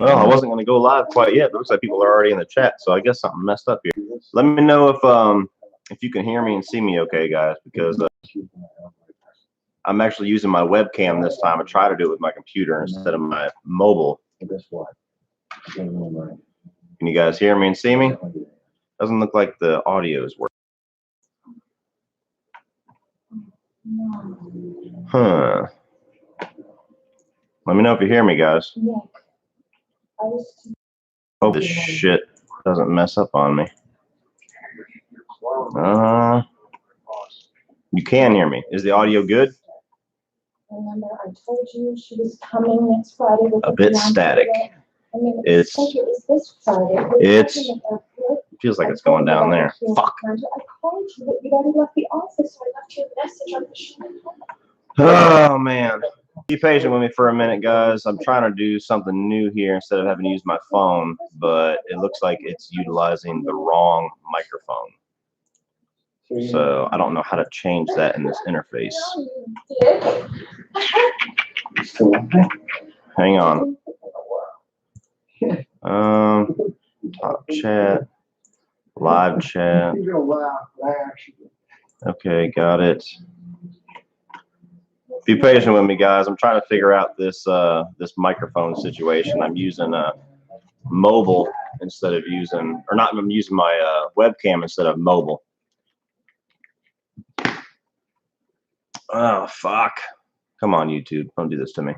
Well, I wasn't going to go live quite yet. It looks like people are already in the chat, so I guess something messed up here. Let me know if you can hear me and see me okay, guys, because I'm actually using my webcam this time. I try to do it with my computer instead of my mobile. Can you guys hear me and see me? Doesn't look like the audio is working. Huh. Let me know if you hear me, guys. Hope this shit doesn't mess up on me. You can hear me. Is the audio good? Remember, I told you she was coming next Friday. A bit static. I mean, It was this Friday. It feels like it's going down there. Fuck. I called you, but you'd already left the office, so I left you a message on the show. Oh, man. Be patient with me for a minute, guys. I'm trying to do something new here instead of having to use my phone, but it looks like it's utilizing the wrong microphone. So I don't know how to change that in this interface. Hang on. Top chat, live chat. Okay, got it. Be patient with me, guys. I'm trying to figure out this this microphone situation. I'm using a mobile instead of using, or not. I'm using my webcam instead of mobile. Oh fuck! Come on, YouTube, don't do this to me.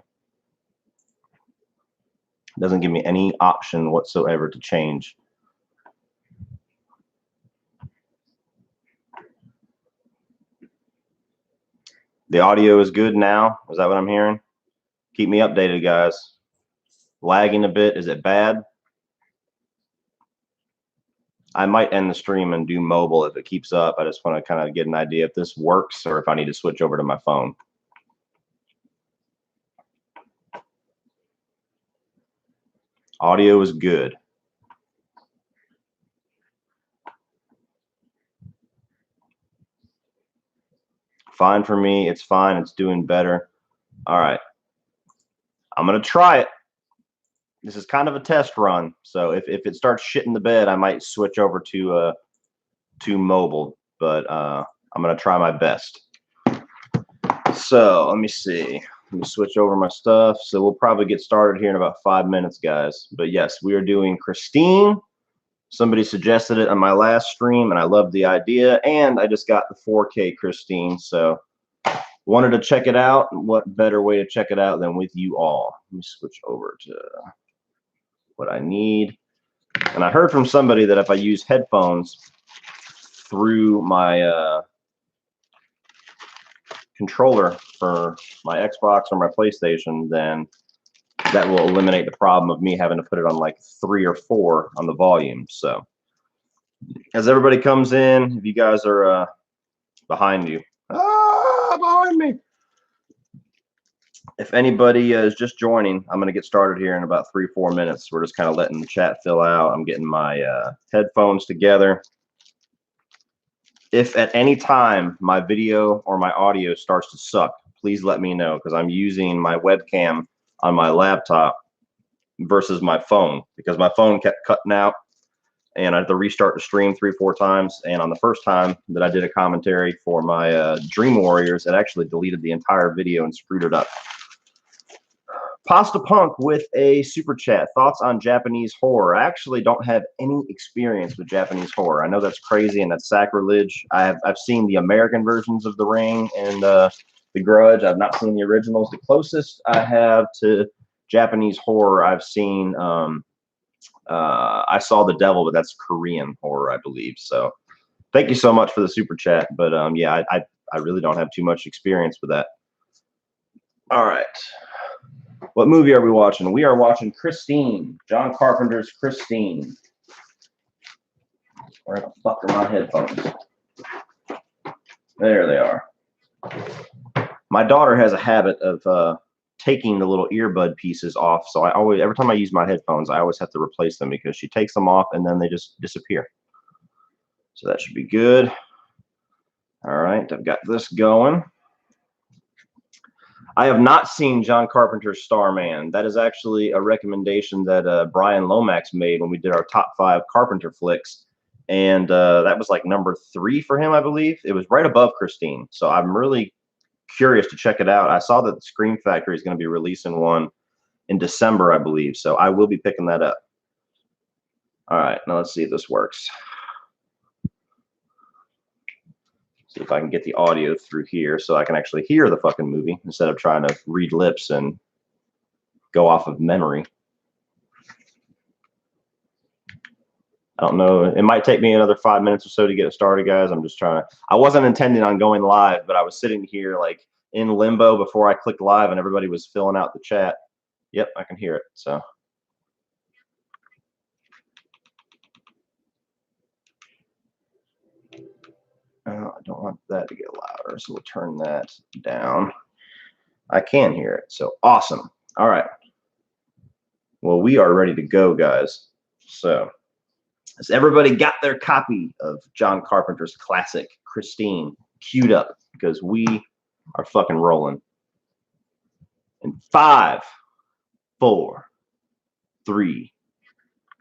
It doesn't give me any option whatsoever to change. The audio is good now. Is that what I'm hearing? Keep me updated, guys. Lagging a bit. Is it bad? I might end the stream and do mobile if it keeps up. I just want to kind of get an idea if this works or if I need to switch over to my phone. Audio is good. Fine for me. It's fine. It's doing better. All right. I'm going to try it. This is kind of a test run. So if it starts shitting the bed, I might switch over to mobile. But I'm going to try my best. So let me see. Let me switch over my stuff. So we'll probably get started here in about 5 minutes, guys. But yes, we are doing Christine. Somebody suggested it on my last stream, and I loved the idea. And I just got the 4K Christine, so wanted to check it out. What better way to check it out than with you all? Let me switch over to what I need. And I heard from somebody that if I use headphones through my controller for my Xbox or my PlayStation, then that will eliminate the problem of me having to put it on like 3 or 4 on the volume. So as everybody comes in, if you guys are behind you, behind me. If anybody is just joining, I'm going to get started here in about 3-4 minutes. We're just kind of letting the chat fill out. I'm getting my headphones together. If at any time my video or my audio starts to suck, please let me know, because I'm using my webcam on my laptop versus my phone, because my phone kept cutting out and I had to restart the stream 3-4 times. And on the first time that I did a commentary for my Dream Warriors, it actually deleted the entire video and screwed it up. Pasta Punk with a super chat. Thoughts on Japanese horror? I actually don't have any experience with Japanese horror. I know that's crazy and that's sacrilege. I've seen the American versions of The Ring and The Grudge. I've not seen the originals. The closest I have to Japanese horror I've seen, I saw The Devil, but that's Korean horror, I believe. So thank you so much for the super chat. But yeah, I really don't have too much experience with that. All right. What movie are we watching? We are watching Christine, John Carpenter's Christine. Where the fuck are my headphones? There they are. My daughter has a habit of taking the little earbud pieces off, so every time I use my headphones, I always have to replace them because she takes them off and then they just disappear. So that should be good. All right, I've got this going. I have not seen John Carpenter's Starman. That is actually a recommendation that Brian Lomax made when we did our top 5 Carpenter flicks. And that was like number 3 for him, I believe. It was right above Christine. So I'm really curious to check it out. I saw that the Scream Factory is going to be releasing one in December, I believe. So I will be picking that up. All right, now let's see if this works. See if I can get the audio through here so I can actually hear the fucking movie instead of trying to read lips and go off of memory. I don't know. It might take me another 5 minutes or so to get it started, guys. I'm just trying to. I wasn't intending on going live, but I was sitting here like in limbo before I clicked live, and everybody was filling out the chat. Yep, I can hear it. So. I don't want that to get louder, so we'll turn that down. I can hear it, so awesome. All right. Well, we are ready to go, guys. So, has everybody got their copy of John Carpenter's classic, Christine, queued up? Because we are fucking rolling. In 5, 4, 3,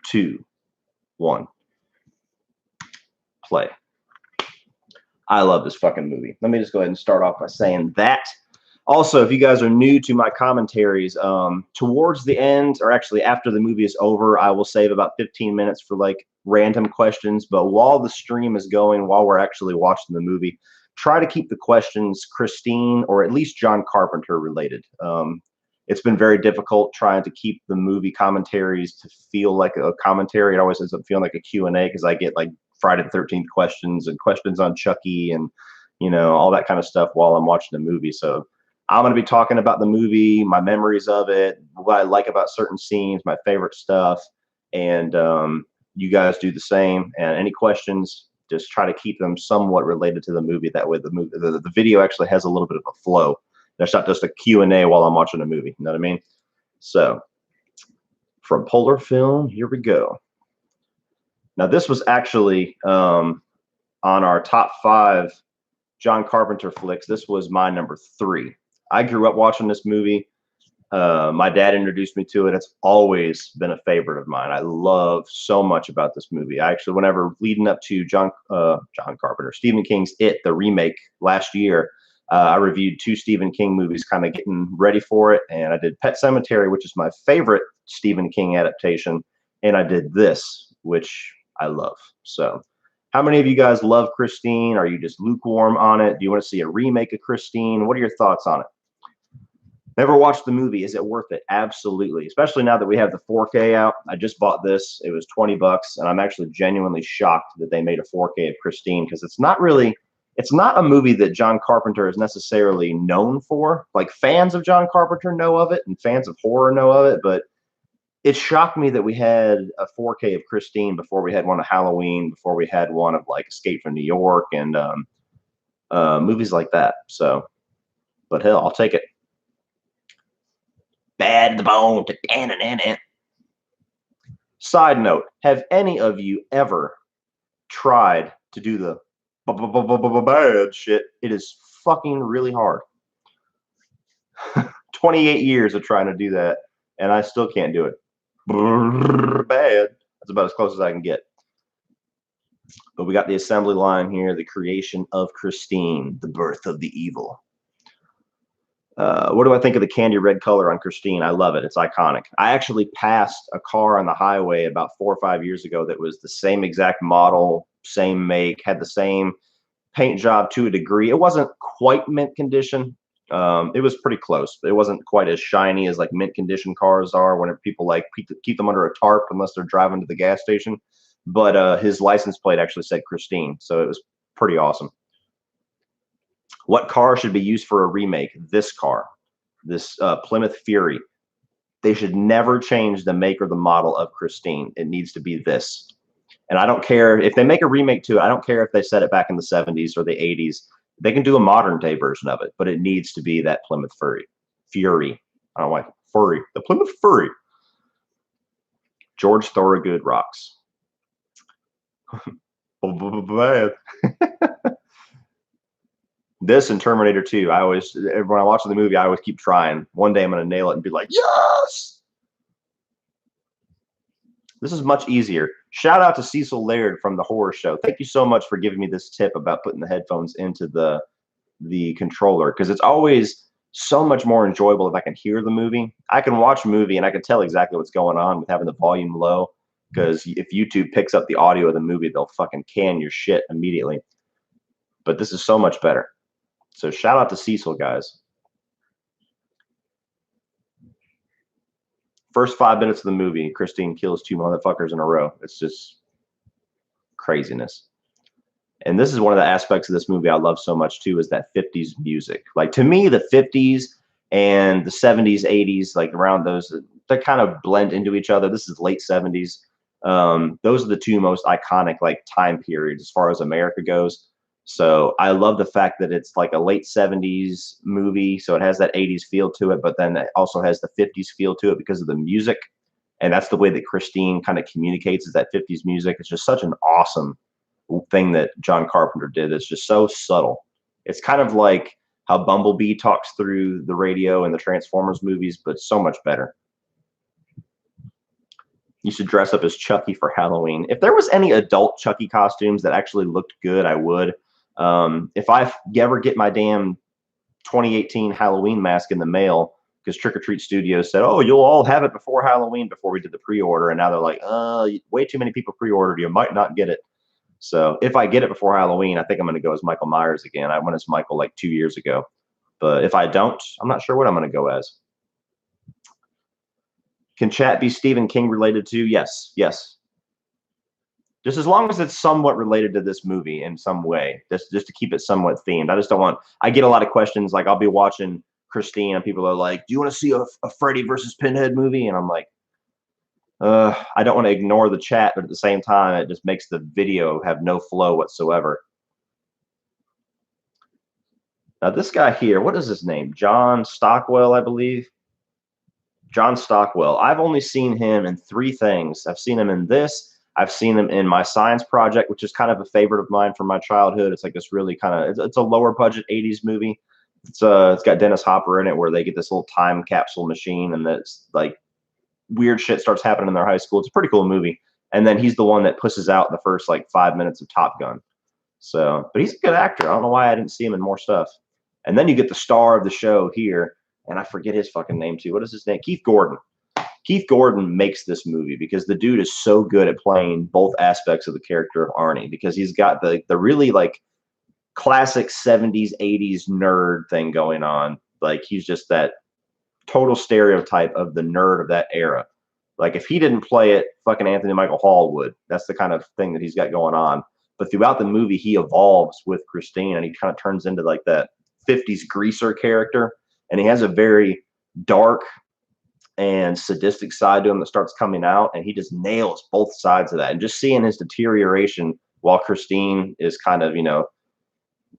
2, 1. Play. I love this fucking movie. Let me just go ahead and start off by saying that. Also, if you guys are new to my commentaries, towards the end, or actually after the movie is over, I will save about 15 minutes for like random questions. But while the stream is going, while we're actually watching the movie, try to keep the questions Christine or at least John Carpenter related. It's been very difficult trying to keep the movie commentaries to feel like a commentary. It always ends up feeling like a Q&A because I get like Friday the 13th questions and questions on Chucky and, you know, all that kind of stuff while I'm watching the movie. So I'm going to be talking about the movie, my memories of it, what I like about certain scenes, my favorite stuff. And you guys do the same. And any questions, just try to keep them somewhat related to the movie. That way the video actually has a little bit of a flow. There's not just a Q&A while I'm watching a movie. You know what I mean? So from Polar Film, here we go. Now, this was actually on our top 5 John Carpenter flicks. This was my number 3. I grew up watching this movie. My dad introduced me to it. It's always been a favorite of mine. I love so much about this movie. I actually, whenever leading up to John Carpenter, Stephen King's It, the remake last year, I reviewed 2 Stephen King movies, kind of getting ready for it. And I did Pet Sematary, which is my favorite Stephen King adaptation. And I did this, which I love. So how many of you guys love Christine? Are you just lukewarm on it? Do you want to see a remake of Christine? What are your thoughts on it? Never watched the movie. Is it worth it? Absolutely. Especially now that we have the 4K out. I just bought this. It was $20, and I'm actually genuinely shocked that they made a 4K of Christine because it's not a movie that John Carpenter is necessarily known for. Like, fans of John Carpenter know of it, and fans of horror know of it, but it shocked me that we had a 4K of Christine before we had one of Halloween, before we had one of like Escape from New York and movies like that. So, but hell, I'll take it. Bad the bone to dan. Side note: have any of you ever tried to do the bad shit? It is fucking really hard. 28 years of trying to do that, and I still can't do it. Bad. That's about as close as I can get. But we got the assembly line here, the creation of Christine, the birth of the evil. What do I think of the candy red color on Christine? I love it. It's iconic. I actually passed a car on the highway about 4 or 5 years ago that was the same exact model, same make, had the same paint job to a degree. It wasn't quite mint condition. It was pretty close. It wasn't quite as shiny as like mint condition cars are when people like keep them under a tarp unless they're driving to the gas station. But his license plate actually said Christine, so it was pretty awesome. What car should be used for a remake? This car, this Plymouth Fury. They should never change the make or the model of Christine. It needs to be this. And I don't care if they make a remake to it. I don't care if they set it back in the 70s or the 80s. They can do a modern day version of it, but it needs to be that Plymouth Fury. I don't like furry. The Plymouth Fury. George Thorogood rocks. Bad. This and Terminator 2. I always, when I watch the movie, I always keep trying. One day I'm going to nail it and be like, yes! This is much easier. Shout out to Cecil Laird from The Horror Show. Thank you so much for giving me this tip about putting the headphones into the controller, because it's always so much more enjoyable if I can hear the movie. I can watch a movie and I can tell exactly what's going on with having the volume low, because if YouTube picks up the audio of the movie, they'll fucking can your shit immediately. But this is so much better. So shout out to Cecil, guys. First 5 minutes of the movie, Christine kills 2 motherfuckers in a row. It's just craziness. And this is one of the aspects of this movie I love so much too, is that 50s music. Like, to me, the 50s and the 70s, 80s, like around those, they kind of blend into each other. This is late 70s. Those are the 2 most iconic like time periods as far as America goes. So I love the fact that it's like a late 70s movie. So it has that 80s feel to it, but then it also has the 50s feel to it because of the music. And that's the way that Christine kind of communicates, is that 50s music. It's just such an awesome thing that John Carpenter did. It's just so subtle. It's kind of like how Bumblebee talks through the radio in the Transformers movies, but so much better. You should dress up as Chucky for Halloween. If there was any adult Chucky costumes that actually looked good, I would. If I ever get my damn 2018 Halloween mask in the mail, because Trick or Treat Studios said, oh, you'll all have it before Halloween, before we did the pre-order, and now they're like, way too many people pre-ordered, you might not get it. So if I get it before Halloween, I think I'm going to go as Michael Myers again. I went as Michael like 2 years ago. But if I don't, I'm not sure what I'm going to go as. Can chat be Stephen King related to? Yes, yes. Just as long as it's somewhat related to this movie in some way, just to keep it somewhat themed. I just don't want, I get a lot of questions, like I'll be watching Christine and people are like, do you want to see a Freddy versus Pinhead movie? And I'm like, I don't want to ignore the chat, but at the same time, it just makes the video have no flow whatsoever. Now, this guy here, what is his name? John Stockwell, I believe. John Stockwell. I've only seen him in 3 things. I've seen him in this. I've seen him in My Science Project, which is kind of a favorite of mine from my childhood. It's like this really kind of, it's a lower budget 80s movie. It's got Dennis Hopper in it, where they get this little time capsule machine, and that's like weird shit starts happening in their high school. It's a pretty cool movie. And then he's the one that pushes out the first like 5 minutes of Top Gun. So, but he's a good actor. I don't know why I didn't see him in more stuff. And then you get the star of the show here, and I forget his fucking name too. What is his name? Keith Gordon. Keith Gordon makes this movie because the dude is so good at playing both aspects of the character of Arnie, because he's got the really like classic 70s, 80s nerd thing going on. Like, he's just that total stereotype of the nerd of that era. Like, if he didn't play it, fucking Anthony Michael Hall would. That's the kind of thing that he's got going on. But throughout the movie, he evolves with Christine, and he kind of turns into like that 50s greaser character. And he has a very dark and sadistic side to him that starts coming out, and he just nails both sides of that. And just seeing his deterioration while Christine is kind of, you know,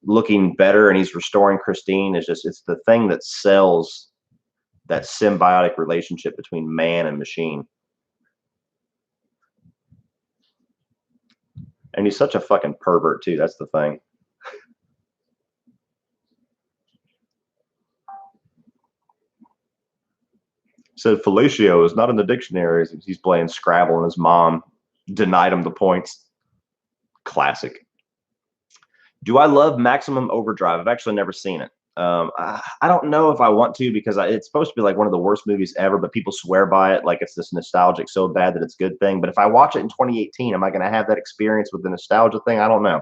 looking better, and he's restoring Christine, is just, it's the thing that sells that symbiotic relationship between man and machine. And he's such a fucking pervert too. That's the thing. Said fellatio is not in the dictionary. He's playing Scrabble and his mom denied him the points. Classic. Do I love Maximum Overdrive? I've actually never seen it. I don't know if I want to, because it's supposed to be like one of the worst movies ever, but people swear by it like it's this nostalgic so bad that it's a good thing. But if I watch it in 2018, am I going to have that experience with the nostalgia thing? I don't know.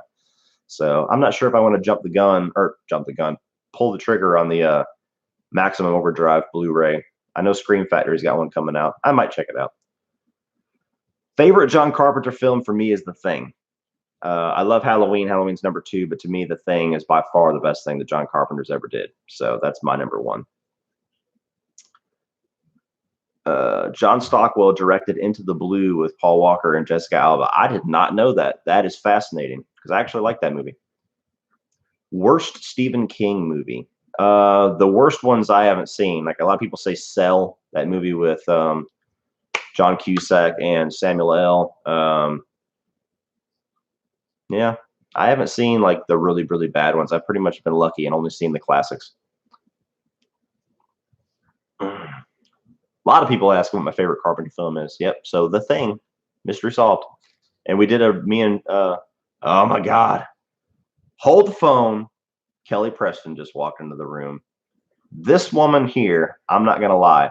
So I'm not sure if I want to pull the trigger on the Maximum Overdrive Blu-ray. I know Scream Factory's got one coming out. I might check it out. Favorite John Carpenter film for me is The Thing. I love Halloween. Halloween's number 2, but to me, The Thing is by far the best thing that John Carpenter's ever did. So that's my number 1. John Stockwell directed Into the Blue with Paul Walker and Jessica Alba. I did not know that. That is fascinating, because I actually like that movie. Worst Stephen King movie. The worst ones I haven't seen. Like, a lot of people say Cell, that movie with John Cusack and Samuel L. Yeah, I haven't seen like the really, really bad ones. I've pretty much been lucky and only seen the classics. A lot of people ask what my favorite Carpenter film is. Yep. So The Thing, mystery solved. And we did oh my God. Hold the phone. Kelly Preston just walked into the room. This woman here, I'm not going to lie,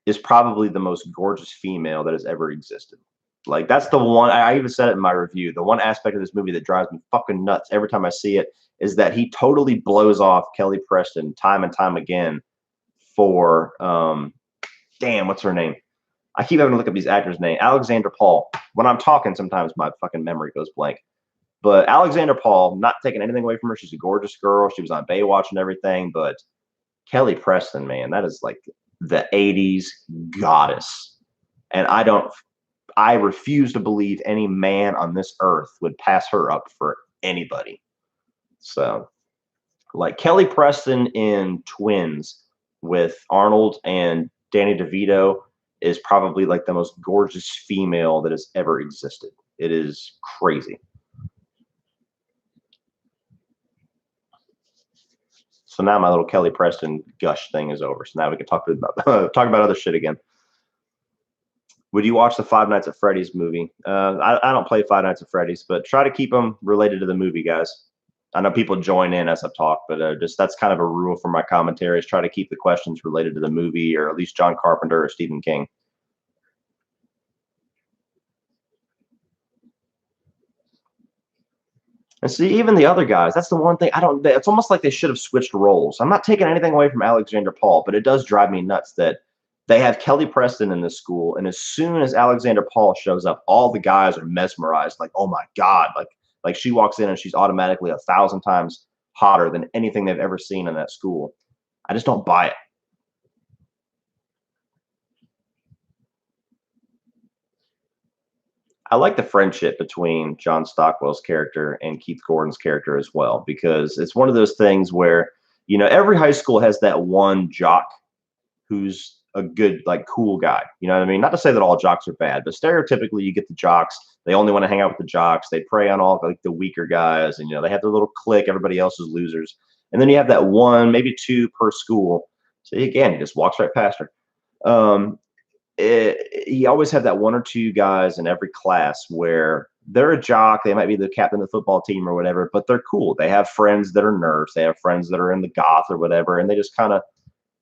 is probably the most gorgeous female that has ever existed. Like, that's the one, I even said it in my review. The one aspect of this movie that drives me fucking nuts every time I see it is that he totally blows off Kelly Preston time and time again for, damn, what's her name? I keep having to look up these actors' name. Alexander Paul. When I'm talking, sometimes my fucking memory goes blank. But Alexander Paul, not taking anything away from her. She's a gorgeous girl. She was on Baywatch and everything. But Kelly Preston, man, that is like the 80s goddess. And I refuse to believe any man on this earth would pass her up for anybody. So, like Kelly Preston in Twins with Arnold and Danny DeVito is probably like the most gorgeous female that has ever existed. It is crazy. So now my little Kelly Preston gush thing is over. So now we can talk about other shit again. Would you watch the Five Nights at Freddy's movie? I don't play Five Nights at Freddy's, but try to keep them related to the movie, guys. I know people join in as I talk, but just that's kind of a rule for my commentary is try to keep the questions related to the movie or at least John Carpenter or Stephen King. And see, even the other guys, that's the one thing it's almost like they should have switched roles. I'm not taking anything away from Alexander Paul, but it does drive me nuts that they have Kelly Preston in this school. And as soon as Alexander Paul shows up, all the guys are mesmerized. Like, oh my God. Like she walks in and she's automatically 1,000 times hotter than anything they've ever seen in that school. I just don't buy it. I like the friendship between John Stockwell's character and Keith Gordon's character as well, because it's one of those things where, every high school has that one jock who's a good, like, cool guy. You know what I mean? Not to say that all jocks are bad, but stereotypically you get the jocks. They only want to hang out with the jocks. They prey on all like the weaker guys, and they have their little clique. Everybody else is losers. And then you have that one, maybe two per school. So again, he just walks right past her. You always have that one or two guys in every class where they're a jock. They might be the captain of the football team or whatever, but they're cool. They have friends that are nerds. They have friends that are in the goth or whatever, and they just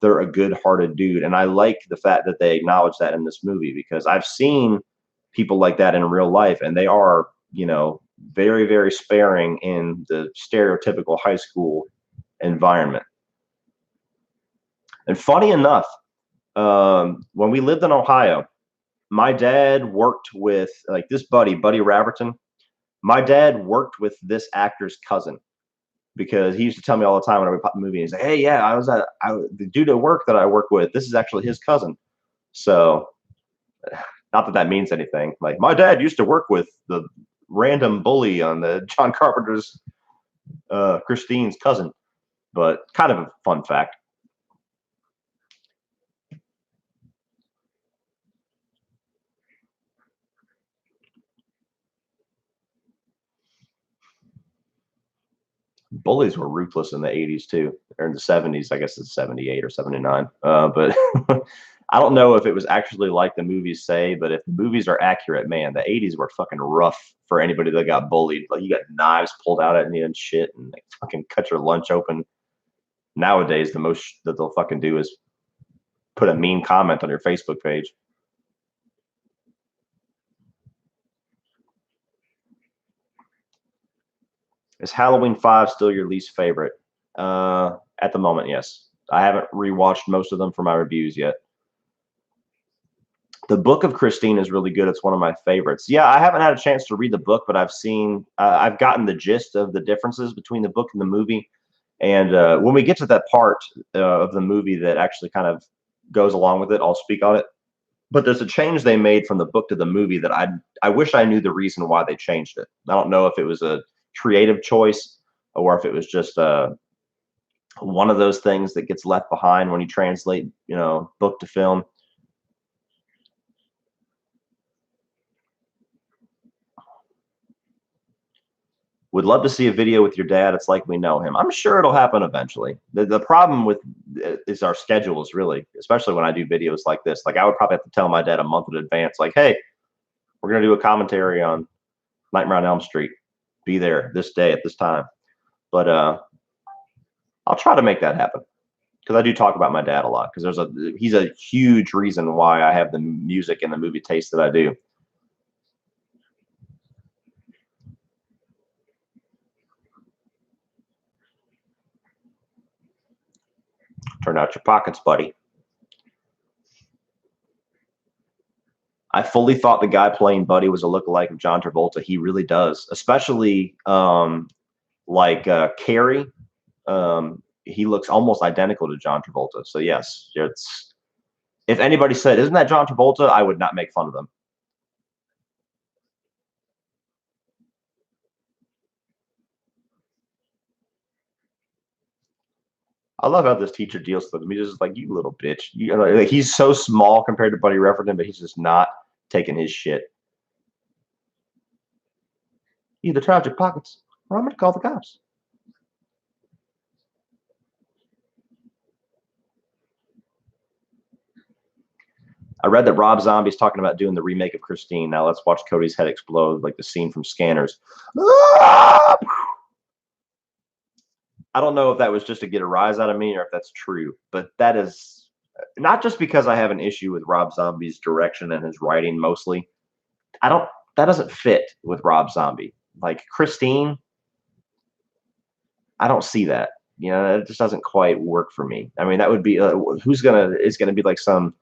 they're a good-hearted dude. And I like the fact that they acknowledge that in this movie, because I've seen people like that in real life, and they are, very, very sparing in the stereotypical high school environment. And funny enough, when we lived in Ohio, my dad worked with like this Buddy Raverton. My dad worked with this actor's cousin, because he used to tell me all the time whenever we popped the movie. He's like, "Hey, yeah, the dude at work that I work with. This is actually his cousin." So, not that that means anything. Like, my dad used to work with the random bully on the John Carpenter's Christine's cousin, but kind of a fun fact. Bullies were ruthless in the 80s too, or in the 70s. I guess it's 78 or 79. But I don't know if it was actually like the movies say, but if the movies are accurate, man, the 80s were fucking rough for anybody that got bullied. Like, you got knives pulled out at you and shit, and they fucking cut your lunch open. Nowadays, the most that they'll fucking do is put a mean comment on your Facebook page. Is Halloween 5 still your least favorite? At the moment, yes. I haven't rewatched most of them for my reviews yet. The Book of Christine is really good. It's one of my favorites. Yeah, I haven't had a chance to read the book, but I've gotten the gist of the differences between the book and the movie. And when we get to that part of the movie that actually kind of goes along with it, I'll speak on it. But there's a change they made from the book to the movie that I wish I knew the reason why they changed it. I don't know if it was a creative choice or if it was just one of those things that gets left behind when you translate, book to film. Would love to see a video with your dad. It's like we know him. I'm sure it'll happen eventually. The problem with is our schedules, really, especially when I do videos like this. Like, I would probably have to tell my dad a month in advance, like, hey, we're going to do a commentary on Nightmare on Elm Street. Be there this day at this time. But I'll try to make that happen, because I do talk about my dad a lot, because he's a huge reason why I have the music and the movie taste that I do. Turn out your pockets, buddy. I fully thought the guy playing Buddy was a lookalike of John Travolta. He really does, especially Carrie. He looks almost identical to John Travolta. So yes, if anybody said, "Isn't that John Travolta?" I would not make fun of them. I love how this teacher deals with him. He's just like, "You little bitch." Like, he's so small compared to Buddy Reffington, but he's just not taking his shit. Either turn out your pockets, or I'm going to call the cops. I read that Rob Zombie's talking about doing the remake of Christine. Now let's watch Cody's head explode like the scene from Scanners. I don't know if that was just to get a rise out of me or if that's true, but that is not just because I have an issue with Rob Zombie's direction and his writing mostly. That doesn't fit with Rob Zombie. Like Christine, I don't see that. It just doesn't quite work for me. I mean, that would be is gonna be like some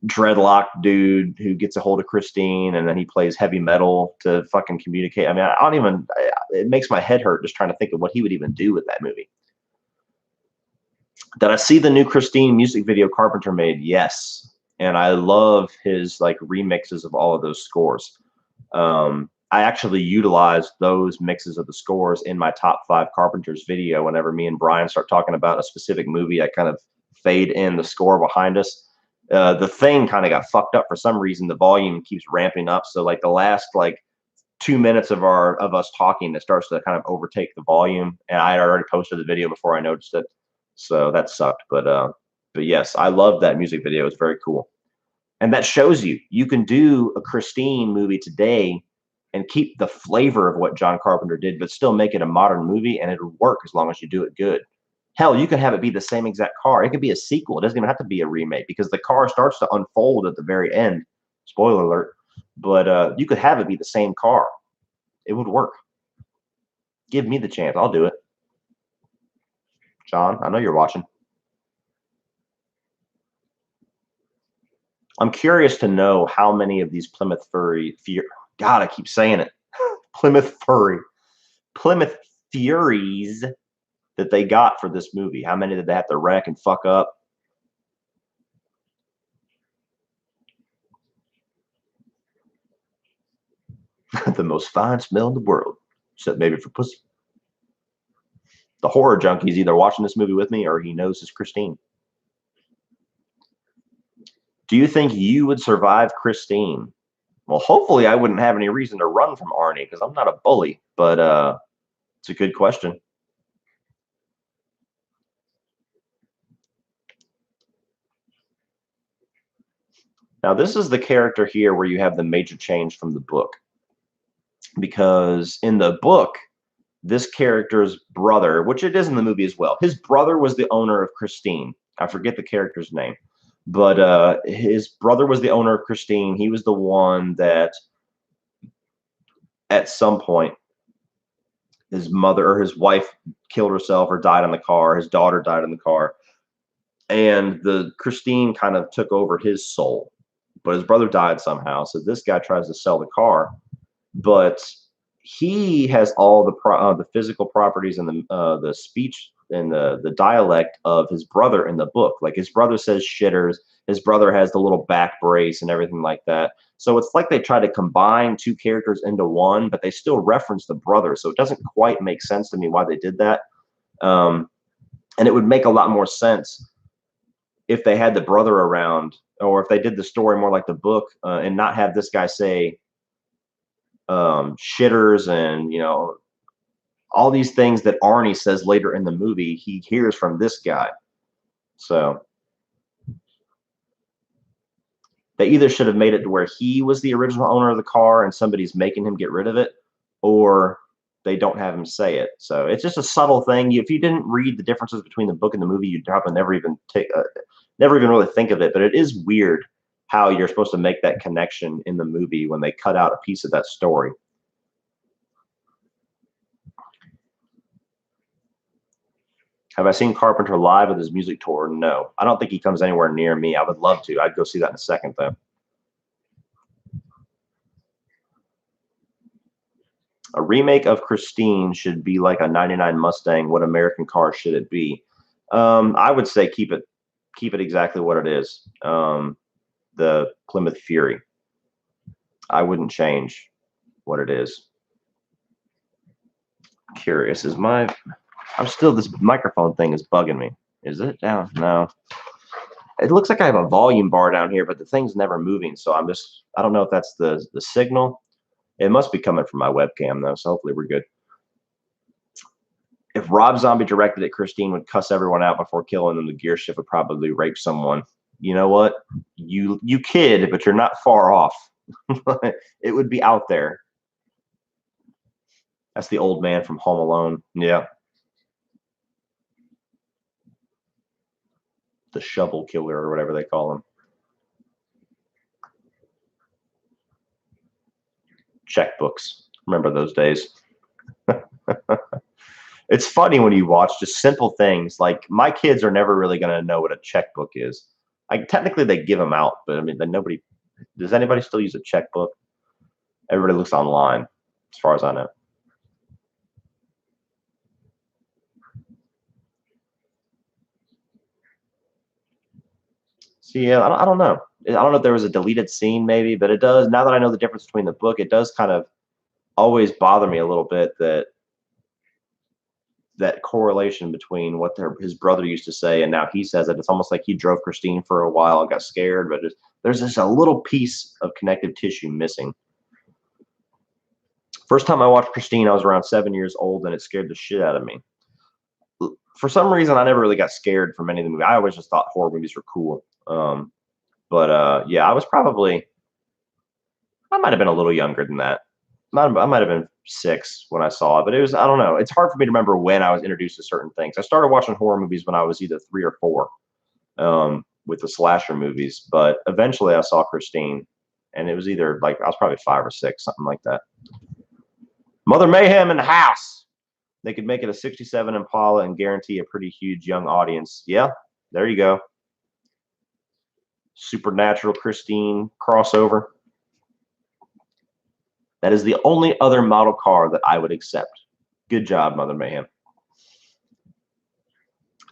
dreadlock dude who gets a hold of Christine and then he plays heavy metal to fucking communicate. I mean, it makes my head hurt just trying to think of what he would even do with that movie. Did I see the new Christine music video Carpenter made? Yes. And I love his like remixes of all of those scores. I actually utilized those mixes of the scores in my top 5 Carpenters video. Whenever me and Brian start talking about a specific movie, I kind of fade in the score behind us. The thing kind of got fucked up for some reason. The volume keeps ramping up, so like the last 2 minutes of us talking, it starts to kind of overtake the volume. And I had already posted the video before I noticed it, so that sucked. But yes, I love that music video. It's very cool, and that shows you can do a Christine movie today and keep the flavor of what John Carpenter did, but still make it a modern movie, and it'll work as long as you do it good. Hell, you can have it be the same exact car. It could be a sequel. It doesn't even have to be a remake, because the car starts to unfold at the very end. Spoiler alert. But you could have it be the same car. It would work. Give me the chance. I'll do it. John, I know you're watching. I'm curious to know how many of these Plymouth God, I keep saying it. Plymouth Furies that they got for this movie. How many did they have to wreck and fuck up? The most fine smell in the world, except maybe for pussy. The horror junkie's either watching this movie with me or he knows it's Christine. Do you think you would survive Christine? Well, hopefully I wouldn't have any reason to run from Arnie, because I'm not a bully, but it's a good question. Now, this is the character here where you have the major change from the book. Because in the book, this character's brother, which it is in the movie as well, his brother was the owner of Christine. I forget the character's name. But his brother was the owner of Christine. He was the one that at some point his mother or his wife killed herself or died in the car. His daughter died in the car. And the Christine kind of took over his soul. But his brother died somehow. So this guy tries to sell the car. But he has all the physical properties and the speech and the dialect of his brother in the book. Like his brother says shitters, his brother has the little back brace and everything like that. So it's like they try to combine 2 characters into one, but they still reference the brother. So it doesn't quite make sense to me why they did that. And it would make a lot more sense if they had the brother around, or if they did the story more like the book, and not have this guy say shitters and all these things that Arnie says later in the movie, he hears from this guy. So they either should have made it to where he was the original owner of the car and somebody's making him get rid of it, or they don't have him say it. So it's just a subtle thing. If you didn't read the differences between the book and the movie, you'd probably never even really think of it. But it is weird how you're supposed to make that connection in the movie when they cut out a piece of that story. Have I seen Carpenter live with his music tour? No. I don't think he comes anywhere near me. I would love to. I'd go see that in a second, though. A remake of Christine should be like a 99 Mustang. What American car should it be? I would say keep it exactly what it is. The Plymouth Fury. I wouldn't change what it is. Curious. This microphone thing is bugging me. Is it down? No. It looks like I have a volume bar down here, but the thing's never moving. So I don't know if that's the signal. It must be coming from my webcam though. So hopefully we're good. If Rob Zombie directed it, Christine would cuss everyone out before killing them. The gear shift would probably rape someone. You know what? You kid, but you're not far off. It would be out there. That's the old man from Home Alone. Yeah. The shovel killer or whatever they call him. Checkbooks. Remember those days. It's funny when you watch just simple things. Like my kids are never really going to know what a checkbook is. Like technically they give them out, but I mean, does anybody still use a checkbook? Everybody looks online as far as I know. See, yeah, I don't know. I don't know if there was a deleted scene maybe, but it does. Now that I know the difference between the book, it does kind of always bother me a little bit that correlation between what his brother used to say and now he says it. It's almost like he drove Christine for a while and got scared, but there's just a little piece of connective tissue missing. First time I watched Christine, I was around 7 years old, and it scared the shit out of me. For some reason, I never really got scared from any of the movies. I always just thought horror movies were cool. Yeah, I might have been a little younger than that. I might have been 6 when I saw it, but I don't know. It's hard for me to remember when I was introduced to certain things. I started watching horror movies when I was either 3 or 4 with the slasher movies, but eventually I saw Christine, and it was either like I was probably 5 or 6, something like that. Mother Mayhem in the house. They could make it a 67 Impala and guarantee a pretty huge young audience. Yeah, there you go. Supernatural Christine crossover. That is the only other model car that I would accept. Good job, Mother Mayhem.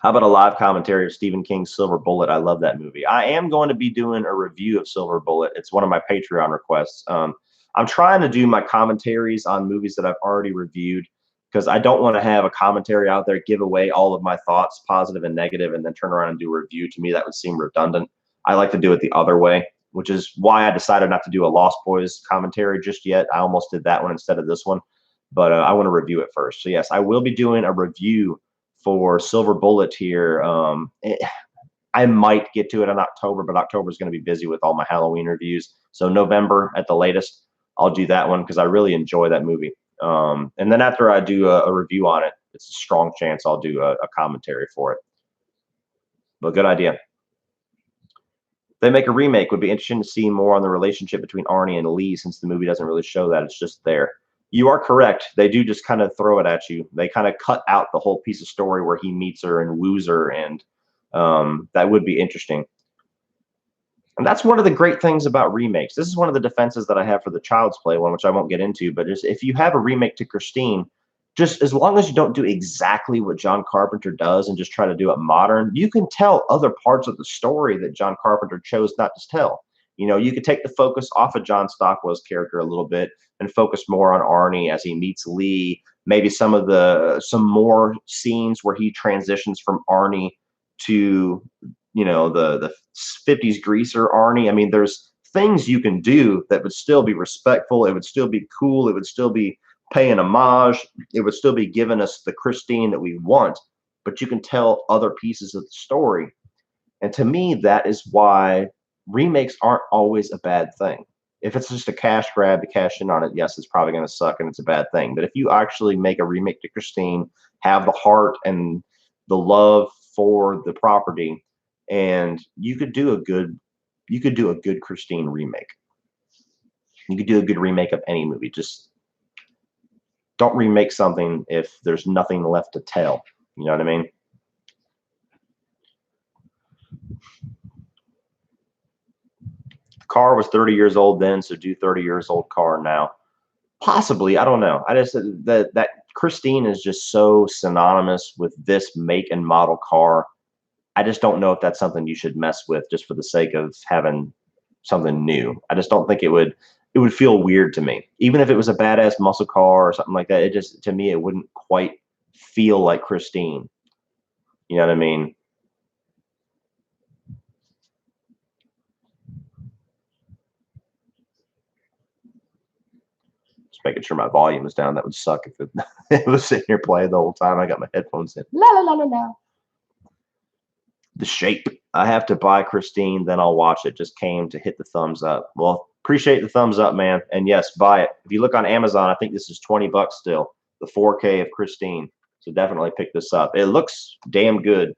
How about a live commentary of Stephen King's Silver Bullet? I love that movie. I am going to be doing a review of Silver Bullet. It's one of my Patreon requests. I'm trying to do my commentaries on movies that I've already reviewed because I don't want to have a commentary out there, give away all of my thoughts, positive and negative, and then turn around and do a review. To me, that would seem redundant. I like to do it the other way, which is why I decided not to do a Lost Boys commentary just yet. I almost did that one instead of this one, but I want to review it first. So yes, I will be doing a review for Silver Bullet here. I might get to it in October, but October is going to be busy with all my Halloween reviews. So November at the latest, I'll do that one because I really enjoy that movie. And then after I do a review on it, it's a strong chance I'll do a commentary for it. But good idea. If they make a remake, would be interesting to see more on the relationship between Arnie and Lee, since the movie doesn't really show that. It's just there. You are correct. They do just kind of throw it at you. They kind of cut out the whole piece of story where he meets her and woos her, and that would be interesting. And that's one of the great things about remakes. This is one of the defenses that I have for the Child's Play one, which I won't get into, but just if you have a remake to Christine, just as long as you don't do exactly what John Carpenter does and just try to do it modern, you can tell other parts of the story that John Carpenter chose not to tell. You know, you could take the focus off of John Stockwell's character a little bit and focus more on Arnie as he meets Lee. Maybe some more scenes where he transitions from Arnie to, you know, the 50s greaser Arnie. I mean, there's things you can do that would still be respectful. It would still be cool. It would still be paying homage. It would still be giving us the Christine that we want, but you can tell other pieces of the story. And to me, that is why remakes aren't always a bad thing. If it's just a cash grab to cash in on it, yes, it's probably going to suck and it's a bad thing. But if you actually make a remake to Christine, have the heart and the love for the property, and you could do a good Christine remake. You could do a good remake of any movie. Just don't remake something if there's nothing left to tell. You know what I mean? The car was 30 years old then, so do 30 years old car now. Possibly, I don't know. I just that Christine is just so synonymous with this make and model car. I just don't know if that's something you should mess with just for the sake of having something new. I just don't think it would feel weird to me. Even if it was a badass muscle car or something like that, it just, to me, it wouldn't quite feel like Christine. You know what I mean? Just making sure my volume is down. That would suck if it was sitting here playing the whole time. I got my headphones in. La la la la la. The Shape. I have to buy Christine, then I'll watch it. Just came to hit the thumbs up. Well, appreciate the thumbs up, man. And yes, buy it. If you look on Amazon, I think this is 20 bucks still. The 4K of Christine. So definitely pick this up. It looks damn good.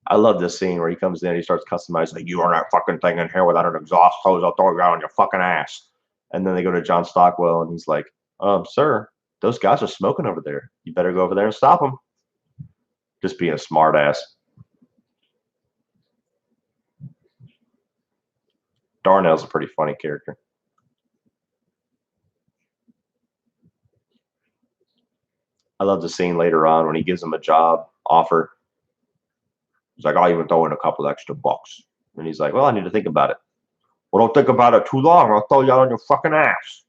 I love this scene where he comes in, he starts customizing, like, you are that fucking thing in here without an exhaust hose, I'll throw you out on your fucking ass. And then they go to John Stockwell, and he's like, sir, those guys are smoking over there. You better go over there and stop them. Just being a smart ass. Darnell's a pretty funny character. I love the scene later on when he gives him a job offer. He's like, I'll even throw in a couple extra bucks. And he's like, well, I need to think about it. Well, don't think about it too long. I'll throw you out on your fucking ass.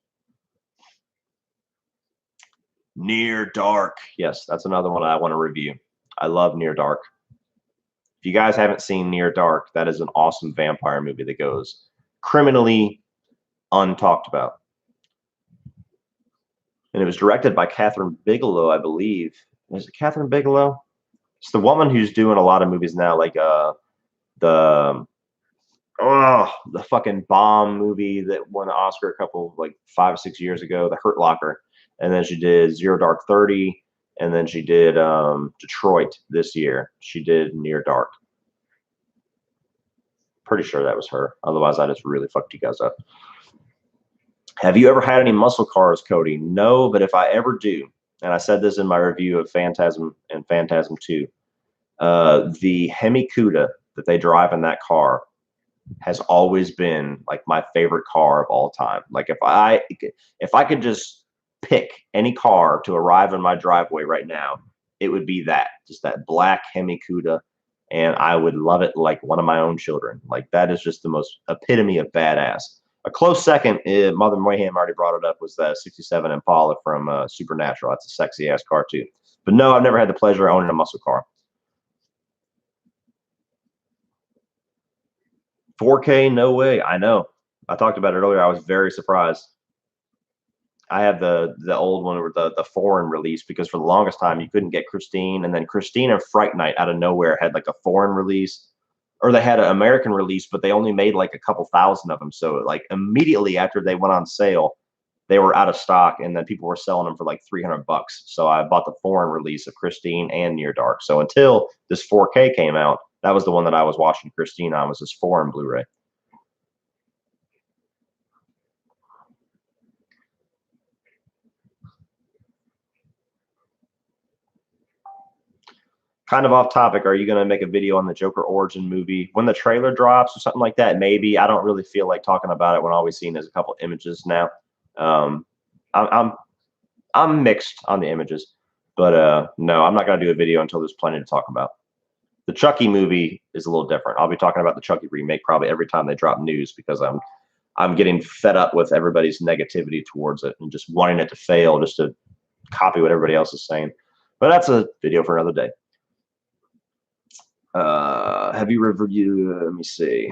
Near Dark. Yes, that's another one I want to review. I love Near Dark. If you guys haven't seen Near Dark, that is an awesome vampire movie that goes criminally untalked about. And it was directed by Catherine Bigelow, I believe. Is it Catherine Bigelow? It's the woman who's doing a lot of movies now, like the fucking Bomb movie that won an Oscar a couple, like 5 or 6 years ago, The Hurt Locker. And then she did Zero Dark 30, and then she did Detroit this year. She did Near Dark. Pretty sure that was her. Otherwise, I just really fucked you guys up. Have you ever had any muscle cars, Cody? No, but if I ever do, and I said this in my review of Phantasm and Phantasm 2, the Hemi Cuda that they drive in that car has always been like my favorite car of all time. Like if I could just pick any car to arrive in my driveway right now, it would be that, just that black Hemi Cuda, and I would love it like one of my own children. Like that is just the most epitome of badass. A close second, Mother Mayhem already brought it up, was that 67 Impala from Supernatural. That's a sexy ass car too. But no, I've never had the pleasure of owning a muscle car. 4K, no way. I know. I talked about it earlier. I was very surprised. I have the old one, or the foreign release, because for the longest time you couldn't get Christine, and then Christine and Fright Night out of nowhere had like a foreign release, or they had an American release, but they only made like a couple thousand of them. So like immediately after they went on sale, they were out of stock, and then people were selling them for like 300 bucks. So I bought the foreign release of Christine and Near Dark. So until this 4K came out, that was the one that I was watching Christine on, was this foreign Blu-ray. Kind of off topic, are you going to make a video on the Joker origin movie when the trailer drops or something like that? Maybe. I don't really feel like talking about it when all we've seen is a couple images now. I'm mixed on the images, but no, I'm not going to do a video until there's plenty to talk about. The Chucky movie is a little different. I'll be talking about the Chucky remake probably every time they drop news, because I'm getting fed up with everybody's negativity towards it and just wanting it to fail just to copy what everybody else is saying. But that's a video for another day. Have you reviewed? Let me see.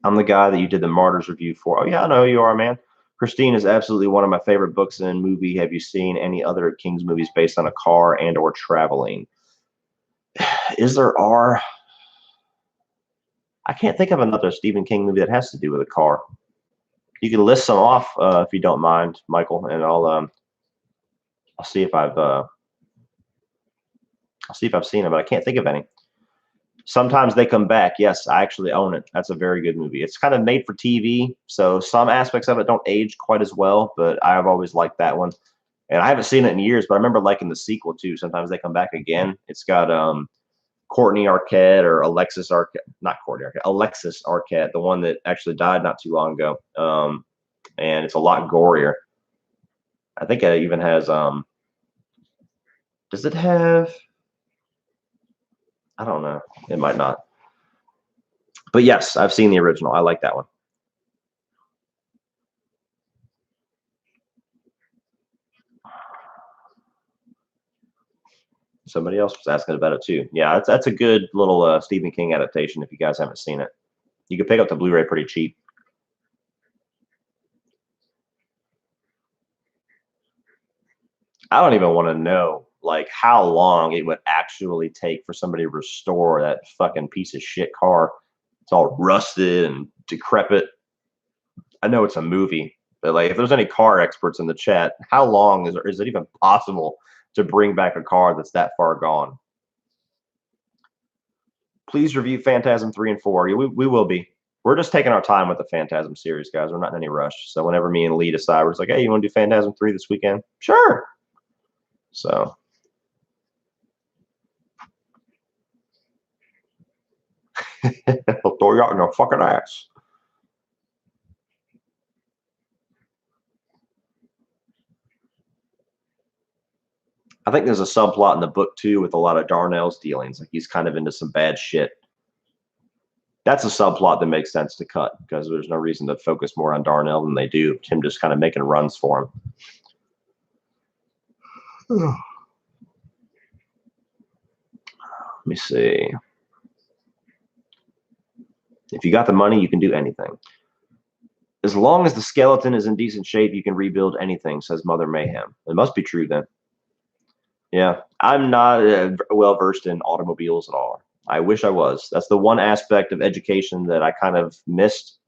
I'm the guy that you did the Martyrs review for. Oh yeah, I know who you are, man. Christine is absolutely one of my favorite books in movie. Have you seen any other King's movies based on a car and or traveling? Is there are? I can't think of another Stephen King movie that has to do with a car. You can list some off if you don't mind, Michael, and I'll see if I'll see if I've seen it, but I can't think of any. Sometimes they come back. Yes, I actually own it. That's a very good movie. It's kind of made for TV, so some aspects of it don't age quite as well, but I've always liked that one. And I haven't seen it in years, but I remember liking the sequel too. Sometimes they come back again. It's got Courtney Arquette or Alexis Arquette, not Courtney Arquette, Alexis Arquette, the one that actually died not too long ago. And it's a lot gorier. I think it even has does it have, I don't know. It might not. But yes, I've seen the original. I like that one. Somebody else was asking about it too. Yeah, that's a good little Stephen King adaptation if you guys haven't seen it. You can pick up the Blu-ray pretty cheap. I don't even want to know like how long it would actually take for somebody to restore that fucking piece of shit car. It's all rusted and decrepit. I know it's a movie, but like if there's any car experts in the chat, how long is it even possible to bring back a car that's that far gone? Please review Phantasm 3 and 4. We will be. We're just taking our time with the Phantasm series, guys. We're not in any rush. So whenever me and Lee decide, we're just like, hey, you want to do Phantasm 3 this weekend? Sure. So he'll throw you out in your fucking ass. I think there's a subplot in the book too with a lot of Darnell's dealings. Like he's kind of into some bad shit. That's a subplot that makes sense to cut because there's no reason to focus more on Darnell than they do. Him just kind of making runs for him. Let me see. If you got the money, you can do anything. As long as the skeleton is in decent shape, you can rebuild anything, says Mother Mayhem. It must be true then. Yeah, I'm not well versed in automobiles at all. I wish I was. That's the one aspect of education that I kind of missed.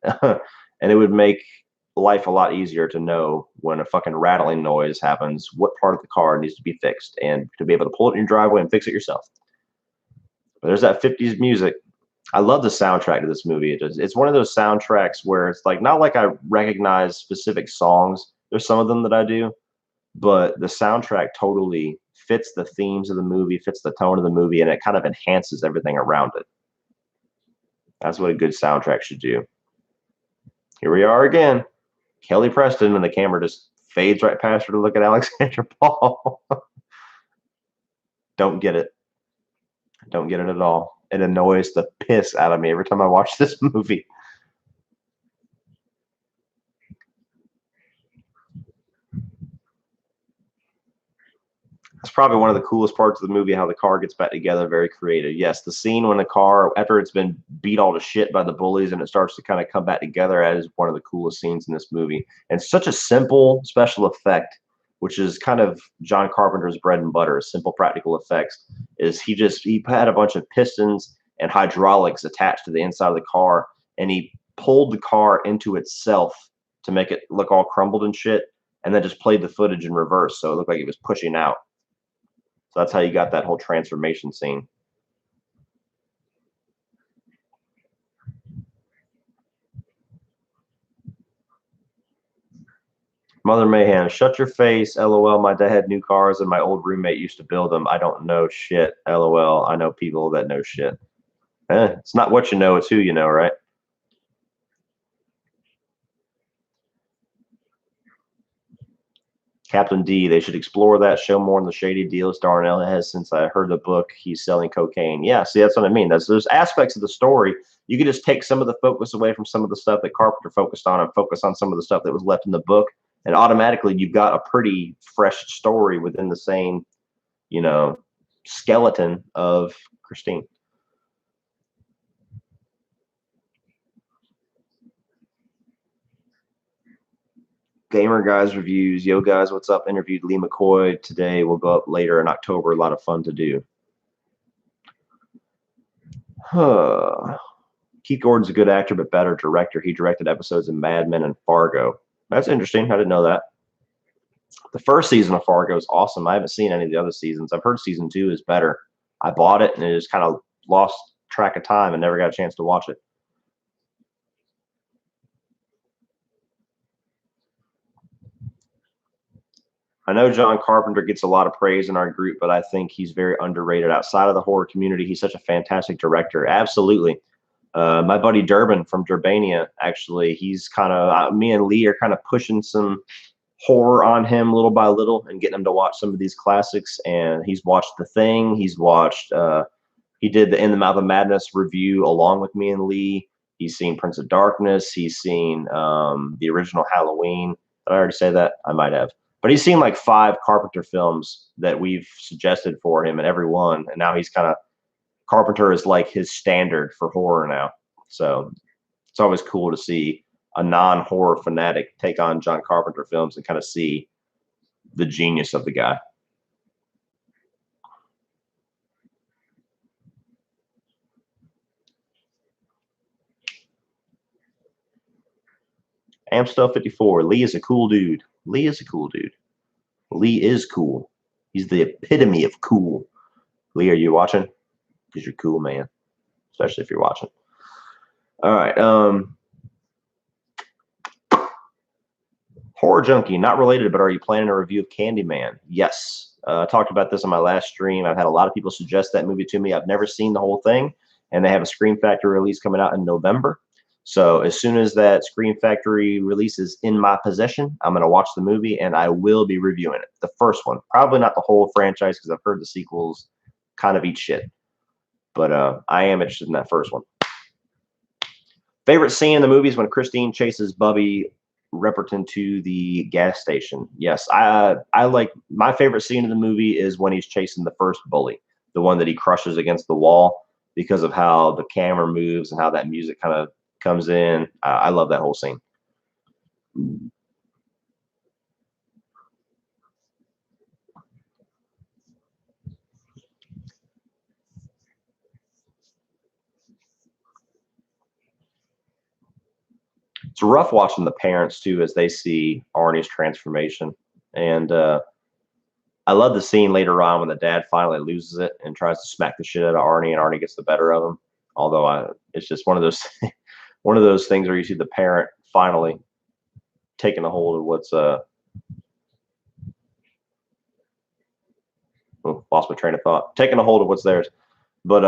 And it would make life a lot easier to know when a fucking rattling noise happens, what part of the car needs to be fixed, and to be able to pull it in your driveway and fix it yourself. But there's that 50s music. I love the soundtrack to this movie. It's one of those soundtracks where it's like, not like I recognize specific songs. There's some of them that I do, but the soundtrack totally fits the themes of the movie, fits the tone of the movie, and it kind of enhances everything around it. That's what a good soundtrack should do. Here we are again. Kelly Preston, and the camera just fades right past her to look at Alexandra Paul. Don't get it. Don't get it at all. It annoys the piss out of me every time I watch this movie. That's probably one of the coolest parts of the movie, how the car gets back together, very creative. Yes, the scene when the car, after it's been beat all to shit by the bullies and it starts to kind of come back together, that is one of the coolest scenes in this movie. And such a simple special effect, which is kind of John Carpenter's bread and butter, simple practical effects, is he had a bunch of pistons and hydraulics attached to the inside of the car, and he pulled the car into itself to make it look all crumbled and shit, and then just played the footage in reverse, so it looked like it was pushing out. So that's how you got that whole transformation scene. Mother Mayhem, shut your face. LOL. My dad had new cars and my old roommate used to build them. I don't know shit. LOL. I know people that know shit. It's not what you know, it's who you know, right? Captain D, they should explore that, show more on the shady deals Darnell has. Since I heard the book, he's selling cocaine. Yeah, see, that's what I mean. There's aspects of the story. You could just take some of the focus away from some of the stuff that Carpenter focused on and focus on some of the stuff that was left in the book. And automatically you've got a pretty fresh story within the same you know, skeleton of Christine. Gamer Guys reviews. Yo, guys, what's up? Interviewed Lee McCoy today. Will go up later in October. A lot of fun to do. Keith Gordon's a good actor, but better director. He directed episodes of Mad Men and Fargo. That's interesting. I didn't know that. The first season of Fargo is awesome. I haven't seen any of the other seasons. I've heard season 2 is better. I bought it and it just kind of lost track of time and never got a chance to watch it. I know John Carpenter gets a lot of praise in our group, but I think he's very underrated outside of the horror community. He's such a fantastic director. Absolutely. My buddy Durbin from Durbania, actually, he's kind of, me and Lee are kind of pushing some horror on him little by little and getting him to watch some of these classics. And he's watched The Thing. He's watched, he did the In the Mouth of Madness review along with me and Lee. He's seen Prince of Darkness. He's seen the original Halloween. Did I already say that? I might have. But he's seen like 5 Carpenter films that we've suggested for him, and every one. And now he's kind of, Carpenter is like his standard for horror now. So it's always cool to see a non-horror fanatic take on John Carpenter films and kind of see the genius of the guy. Amstel 54. Lee is a cool dude. Lee is a cool dude. Lee is cool. He's the epitome of cool. Lee, are you watching? Because you're cool, man. Especially if you're watching. All right. Horror Junkie, not related, but are you planning a review of Candyman? Yes. I talked about this on my last stream. I've had a lot of people suggest that movie to me. I've never seen the whole thing, and they have a Scream Factory release coming out in November. So as soon as that Scream Factory release is in my possession, I'm going to watch the movie, and I will be reviewing it. The first one. Probably not the whole franchise, because I've heard the sequels kind of eat shit. But I am interested in that first one. Favorite scene in the movie is when Christine chases Bubby Repperton to the gas station. Yes, I like, my favorite scene in the movie is when he's chasing the first bully, the one that he crushes against the wall, because of how the camera moves and how that music kind of comes in. I love that whole scene. It's rough watching the parents too as they see Arnie's transformation. And I love the scene later on when the dad finally loses it and tries to smack the shit out of Arnie, and Arnie gets the better of him. Although it's just one of those one of those things where you see the parent finally taking a hold of what's lost my train of thought. Taking a hold of what's theirs. But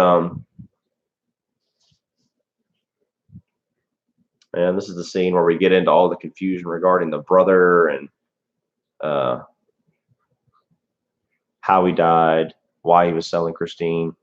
and this is the scene where we get into all the confusion regarding the brother and how he died, why he was selling Christine.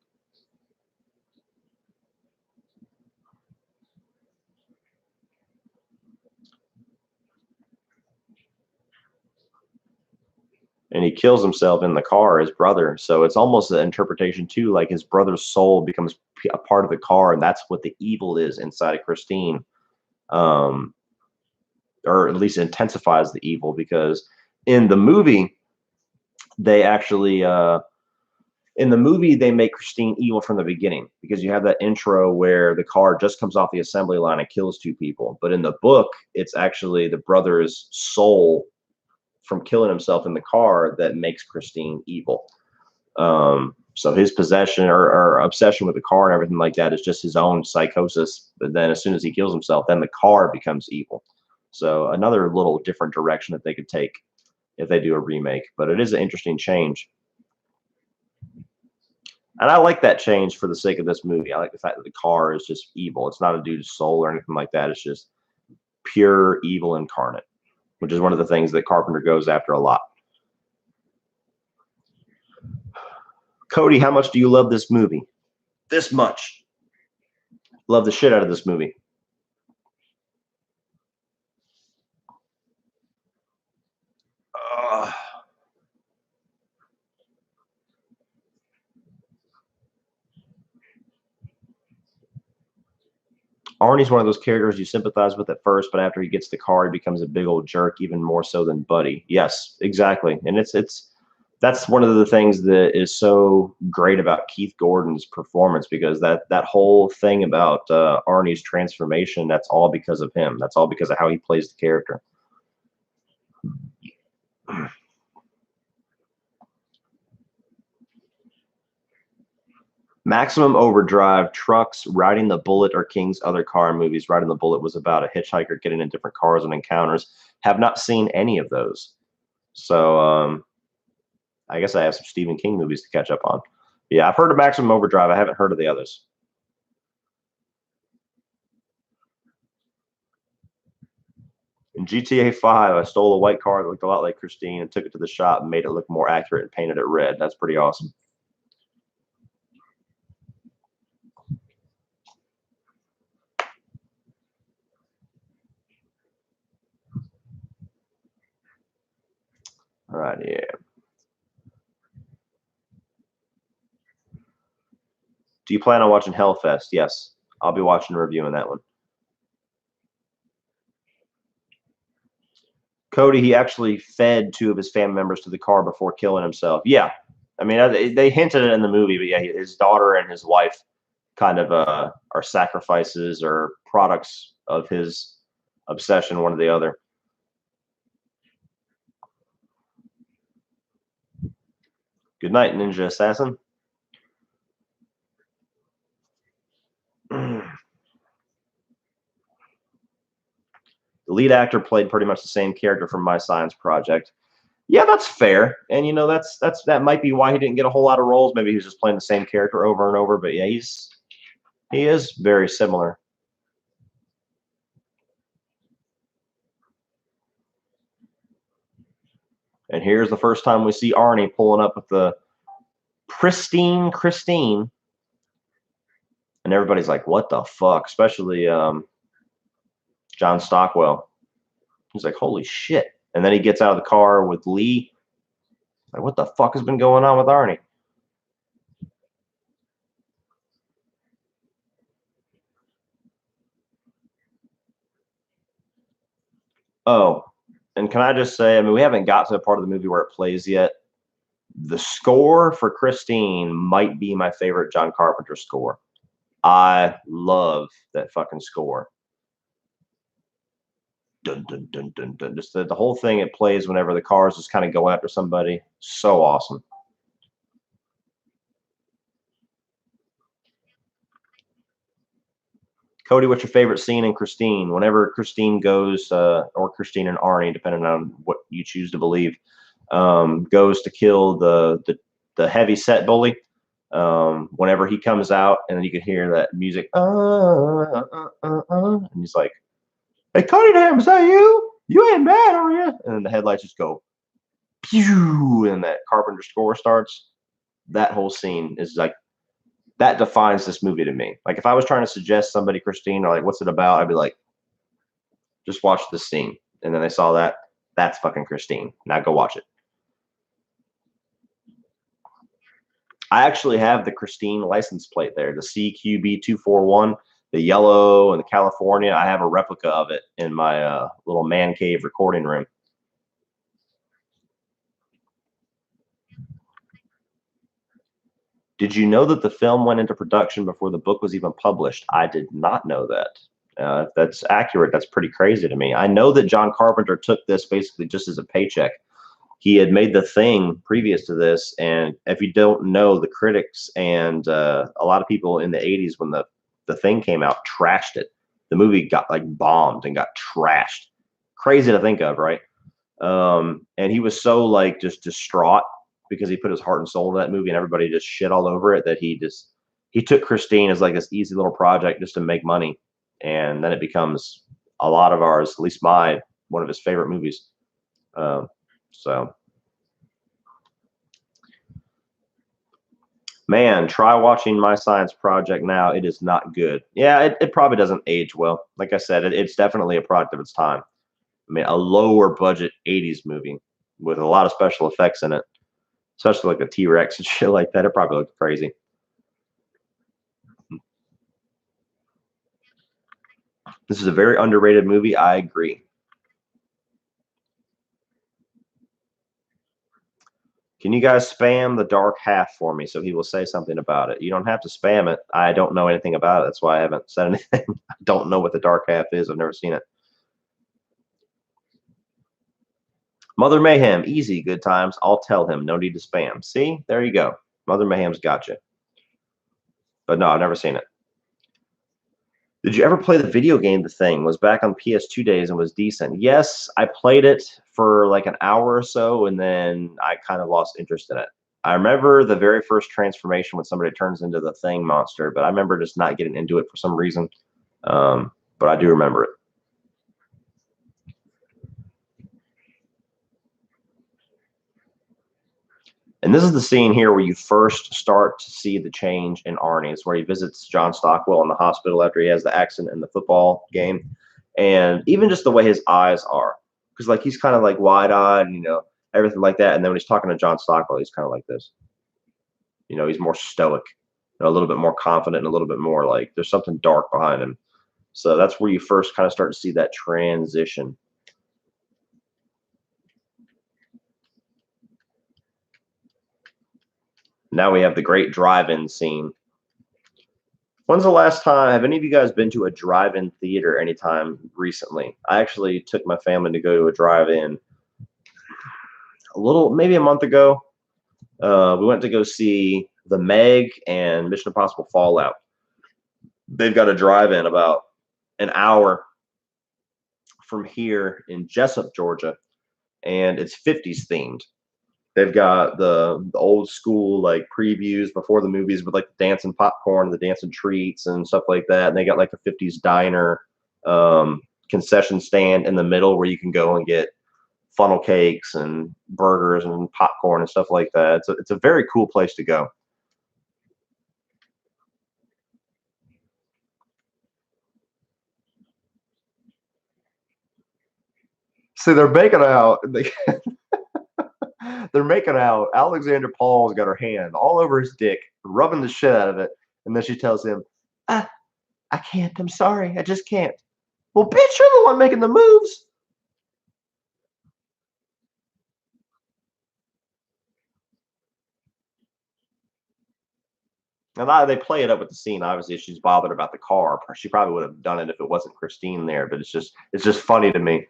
And he kills himself in the car, his brother. So it's almost an interpretation too, like his brother's soul becomes a part of the car, and that's what the evil is inside of Christine. Or at least intensifies the evil, because in the movie, they actually they make Christine evil from the beginning, because you have that intro where the car just comes off the assembly line and kills 2 people. But in the book, it's actually the brother's soul from killing himself in the car that makes Christine evil. So his possession or obsession with the car and everything like that is just his own psychosis. But then as soon as he kills himself, then the car becomes evil. So another little different direction that they could take if they do a remake. But it is an interesting change. And I like that change for the sake of this movie. I like the fact that the car is just evil. It's not a dude's soul or anything like that. It's just pure evil incarnate, which is one of the things that Carpenter goes after a lot. Cody, how much do you love this movie? This much. Love the shit out of this movie. Arnie's one of those characters you sympathize with at first, but after he gets the car, he becomes a big old jerk, even more so than Buddy. Yes, exactly. And that's one of the things that is so great about Keith Gordon's performance, because that whole thing about Arnie's transformation, that's all because of him. That's all because of how he plays the character. Maximum Overdrive, Trucks, Riding the Bullet, or King's other car movies. Riding the Bullet was about a hitchhiker getting in different cars and encounters. Have not seen any of those. So I guess I have some Stephen King movies to catch up on. Yeah, I've heard of Maximum Overdrive. I haven't heard of the others. In GTA 5, I stole a white car that looked a lot like Christine and took it to the shop and made it look more accurate and painted it red. That's pretty awesome. All right, yeah. Do you plan on watching Hellfest? Yes. I'll be watching and reviewing that one. Cody, he actually fed 2 of his family members to the car before killing himself. Yeah. I mean, they hinted it in the movie, but yeah, his daughter and his wife kind of are sacrifices or products of his obsession, one or the other. Good night, Ninja Assassin. The lead actor played pretty much the same character from My Science Project. Yeah, that's fair. And you know, that might be why he didn't get a whole lot of roles. Maybe he was just playing the same character over and over. But yeah, he is very similar. And here's the first time we see Arnie pulling up with the pristine Christine. And everybody's like, what the fuck? Especially John Stockwell. He's like, holy shit. And then he gets out of the car with Lee. Like, what the fuck has been going on with Arnie? Oh, and can I just say, I mean, we haven't got to the part of the movie where it plays yet. The score for Christine might be my favorite John Carpenter score. I love that fucking score. Dun, dun, dun, dun, dun. Just the whole thing it plays whenever the cars just kind of go after somebody. So awesome. Cody, what's your favorite scene in Christine? Whenever Christine goes, or Christine and Arnie, depending on what you choose to believe, goes to kill the heavy set bully. Whenever he comes out, and then you can hear that music, and he's like, "Hey, Cunningham, is that you? You ain't mad, are you?" And then the headlights just go, pew, and that Carpenter score starts. That whole scene is like, that defines this movie to me. Like, if I was trying to suggest somebody Christine, or like, what's it about? I'd be like, just watch this scene. And then they saw that. That's fucking Christine. Now go watch it. I actually have the Christine license plate there, the CQB241, the yellow and the California. I have a replica of it in my little man cave recording room. Did you know that the film went into production before the book was even published? I did not know that. If that's accurate, that's pretty crazy to me. I know that John Carpenter took this basically just as a paycheck. He had made The Thing previous to this, and if you don't know, the critics and a lot of people in the 80s, when the Thing came out, trashed it. The movie got like bombed and got trashed. Crazy to think of, right? And he was so like just distraught because he put his heart and soul into that movie, and everybody just shit all over it, that he took Christine as like this easy little project just to make money, and then it becomes a lot of ours, at least one of his favorite movies. So, man, try watching My Science Project now. It is not good. Yeah, it probably doesn't age well. Like I said, it's definitely a product of its time. I mean, a lower budget 80s movie with a lot of special effects in it, especially like the T-Rex and shit like that. It probably looked crazy. This is a very underrated movie. I agree. Can you guys spam the dark half for me so he will say something about it? You don't have to spam it. I don't know anything about it. That's why I haven't said anything. I don't know what the dark half is. I've never seen it. Mother Mayhem, easy, good times. I'll tell him. No need to spam. See? There you go. Mother Mayhem's got you. But no, I've never seen it. Did you ever play the video game The Thing? Was back on PS2 days and was decent. Yes, I played it for like an hour or so, and then I kind of lost interest in it. I remember the very first transformation when somebody turns into the Thing monster, but I remember just not getting into it for some reason. But I do remember it. And this is the scene here where you first start to see the change in Arnie. It's where he visits John Stockwell in the hospital after he has the accident in the football game. And even just the way his eyes are, because like he's kind of like wide-eyed, you know, everything like that. And then when he's talking to John Stockwell, he's kind of like this. You know, he's more stoic, you know, a little bit more confident, and a little bit more like there's something dark behind him. So that's where you first kind of start to see that transition. Now we have the great drive-in scene. When's the last time, have any of you guys been to a drive-in theater anytime recently? I actually took my family to go to a drive-in maybe a month ago. We went to go see The Meg and Mission Impossible Fallout. They've got a drive-in about an hour from here in Jessup, Georgia, and it's 50s themed. They've got the old school like previews before the movies with like the dancing popcorn and the dancing treats and stuff like that. And they got like a 50s diner concession stand in the middle where you can go and get funnel cakes and burgers and popcorn and stuff like that. It's a very cool place to go. See, they're making out. They're making out. Alexander Paul's got her hand all over his dick, rubbing the shit out of it. And then she tells him, I can't. I'm sorry. I just can't. Well, bitch, you're the one making the moves. And they play it up with the scene. Obviously, she's bothered about the car. She probably would have done it if it wasn't Christine there. But it's just funny to me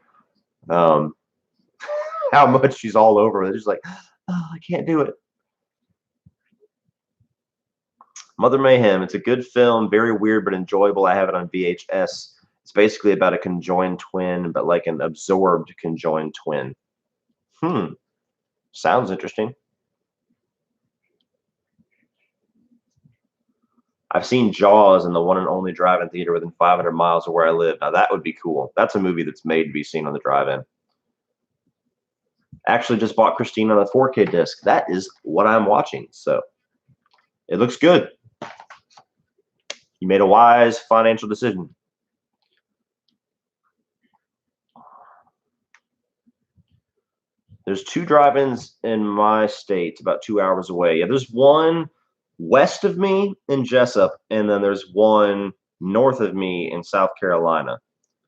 how much she's all over it. She's like, oh, I can't do it. Mother Mayhem. It's a good film, very weird but enjoyable. I have it on VHS. It's basically about a conjoined twin, but like an absorbed conjoined twin. Sounds interesting. I've seen Jaws in the one and only drive-in theater within 500 miles of where I live. Now that would be cool. That's a movie that's made to be seen on the drive-in. Actually just bought Christine on a 4K disc. That is what I'm watching. So it looks good. You made a wise financial decision. There's 2 drive-ins in my state, about 2 hours away. Yeah, there's one west of me in Jessup, and then there's one north of me in South Carolina.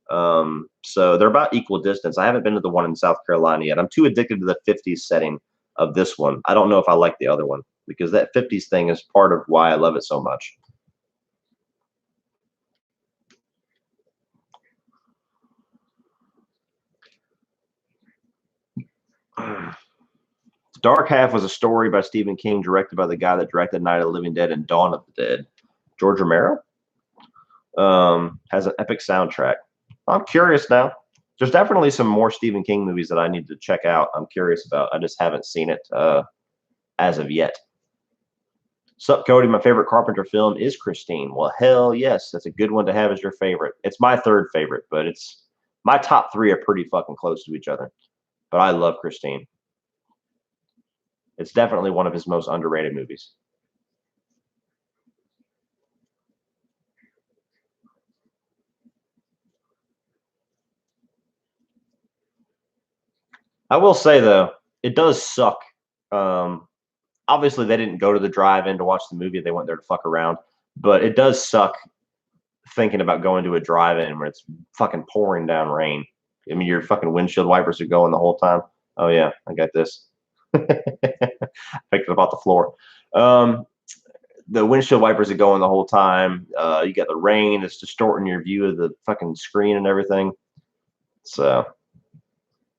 So they're about equal distance. I haven't been to the one in South Carolina yet. I'm too addicted to the 50s setting of this one. I don't know if I like the other one because that 50s thing is part of why I love it so much. Dark Half was a story by Stephen King, directed by the guy that directed Night of the Living Dead and Dawn of the Dead. George Romero has an epic soundtrack. I'm curious now. There's definitely some more Stephen King movies that I need to check out. I'm curious about. I just haven't seen it as of yet. Sup, Cody? My favorite Carpenter film is Christine. Well, hell yes. That's a good one to have as your favorite. It's my 3rd favorite, but it's my top 3 are pretty fucking close to each other. But I love Christine. It's definitely one of his most underrated movies. I will say, though, it does suck. Obviously, they didn't go to the drive-in to watch the movie. They went there to fuck around. But it does suck thinking about going to a drive-in where it's fucking pouring down rain. I mean, your fucking windshield wipers are going the whole time. Oh yeah, I got this. Picked it up off the floor. The windshield wipers are going the whole time. You got the rain that's distorting your view of the fucking screen and everything. So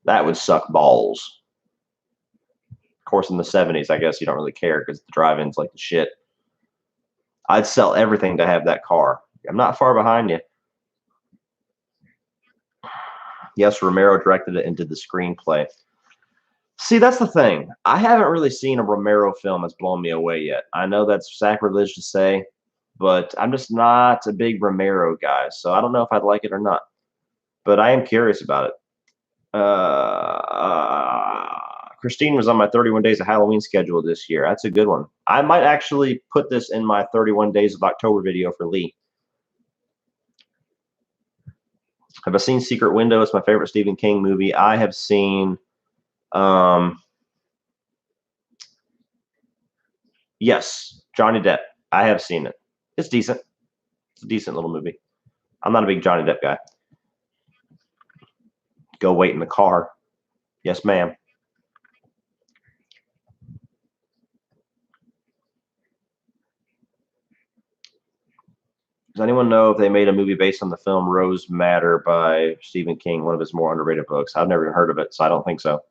that would suck balls. Of course, in the 70s, I guess you don't really care because the drive-in's like the shit. I'd sell everything to have that car. I'm not far behind you. Yes, Romero directed it and did the screenplay. See, that's the thing. I haven't really seen a Romero film that's blown me away yet. I know that's sacrilege to say, but I'm just not a big Romero guy, so I don't know if I'd like it or not. But I am curious about it. Christine was on my 31 Days of Halloween schedule this year. That's a good one. I might actually put this in my 31 Days of October video for Lee. Have I seen Secret Window? It's my favorite Stephen King movie. I have seen, yes, Johnny Depp. I have seen it. It's decent. It's a decent little movie. I'm not a big Johnny Depp guy. Go wait in the car. Yes, ma'am. Does anyone know if they made a movie based on the film Rose Madder by Stephen King, one of his more underrated books? I've never even heard of it, so I don't think so.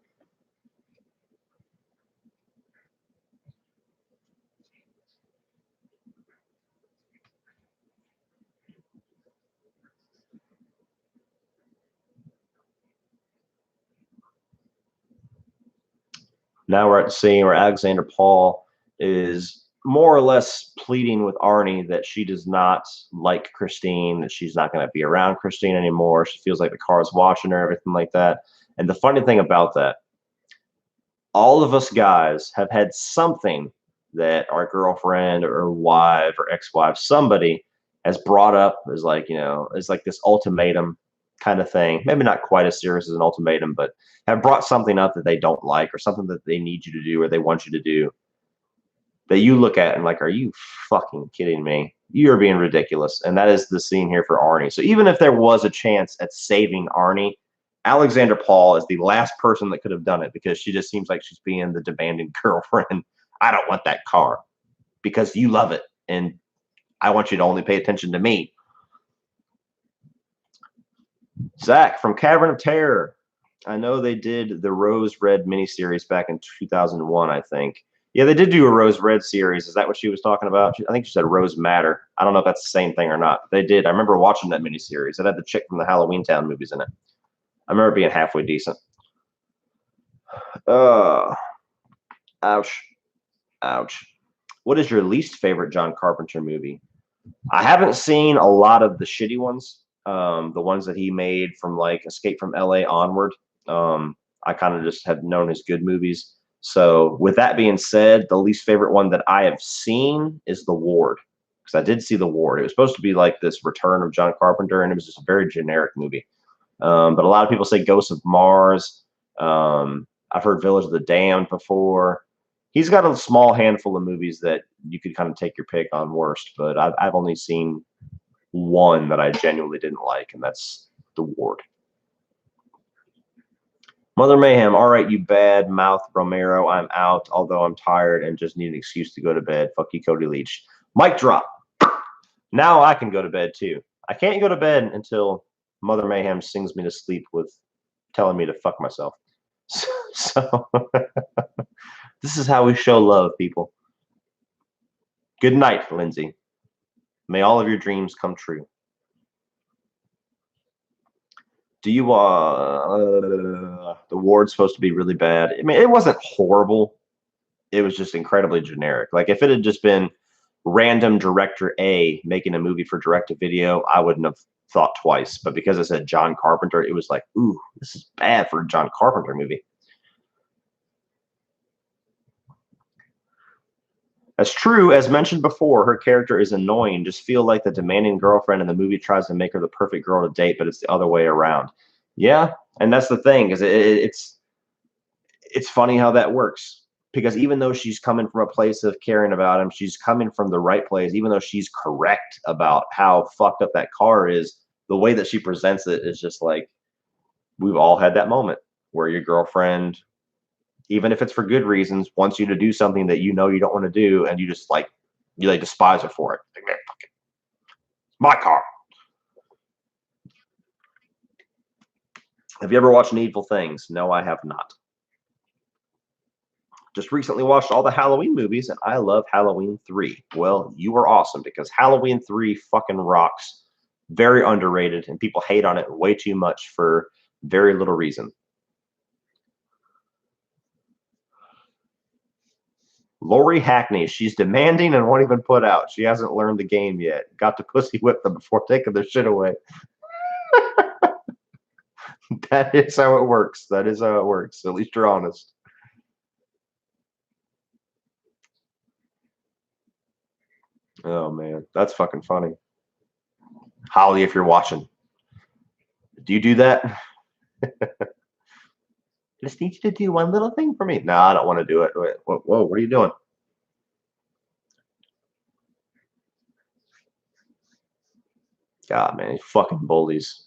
Now we're at the scene where Alexander Paul is more or less pleading with Arnie that she does not like Christine, that she's not going to be around Christine anymore. She feels like the car's watching her, everything like that. And the funny thing about that, all of us guys have had something that our girlfriend or wife or ex-wife, somebody has brought up as like, you know, as like this ultimatum kind of thing. Maybe not quite as serious as an ultimatum, but have brought something up that they don't like or something that they need you to do or they want you to do that you look at and like, are you fucking kidding me? You're being ridiculous. And that is the scene here for Arnie. So even if there was a chance at saving Arnie, Alexander Paul is the last person that could have done it because she just seems like she's being the demanding girlfriend. I don't want that car because you love it. And I want you to only pay attention to me. Zach from Cavern of Terror. I know they did the Rose Red miniseries back in 2001, I think. Yeah, they did do a Rose Red series. Is that what she was talking about? I think she said Rose Madder. I don't know if that's the same thing or not. They did. I remember watching that miniseries. It had the chick from the Halloween Town movies in it. I remember being halfway decent. Ouch. Ouch. What is your least favorite John Carpenter movie? I haven't seen a lot of the shitty ones. The ones that he made from like Escape from LA onward. I kind of just have known as good movies. So with that being said, the least favorite one that I have seen is The Ward. Because I did see The Ward. It was supposed to be like this return of John Carpenter, and it was just a very generic movie. But a lot of people say Ghosts of Mars. I've heard Village of the Damned before. He's got a small handful of movies that you could kind of take your pick on worst, but I've only seen one that I genuinely didn't like, and that's The Ward. Mother Mayhem, all right, you bad mouth Romero, I'm out, although I'm tired and just need an excuse to go to bed. Fuck you, Cody Leach. Mic drop. Now I can go to bed too. I can't go to bed until Mother Mayhem sings me to sleep with telling me to fuck myself. So this is how we show love, people. Good night, Lindsay. May all of your dreams come true. Do you the Ward's supposed to be really bad? I mean, it wasn't horrible. It was just incredibly generic. Like if it had just been random director A making a movie for direct-to-video, I wouldn't have thought twice. But because it said John Carpenter, it was like, ooh, this is bad for a John Carpenter movie. That's true. As mentioned before, her character is annoying. Just feel like the demanding girlfriend in the movie tries to make her the perfect girl to date, but it's the other way around. Yeah, and that's the thing is it's funny how that works. because even though she's coming from a place of caring about him, she's coming from the right place. Even though she's correct about how fucked up that car is, the way that she presents it is just like, we've all had that moment where your girlfriend, even if it's for good reasons, wants you to do something that you know you don't want to do, and you just like, you like despise her for it. Like, man, fuck it. It's my car. Have you ever watched Needful Things? No, I have not. Just recently watched all the Halloween movies, and I love Halloween 3. Well, you are awesome, because Halloween 3 fucking rocks. Very underrated, and people hate on it way too much for very little reason. Lori Hackney, she's demanding and won't even put out. She hasn't learned the game yet. Got to pussy whip them before taking their shit away. That is how it works. That is how it works. At least you're honest. Oh, man. That's fucking funny. Holly, if you're watching, do you do that? Just need you to do one little thing for me. No, I don't want to do it. Wait, whoa, what are you doing? God, man, he fucking bullies.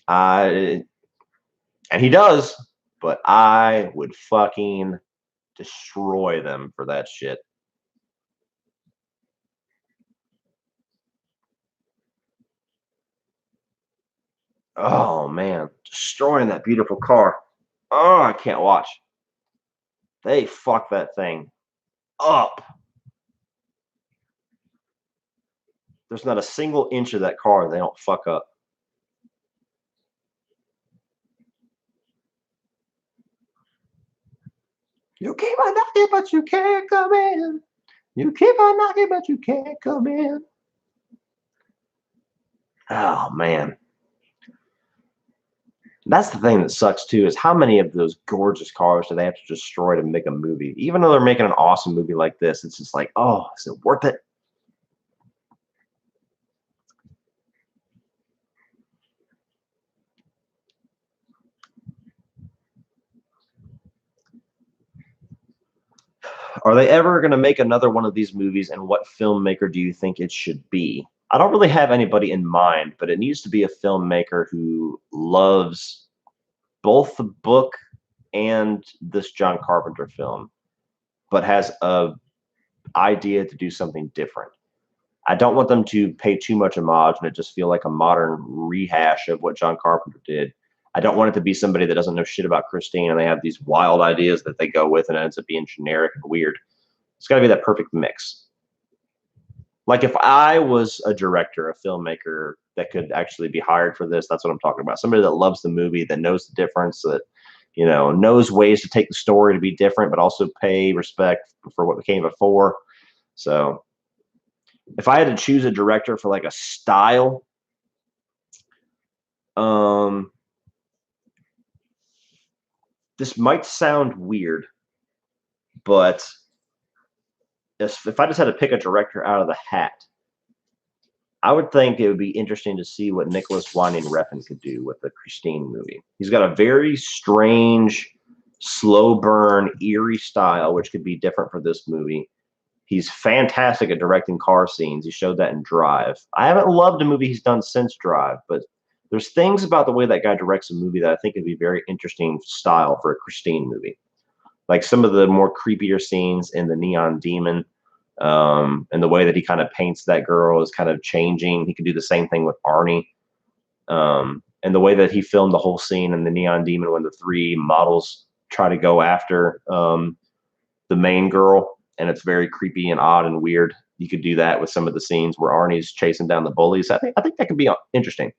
And he does, but I would fucking destroy them for that shit. Oh, man, destroying that beautiful car. Oh, I can't watch. They fuck that thing up. There's not a single inch of that car they don't fuck up. You keep on knocking, but you can't come in. You keep on knocking, but you can't come in. Oh, man. That's the thing that sucks, too, is how many of those gorgeous cars do they have to destroy to make a movie? Even though they're making an awesome movie like this, it's just like, oh, is it worth it? Are they ever going to make another one of these movies, and what filmmaker do you think it should be? I don't really have anybody in mind, but it needs to be a filmmaker who loves both the book and this John Carpenter film, but has a idea to do something different. I don't want them to pay too much homage and it just feel like a modern rehash of what John Carpenter did. I don't want it to be somebody that doesn't know shit about Christine and they have these wild ideas that they go with and it ends up being generic and weird. It's got to be that perfect mix. Like if I was a director, a filmmaker that could actually be hired for this, that's what I'm talking about. Somebody that loves the movie, that knows the difference, that, you know, knows ways to take the story to be different, but also pay respect for what came before. So if I had to choose a director for like a style, this might sound weird, but if I just had to pick a director out of the hat, I would think it would be interesting to see what Nicholas Winding Refn could do with the Christine movie. He's got a very strange, slow burn, eerie style, which could be different for this movie. He's fantastic at directing car scenes. He showed that in Drive. I haven't loved a movie he's done since Drive, but there's things about the way that guy directs a movie that I think would be very interesting style for a Christine movie. Like some of the more creepier scenes in The Neon Demon, and the way that he kind of paints that girl is kind of changing. He can do the same thing with Arnie. And the way that he filmed the whole scene in The Neon Demon when the three models try to go after the main girl, and it's very creepy and odd and weird. You could do that with some of the scenes where Arnie's chasing down the bullies. I think that could be interesting.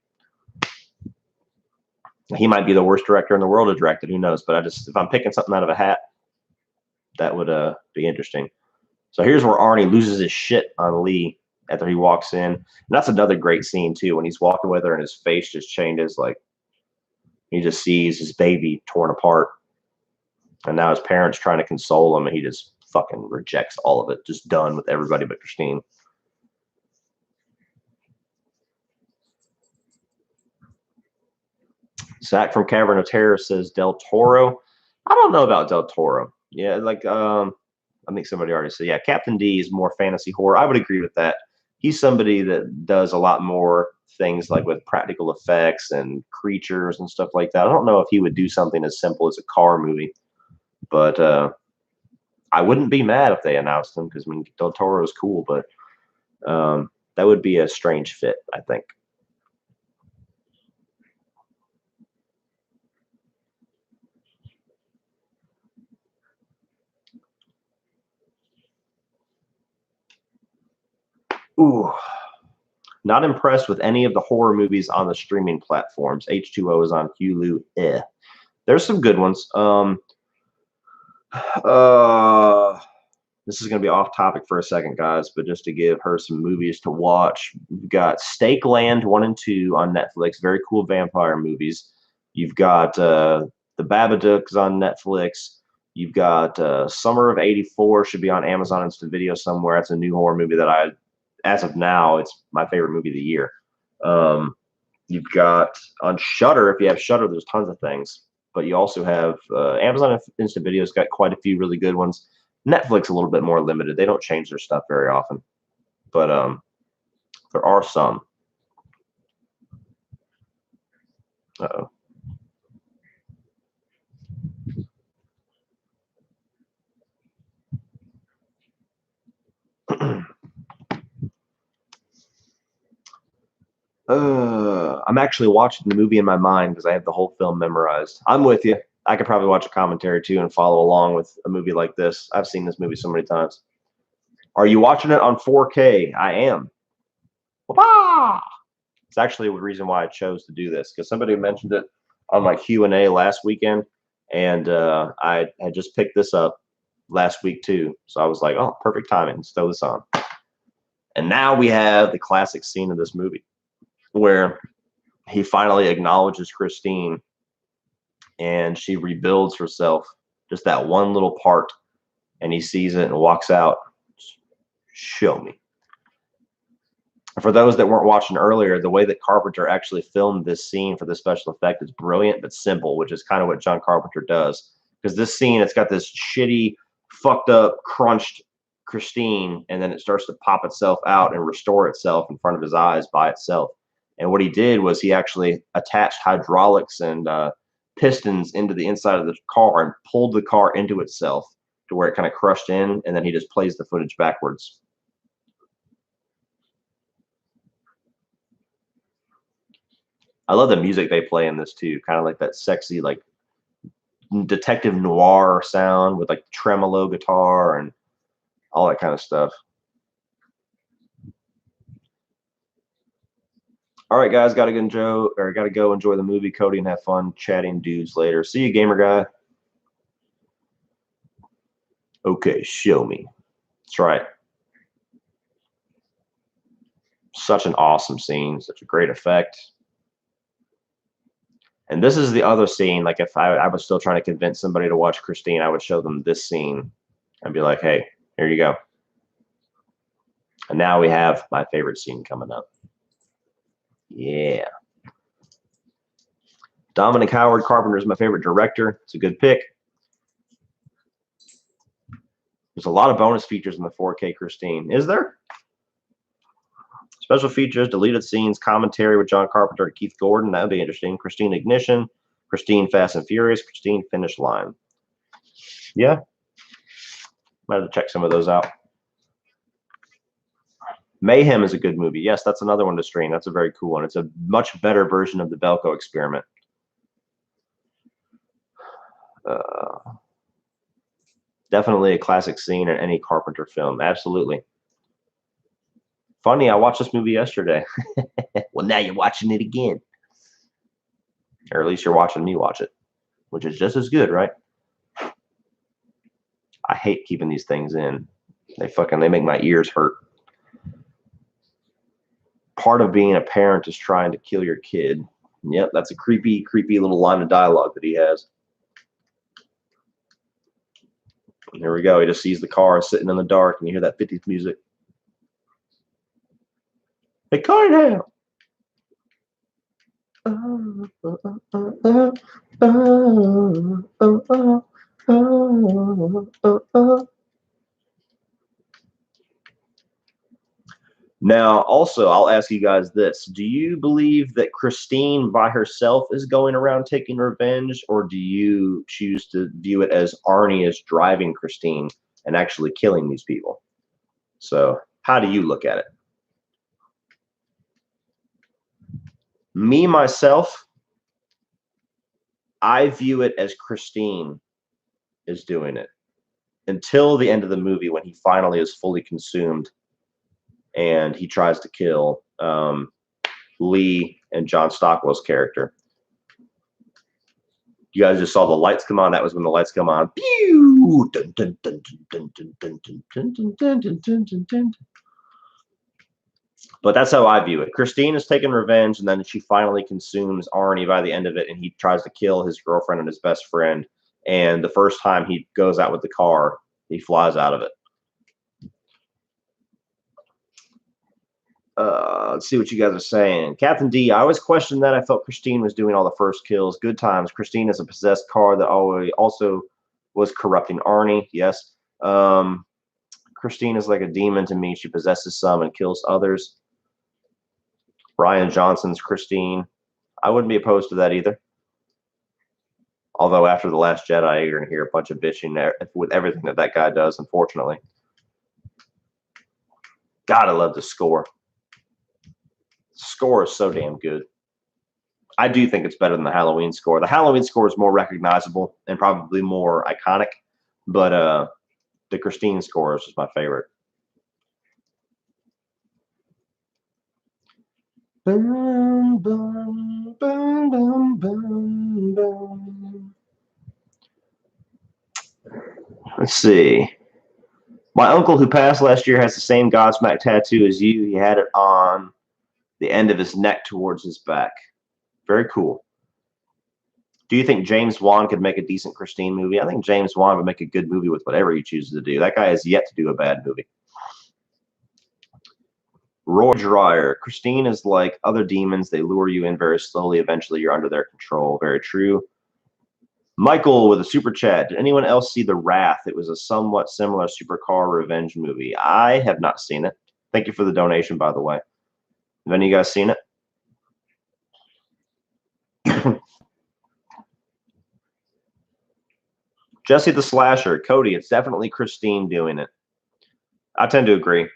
He might be the worst director in the world to direct it. Who knows? But if I'm picking something out of a hat, that would be interesting. So here's where Arnie loses his shit on Lee after he walks in. And that's another great scene, too, when he's walking with her and his face just changes. Like, he just sees his baby torn apart. And now his parents trying to console him, and he just fucking rejects all of it. Just done with everybody but Christine. Zach from Cavern of Terror says Del Toro. I don't know about Del Toro. Yeah, like I think somebody already said, yeah, Captain D is more fantasy horror. I would agree with that. He's somebody that does a lot more things like with practical effects and creatures and stuff like that. I don't know if he would do something as simple as a car movie, but I wouldn't be mad if they announced him because I mean Del Toro is cool, but that would be a strange fit, I think. Ooh, not impressed with any of the horror movies on the streaming platforms. H2O is on Hulu. There's some good ones. This is going to be off topic for a second, guys, but just to give her some movies to watch, we've got Stake Land 1 and 2 on Netflix. Very cool vampire movies. You've got The Babadook's on Netflix. You've got Summer of '84 should be on Amazon Instant Video somewhere. It's a new horror movie that as of now, it's my favorite movie of the year. You've got on Shudder, if you have Shudder, there's tons of things. But you also have Amazon Instant Video's got quite a few really good ones. Netflix a little bit more limited. They don't change their stuff very often, but there are some. Uh-oh. I'm actually watching the movie in my mind because I have the whole film memorized. I'm with you. I could probably watch a commentary too and follow along with a movie like this. I've seen this movie so many times. Are you watching it on 4K? I am. Wah-bah! It's actually the reason why I chose to do this because somebody mentioned it on my Q&A last weekend, and I had just picked this up last week too. So I was like, oh, perfect timing. Let's throw this on. And now we have the classic scene of this movie where he finally acknowledges Christine and she rebuilds herself, just that one little part, and he sees it and walks out. Show me. For those that weren't watching earlier, the way that Carpenter actually filmed this scene for the special effect is brilliant but simple, which is kind of what John Carpenter does. Because this scene, it's got this shitty, fucked up, crunched Christine, and then it starts to pop itself out and restore itself in front of his eyes by itself. And what he did was he actually attached hydraulics and pistons into the inside of the car and pulled the car into itself to where it kind of crushed in, and then he just plays the footage backwards. I love the music they play in this too, kind of like that sexy, like detective noir sound with like tremolo guitar and all that kind of stuff. All right, guys, gotta go enjoy the movie, Cody, and have fun chatting dudes later. See you, gamer guy. Okay, show me. That's right. Such an awesome scene, such a great effect. And this is the other scene. Like if I was still trying to convince somebody to watch Christine, I would show them this scene and be like, hey, here you go. And now we have my favorite scene coming up. Yeah. Dominic Howard Carpenter is my favorite director. It's a good pick. There's a lot of bonus features in the 4K Christine. Is there? Special features, deleted scenes, commentary with John Carpenter and Keith Gordon. That would be interesting. Christine Ignition, Christine Fast and Furious, Christine Finish Line. Yeah. Might have to check some of those out. Mayhem is a good movie. Yes, that's another one to stream. That's a very cool one. It's a much better version of the Belko Experiment. Definitely a classic scene in any Carpenter film. Absolutely. Funny, I watched this movie yesterday. Well, now you're watching it again. Or at least you're watching me watch it, which is just as good, right? I hate keeping these things in. They make my ears hurt. Part of being a parent is trying to kill your kid. Yep, that's a creepy, creepy little line of dialogue that he has. And here we go. He just sees the car sitting in the dark, and you hear that 50s music. Hey, cut it out. Now, also, I'll ask you guys this. Do you believe that Christine by herself is going around taking revenge, or do you choose to view it as Arnie is driving Christine and actually killing these people? So, how do you look at it? Me, myself, I view it as Christine is doing it until the end of the movie when he finally is fully consumed and he tries to kill Lee and John Stockwell's character. You guys just saw the lights come on. That was when the lights come on. Pew! Dun, dun, dun, dun, dun, dun, dun, dun, dun, dun, dun, dun, dun. But that's how I view it. Christine is taking revenge, and then she finally consumes Arnie by the end of it, and he tries to kill his girlfriend and his best friend. And the first time he goes out with the car, he flies out of it. Let's see what you guys are saying. Captain D, I always questioned that. I felt Christine was doing all the first kills. Good times. Christine is a possessed car that also was corrupting Arnie. Yes. Christine is like a demon to me. She possesses some and kills others. Brian Johnson's Christine. I wouldn't be opposed to that either. Although after The Last Jedi, you're going to hear a bunch of bitching there with everything that guy does, unfortunately. God, I love the score. Score is so damn good. I do think it's better than the Halloween score. The Halloween score is more recognizable and probably more iconic, but the Christine score is just my favorite. Boom, boom, boom, boom, boom, boom. Let's see. My uncle who passed last year has the same Godsmack tattoo as you. He had it on the end of his neck towards his back. Very cool. Do you think James Wan could make a decent Christine movie? I think James Wan would make a good movie with whatever he chooses to do. That guy has yet to do a bad movie. Roy Dreyer. Christine is like other demons. They lure you in very slowly. Eventually, you're under their control. Very true. Michael with a super chat. Did anyone else see The Wrath? It was a somewhat similar supercar revenge movie. I have not seen it. Thank you for the donation, by the way. Have any of you guys seen it? Jesse the Slasher. Cody, it's definitely Christine doing it. I tend to agree.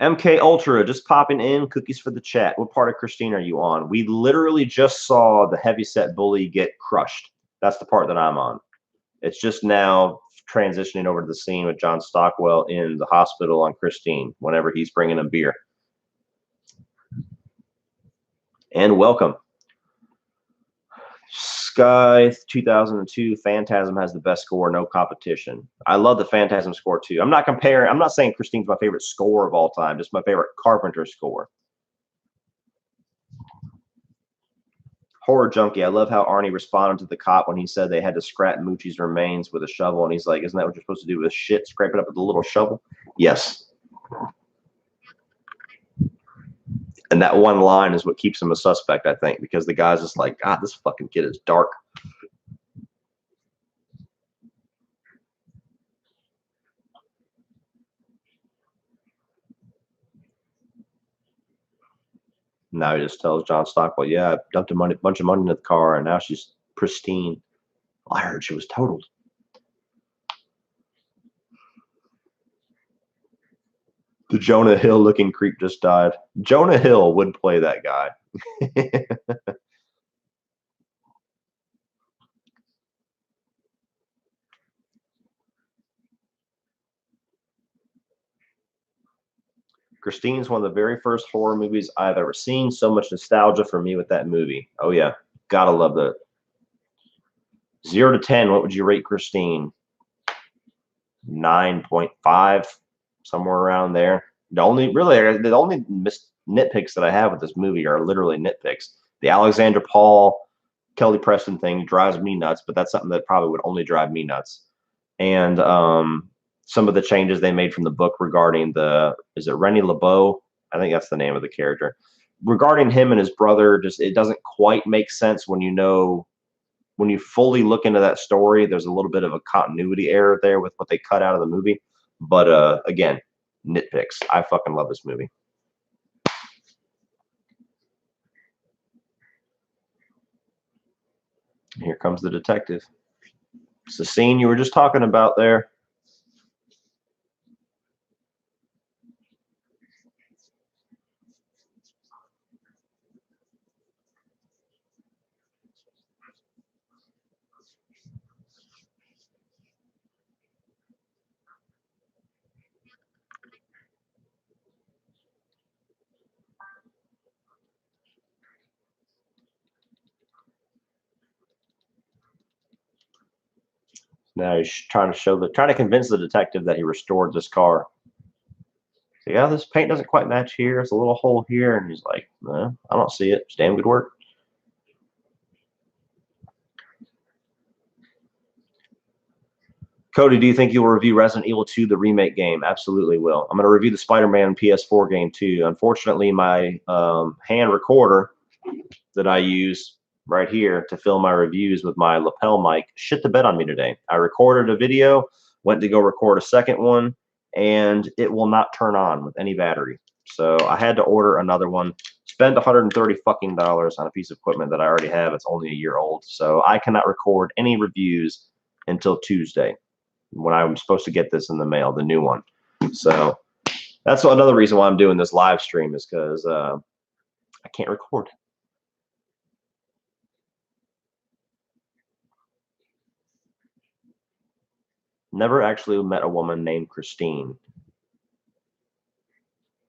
MK Ultra, just popping in. Cookies for the chat. What part of Christine are you on? We literally just saw the heavyset bully get crushed. That's the part that I'm on. It's just now transitioning over to the scene with John Stockwell in the hospital on Christine whenever he's bringing him beer. And welcome. Sky 2002 Phantasm has the best score, no competition. I love the Phantasm score too. I'm not saying Christine's my favorite score of all time, just my favorite Carpenter score. Horror Junkie, I love how Arnie responded to the cop when he said they had to scrap Moochie's remains with a shovel, and he's like, isn't that what you're supposed to do with shit? Scrape it up with a little shovel? Yes. And that one line is what keeps him a suspect, I think, because the guy's just like, God, this fucking kid is dark. Now he just tells John Stockwell, yeah, I dumped a bunch of money into the car, and now she's pristine. I heard she was totaled. The Jonah Hill looking creep just died. Jonah Hill would play that guy. Christine's one of the very first horror movies I've ever seen. So much nostalgia for me with that movie. Oh, yeah. Gotta love that. 0 to 10, what would you rate Christine? 9.5, somewhere around there. The only nitpicks that I have with this movie are literally nitpicks. The Alexandra Paul, Kelly Preston thing drives me nuts, but that's something that probably would only drive me nuts. And some of the changes they made from the book regarding is it Rennie LeBeau? I think that's the name of the character. regarding him and his brother, just it doesn't quite make sense when when you fully look into that story. There's a little bit of a continuity error there with what they cut out of the movie. But again, nitpicks. I fucking love this movie. Here comes the detective. It's the scene you were just talking about there. Now he's trying to convince the detective that he restored this car. So, yeah, this paint doesn't quite match here. It's a little hole here, and he's like, "No, I don't see it. It's damn good work." Cody, do you think you will review Resident Evil 2, the remake game? Absolutely will. I'm going to review the Spider-Man PS4 game too. Unfortunately, my hand recorder that I use right here to film my reviews with my lapel mic shit the bed on me today. I recorded a video, went to go record a second one, and it will not turn on with any battery. So I had to order another one. Spend $130 fucking dollars on a piece of equipment that I already have. It's only a year old. So I cannot record any reviews until Tuesday, when I'm supposed to get this in the mail, the new one. So that's another reason why I'm doing this live stream, is because I can't record. Never actually met a woman named Christine.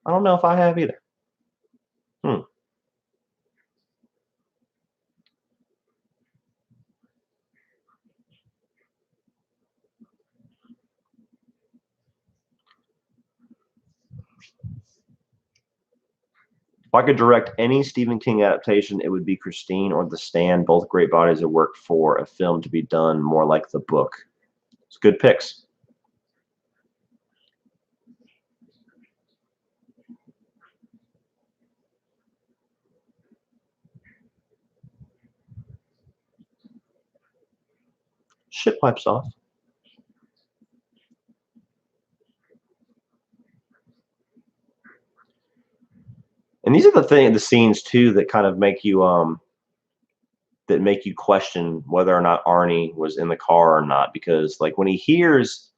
I don't know if I have either. If I could direct any Stephen King adaptation, it would be Christine or The Stand. Both great bodies of work for a film to be done more like the book. It's good picks. Shit wipes off. And these are the scenes too that kind of make you question whether or not Arnie was in the car or not, because like when he hears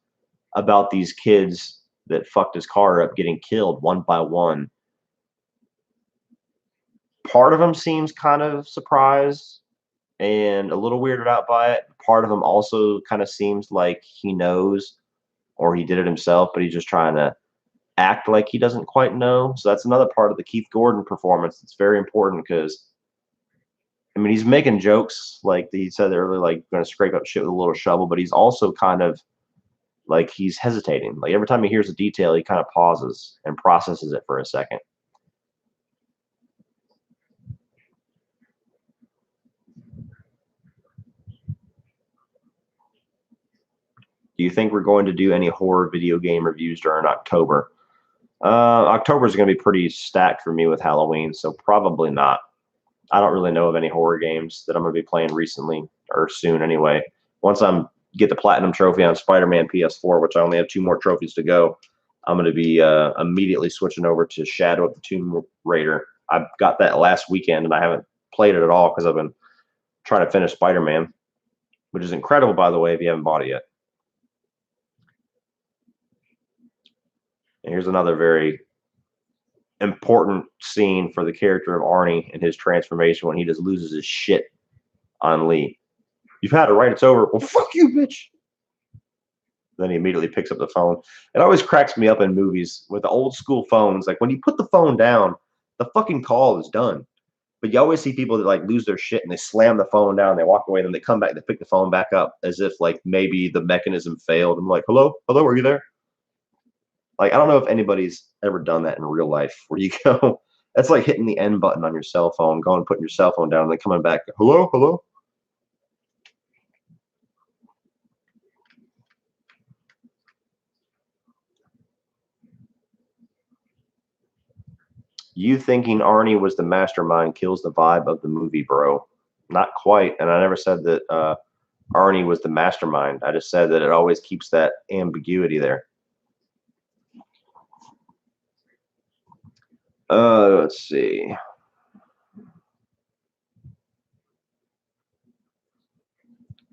about these kids that fucked his car up getting killed one by one, part of him seems kind of surprised and a little weirded out by it. Part of him also kind of seems like he knows, or he did it himself, but he's just trying to act like he doesn't quite know. So that's another part of the Keith Gordon performance that's very important, because I mean, he's making jokes like he said earlier, like going to scrape up shit with a little shovel, but he's also kind of like he's hesitating. Like every time he hears a detail, he kind of pauses and processes it for a second. Do you think we're going to do any horror video game reviews during October? October is going to be pretty stacked for me with Halloween, so probably not. I don't really know of any horror games that I'm going to be playing recently or soon anyway. Once I'm get the platinum trophy on Spider-Man PS4, which I only have 2 more trophies to go, I'm going to be immediately switching over to Shadow of the Tomb Raider. I got that last weekend and I haven't played it at all because I've been trying to finish Spider-Man, which is incredible, by the way, if you haven't bought it yet. And here's another very important scene for the character of Arnie and his transformation when he just loses his shit on Lee. You've had it, right? It's over. Well, fuck you, bitch. Then he immediately picks up the phone. It always cracks me up in movies with the old school phones. Like when you put the phone down, the fucking call is done. But you always see people that like lose their shit and they slam the phone down and they walk away. Then they come back, they pick the phone back up as if like maybe the mechanism failed. I'm like, hello, are you there? Like, I don't know if anybody's ever done that in real life where you go, that's like hitting the end button on your cell phone, going and putting your cell phone down and then coming back, hello. You thinking Arnie was the mastermind kills the vibe of the movie, bro. Not quite. And I never said that Arnie was the mastermind. I just said that it always keeps that ambiguity there. Let's see.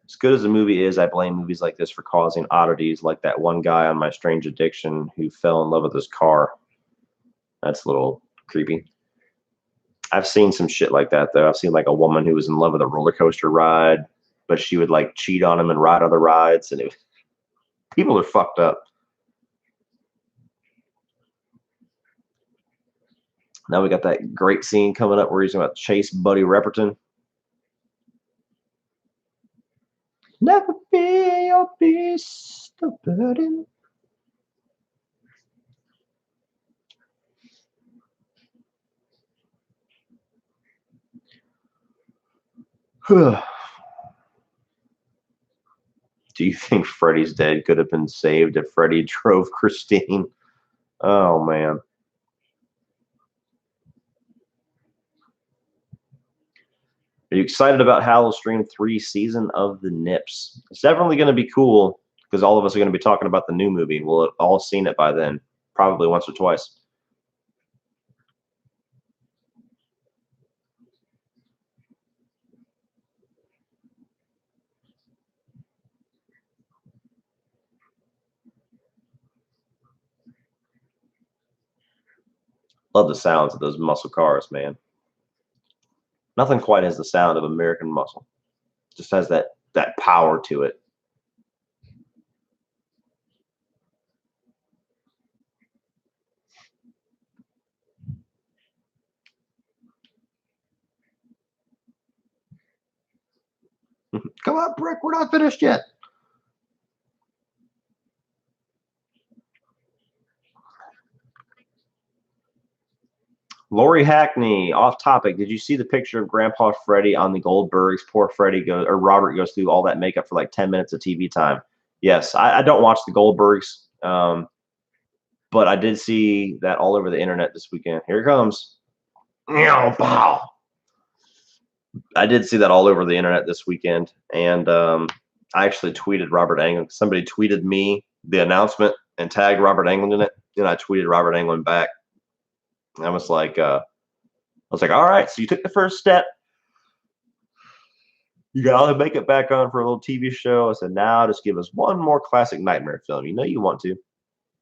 As good as the movie is, I blame movies like this for causing oddities, like that one guy on My Strange Addiction who fell in love with his car. That's a little creepy. I've seen some shit like that, though. I've seen like a woman who was in love with a roller coaster ride, but she would like cheat on him and ride other rides, and people are fucked up. Now we got that great scene coming up where he's about to chase Buddy Repperton. Never be your beast of burden. Do you think Freddy's Dead could have been saved if Freddy drove Christine? Oh, man. Are you excited about Halloween 3 Season of the Nips? It's definitely going to be cool because all of us are going to be talking about the new movie. We'll have all seen it by then, probably once or twice. Love the sounds of those muscle cars, man. Nothing quite has the sound of American muscle. Just has that power to it. Come on, Brick, we're not finished yet. Lori Hackney, off topic. Did you see the picture of Grandpa Freddy on the Goldbergs? Poor Freddy goes, or Robert goes through all that makeup for like 10 minutes of TV time. Yes, I don't watch the Goldbergs, but I did see that all over the internet this weekend. Here it comes. I did see that all over the internet this weekend, and I actually tweeted Robert Englund. Somebody tweeted me the announcement and tagged Robert Englund in it, and I tweeted Robert Englund back. I was like, all right, so you took the first step. You got all the makeup back on for a little TV show. I said, now just give us one more classic nightmare film. You know you want to.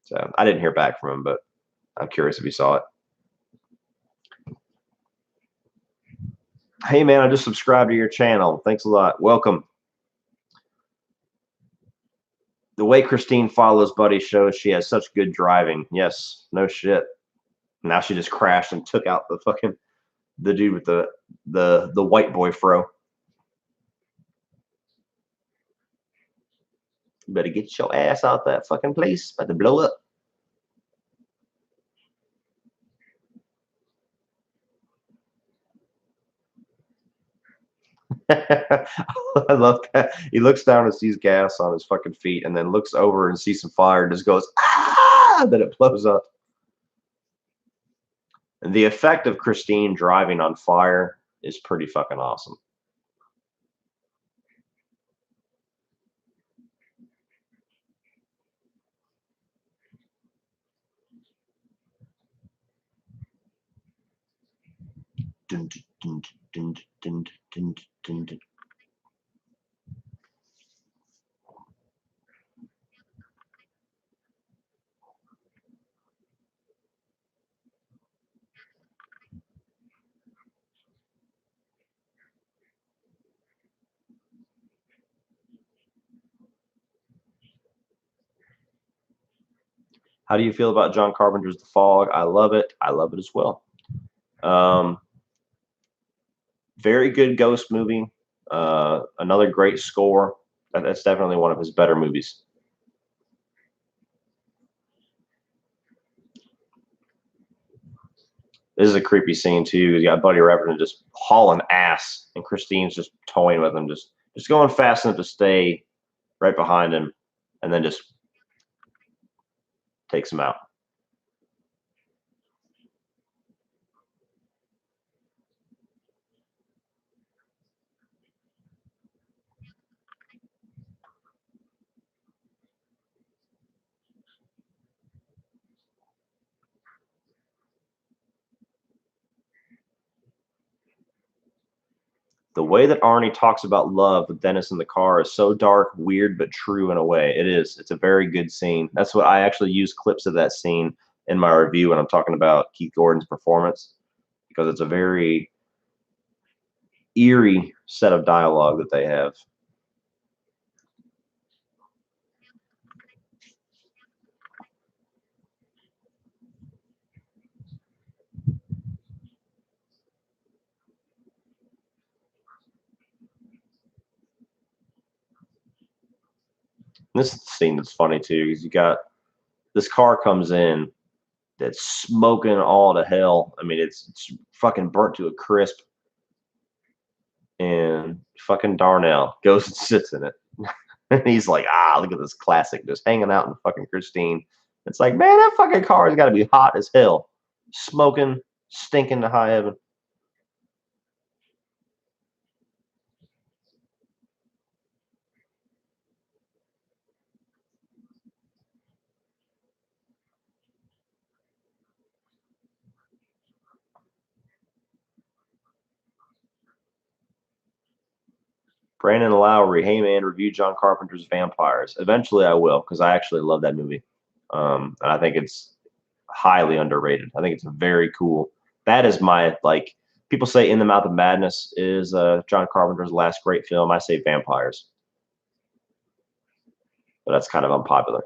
So I didn't hear back from him, but I'm curious if he saw it. Hey, man, I just subscribed to your channel. Thanks a lot. Welcome. The way Christine follows Buddy shows she has such good driving. Yes, no shit. Now she just crashed and took out the dude with the white boy fro. You better get your ass out that fucking place. About to blow up. I love that. He looks down and sees gas on his fucking feet and then looks over and sees some fire and just goes, ah! Then it blows up. And the effect of Christine driving on fire is pretty fucking awesome. Dun, dun, dun, dun, dun, dun, dun. How do you feel about John Carpenter's The Fog? I love it. I love it as well. Very good ghost movie. Another great score. That's definitely one of his better movies. This is a creepy scene too. You got Buddy Repperton just hauling ass, and Christine's just toying with him, just going fast enough to stay right behind him, and then just takes him out. The way that Arnie talks about love with Dennis in the car is so dark, weird, but true in a way. It is. It's a very good scene. That's what I actually use clips of that scene in my review when I'm talking about Keith Gordon's performance, because it's a very eerie set of dialogue that they have. This scene is funny too, because you got this car comes in that's smoking all to hell. I mean, it's fucking burnt to a crisp, and fucking Darnell goes and sits in it. And he's like, ah, look at this classic, just hanging out in fucking Christine. It's like, man, that fucking car has got to be hot as hell, smoking, stinking to high heaven. Brandon Lowry, hey man, review John Carpenter's Vampires. Eventually I will, because I actually love that movie. And I think it's highly underrated. I think it's very cool. That is my, like, people say In the Mouth of Madness is John Carpenter's last great film. I say Vampires. But that's kind of unpopular.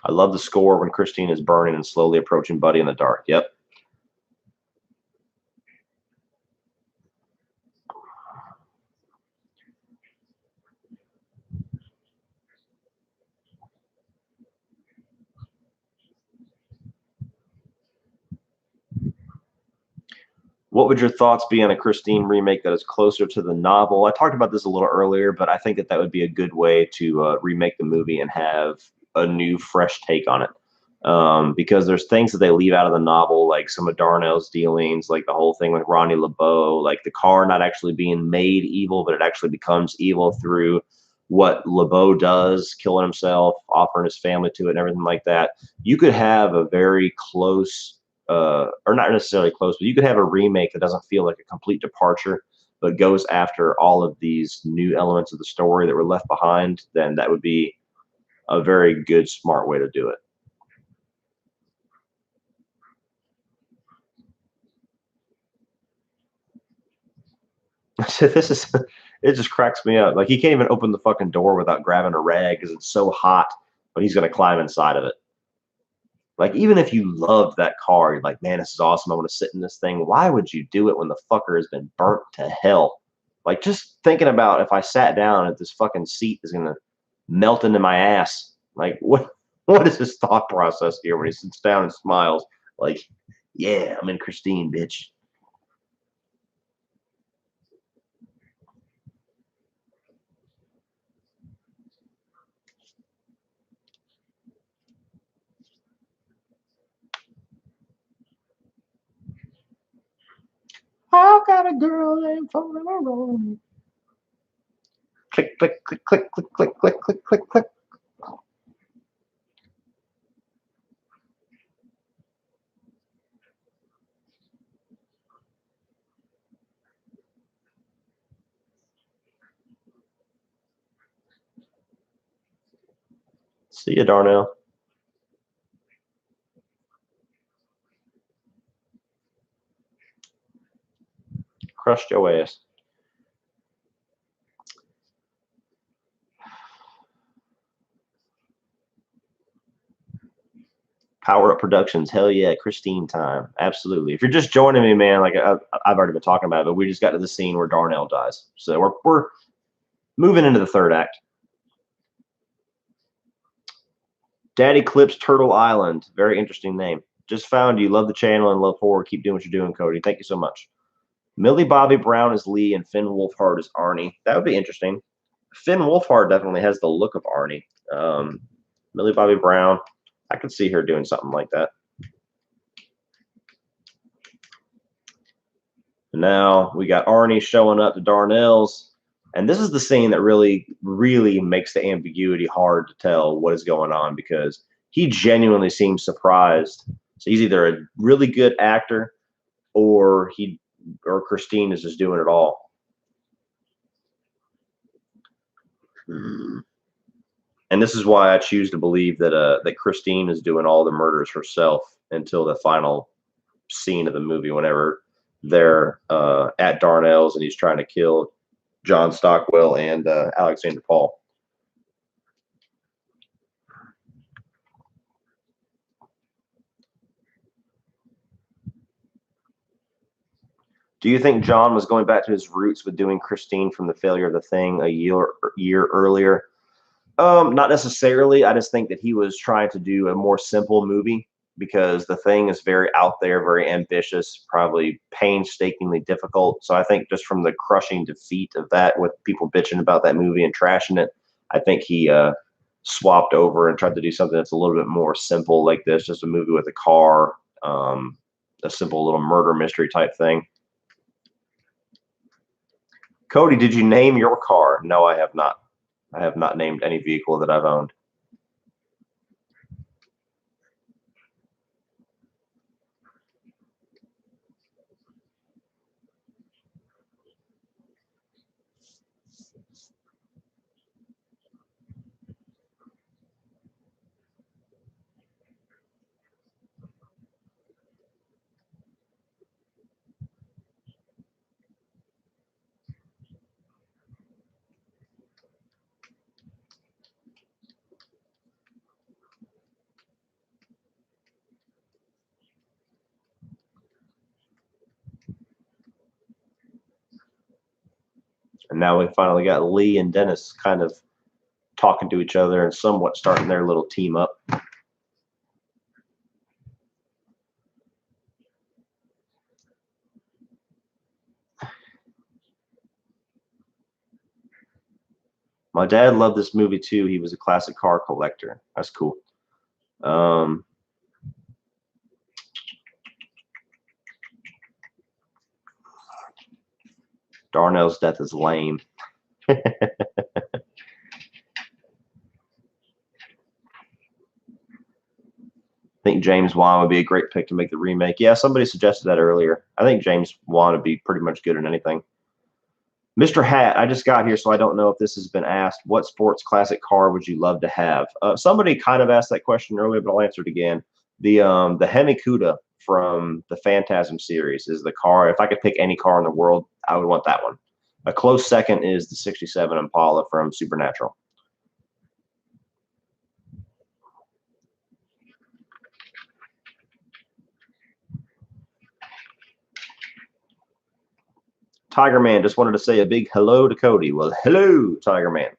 I love the score when Christine is burning and slowly approaching Buddy in the dark. Yep. What would your thoughts be on a Christine remake that is closer to the novel? I talked about this a little earlier, but I think that that would be a good way to remake the movie and have a new, fresh take on it. Because there's things that they leave out of the novel, like some of Darnell's dealings, like the whole thing with Ronnie LeBeau, like the car not actually being made evil, but it actually becomes evil through what LeBeau does, killing himself, offering his family to it, and everything like that. You could have a very close, or not necessarily close, but you could have a remake that doesn't feel like a complete departure, but goes after all of these new elements of the story that were left behind. Then that would be a very good, smart way to do it. This is, it just cracks me up. Like, he can't even open the fucking door without grabbing a rag because it's so hot, but he's gonna climb inside of it. Like, even if you loved that car, you're like, man, this is awesome, I want to sit in this thing. Why would you do it when the fucker has been burnt to hell? Like, just thinking about if I sat down and this fucking seat is gonna melt into my ass. Like, what is his thought process here when he sits down and smiles? Like, yeah, I'm in Christine, bitch. I've got a girl named Phone. Click, click, click, click, click, click, click, click, click, click. See you, Darnell. Crushed your ass. Power Up Productions, hell yeah, Christine time, absolutely. If you're just joining me, man, like I've already been talking about it, but we just got to the scene where Darnell dies, so we're moving into the third act. Daddy Clips Turtle Island, very interesting name. Just found you, love the channel and love horror. Keep doing what you're doing, Cody. Thank you so much. Millie Bobby Brown is Lee and Finn Wolfhard is Arnie. That would be interesting. Finn Wolfhard definitely has the look of Arnie. Millie Bobby Brown, I could see her doing something like that. And now we got Arnie showing up to Darnell's, and this is the scene that really, really makes the ambiguity hard to tell what is going on, because he genuinely seems surprised. So he's either a really good actor or Christine is just doing it all. And this is why I choose to believe that that Christine is doing all the murders herself until the final scene of the movie, whenever they're at Darnell's and he's trying to kill John Stockwell and Alexander Paul. Do you think John was going back to his roots with doing Christine from the failure of The Thing a year earlier? Not necessarily. I just think that he was trying to do a more simple movie, because The Thing is very out there, very ambitious, probably painstakingly difficult. So I think just from the crushing defeat of that, with people bitching about that movie and trashing it, I think he swapped over and tried to do something that's a little bit more simple like this, just a movie with a car, a simple little murder mystery type thing. Cody, did you name your car? No, I have not. I have not named any vehicle that I've owned. And now we finally got Lee and Dennis kind of talking to each other and somewhat starting their little team up. My dad loved this movie too. He was a classic car collector. That's cool. Darnell's death is lame. I think James Wan would be a great pick to make the remake. Yeah, somebody suggested that earlier. I think James Wan would be pretty much good in anything. Mr. Hat, I just got here, so I don't know if this has been asked. What sports classic car would you love to have? Somebody kind of asked that question earlier, but I'll answer it again. The Hemi Cuda from the Phantasm series is the car. If I could pick any car in the world, I would want that one. A close second is the 67 Impala from Supernatural. Tiger Man just wanted to say a big hello to Cody. Well, hello, Tiger Man.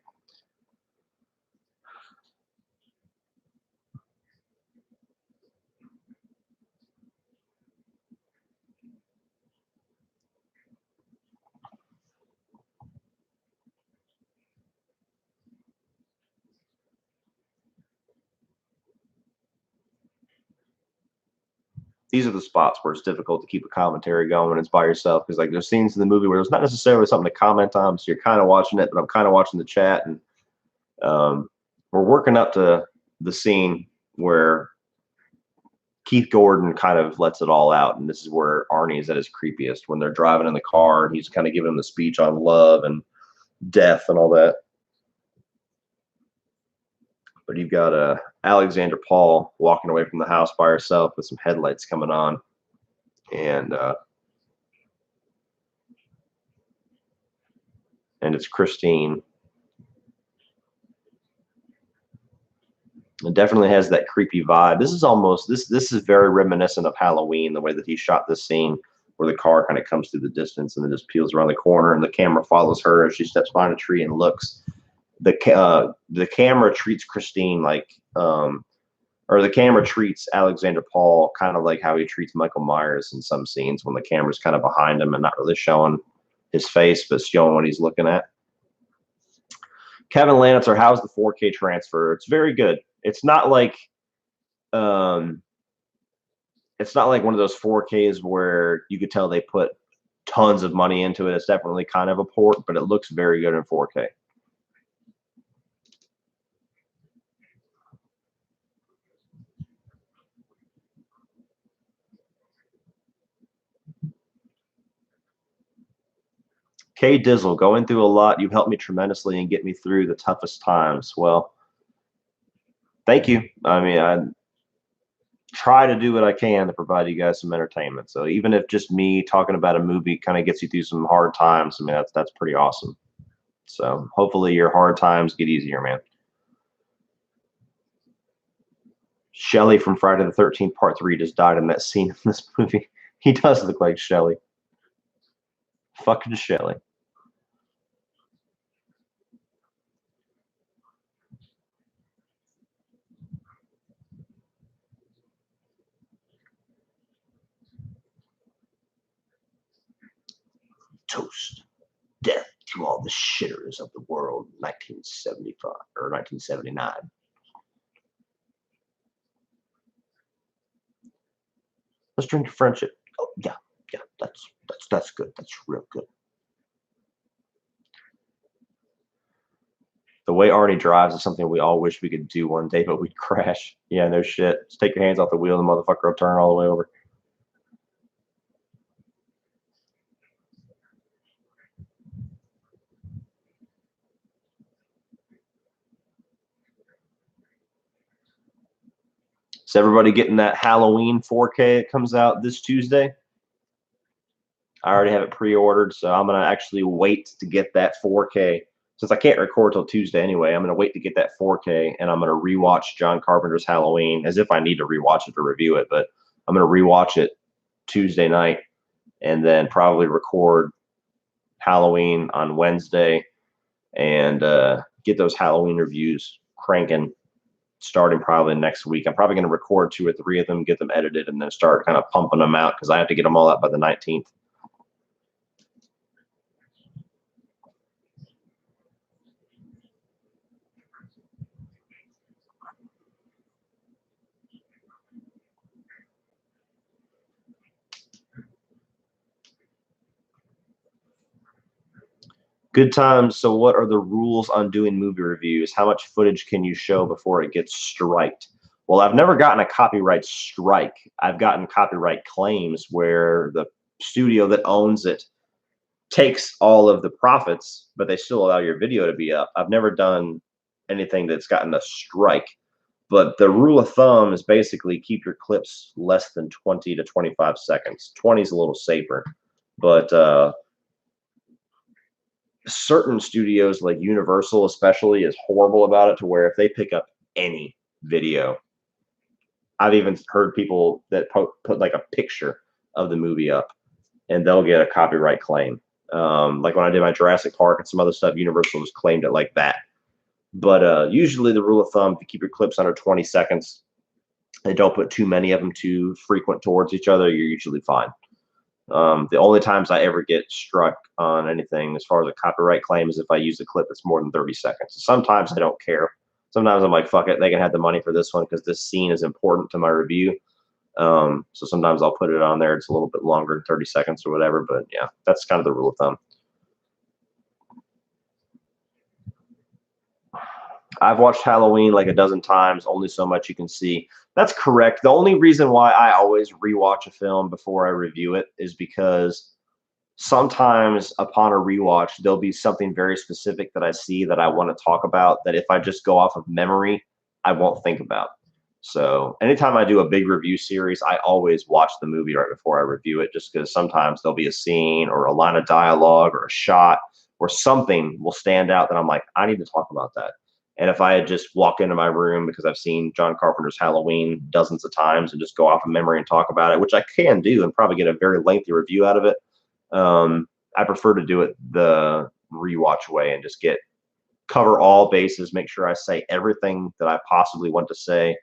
These are the spots where it's difficult to keep a commentary going when it's by yourself, because like there's scenes in the movie where there's not necessarily something to comment on, so you're kind of watching it, but I'm kind of watching the chat, and we're working up to the scene where Keith Gordon kind of lets it all out, and this is where Arnie is at his creepiest, when they're driving in the car and he's kind of giving him the speech on love and death and all that. But you've got Alexander Paul walking away from the house by herself with some headlights coming on, and it's Christine. It definitely has that creepy vibe. This is almost this is very reminiscent of Halloween, the way that he shot this scene where the car kind of comes through the distance and then just peels around the corner and the camera follows her as she steps behind a tree and looks. The camera treats Christine like or the camera treats Alexander Paul kind of like how he treats Michael Myers in some scenes, when the camera's kind of behind him and not really showing his face, but showing what he's looking at. Kevin Lanitzer, how's the 4K transfer? It's very good. It's not like one of those 4Ks where you could tell they put tons of money into it. It's definitely kind of a port, but it looks very good in 4K. K Dizzle, going through a lot. You've helped me tremendously and get me through the toughest times. Well, thank you. I mean, I try to do what I can to provide you guys some entertainment. So even if just me talking about a movie kind of gets you through some hard times, I mean, that's pretty awesome. So hopefully your hard times get easier, man. Shelly from Friday the 13th Part 3 just died in that scene in this movie. He does look like Shelly. Fucking Shelly. Toast. Death to all the shitters of the world, 1975 or 1979. Let's drink to friendship. Oh yeah, that's good. That's real good. The way Arnie drives is something we all wish we could do one day, but we'd crash. Yeah, no shit. Just take your hands off the wheel, and the motherfucker will turn all the way over. Is everybody getting that Halloween 4K? It comes out this Tuesday. I already have it pre-ordered, so I'm gonna actually wait to get that 4K. Since I can't record till Tuesday anyway, I'm gonna wait to get that 4K, and I'm gonna rewatch John Carpenter's Halloween, as if I need to rewatch it to review it. But I'm gonna rewatch it Tuesday night, and then probably record Halloween on Wednesday, and get those Halloween reviews cranking, starting probably next week. I'm probably gonna record 2 or 3 of them, get them edited, and then start kind of pumping them out because I have to get them all out by the 19th. Good times. So what are the rules on doing movie reviews? How much footage can you show before it gets striked? Well, I've never gotten a copyright strike. I've gotten copyright claims where the studio that owns it takes all of the profits, but they still allow your video to be up. I've never done anything that's gotten a strike, but the rule of thumb is basically keep your clips less than 20 to 25 seconds. 20 is a little safer, but certain studios like Universal especially is horrible about it, to where if they pick up any video, I've even heard people that put like a picture of the movie up and they'll get a copyright claim. Like when I did my Jurassic Park and some other stuff, Universal just claimed it like that. But usually the rule of thumb, to keep your clips under 20 seconds and don't put too many of them too frequent towards each other, you're usually fine. The only times I ever get struck on anything as far as a copyright claim is if I use a clip that's more than 30 seconds. Sometimes I don't care. Sometimes I'm like, fuck it, they can have the money for this one because this scene is important to my review. So sometimes I'll put it on there. It's a little bit longer than 30 seconds or whatever. But yeah, that's kind of the rule of thumb. I've watched Halloween like a dozen times, only so much you can see. That's correct. The only reason why I always rewatch a film before I review it is because sometimes upon a rewatch, there'll be something very specific that I see that I want to talk about that if I just go off of memory, I won't think about. So anytime I do a big review series, I always watch the movie right before I review it, just because sometimes there'll be a scene or a line of dialogue or a shot or something will stand out that I'm like, I need to talk about that. And if I had just walk into my room, because I've seen John Carpenter's Halloween dozens of times, and just go off of memory and talk about it, which I can do and probably get a very lengthy review out of it, I prefer to do it the rewatch way and just cover all bases, make sure I say everything that I possibly want to say,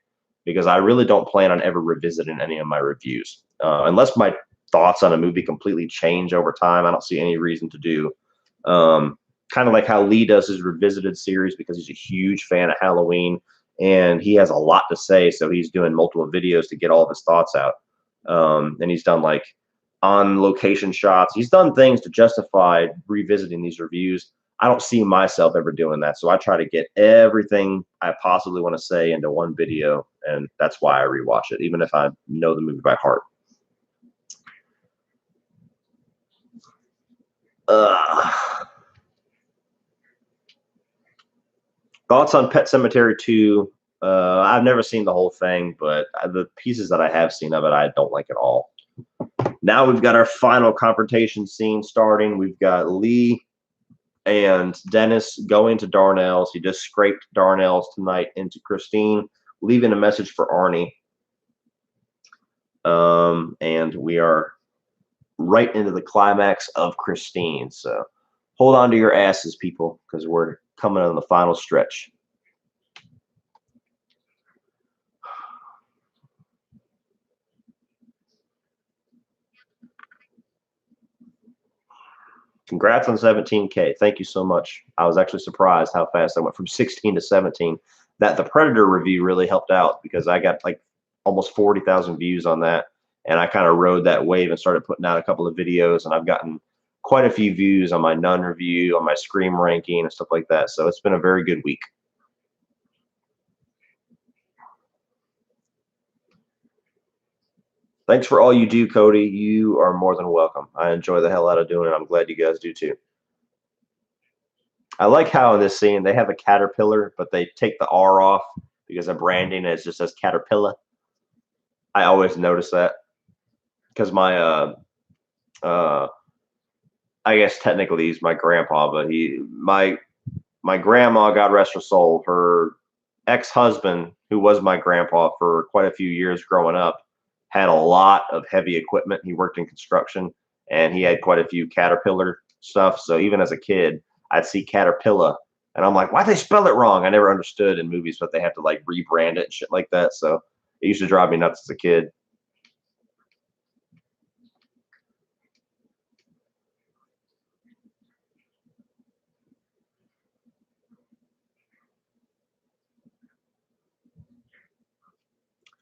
because I really don't plan on ever revisiting any of my reviews. Unless my thoughts on a movie completely change over time, I don't see any reason to do. Kind of like how Lee does his revisited series, because he's a huge fan of Halloween and he has a lot to say. So he's doing multiple videos to get all of his thoughts out. And he's done like on location shots. He's done things to justify revisiting these reviews. I don't see myself ever doing that. So I try to get everything I possibly want to say into one video. And that's why I rewatch it, even if I know the movie by heart. Thoughts on Pet Sematary 2? I've never seen the whole thing, but the pieces that I have seen of it, I don't like at all. Now we've got our final confrontation scene starting. We've got Lee and Dennis going to Darnell's. He just scraped Darnell's tonight into Christine, leaving a message for Arnie. And we are right into the climax of Christine. So hold on to your asses, people, because we're coming on the final stretch. Congrats on 17K. Thank you so much. I was actually surprised how fast I went from 16 to 17. That the Predator review really helped out because I got like almost 40,000 views on that. And I kind of rode that wave and started putting out a couple of videos, and I've gotten quite a few views on my Nun review, on my Scream ranking and stuff like that. So it's been a very good week. Thanks for all you do, Cody. You are more than welcome. I enjoy the hell out of doing it. I'm glad you guys do too. I like how in this scene they have a caterpillar, but they take the R off because of branding. It just says caterpillar. I always notice that because my I guess technically he's my grandpa, but my grandma, God rest her soul, her ex-husband, who was my grandpa for quite a few years growing up, had a lot of heavy equipment. He worked in construction, and he had quite a few Caterpillar stuff. So even as a kid, I'd see Caterpillar, and I'm like, why'd they spell it wrong? I never understood in movies, but they have to like rebrand it and shit like that. So it used to drive me nuts as a kid.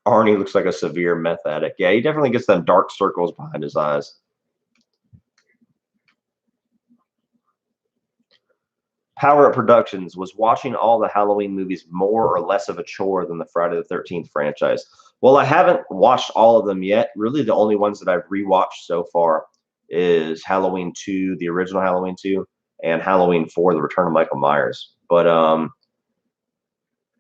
Arnie looks like a severe meth addict. Yeah, he definitely gets them dark circles behind his eyes. Power Up Productions was watching all the Halloween movies more or less of a chore than the Friday the 13th franchise. Well, I haven't watched all of them yet. Really, the only ones that I've rewatched so far is Halloween 2, the original Halloween 2, and Halloween 4, The Return of Michael Myers. But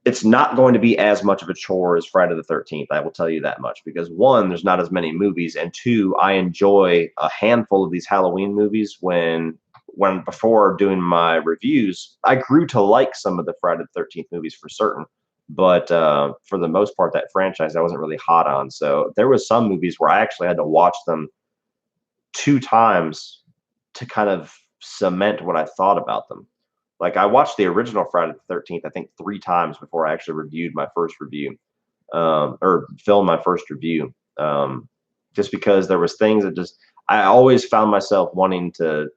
it's not going to be as much of a chore as Friday the 13th. I will tell you that much because one, there's not as many movies, and two, I enjoy a handful of these Halloween movies when before doing my reviews, I grew to like some of the Friday the 13th movies for certain. But for the most part, that franchise I wasn't really hot on. So there was some movies where I actually had to watch them 2 times to kind of cement what I thought about them. Like I watched the original Friday the 13th, I think 3 times before I actually reviewed my first review, or filmed my first review. Just because there was things that just I always found myself wanting to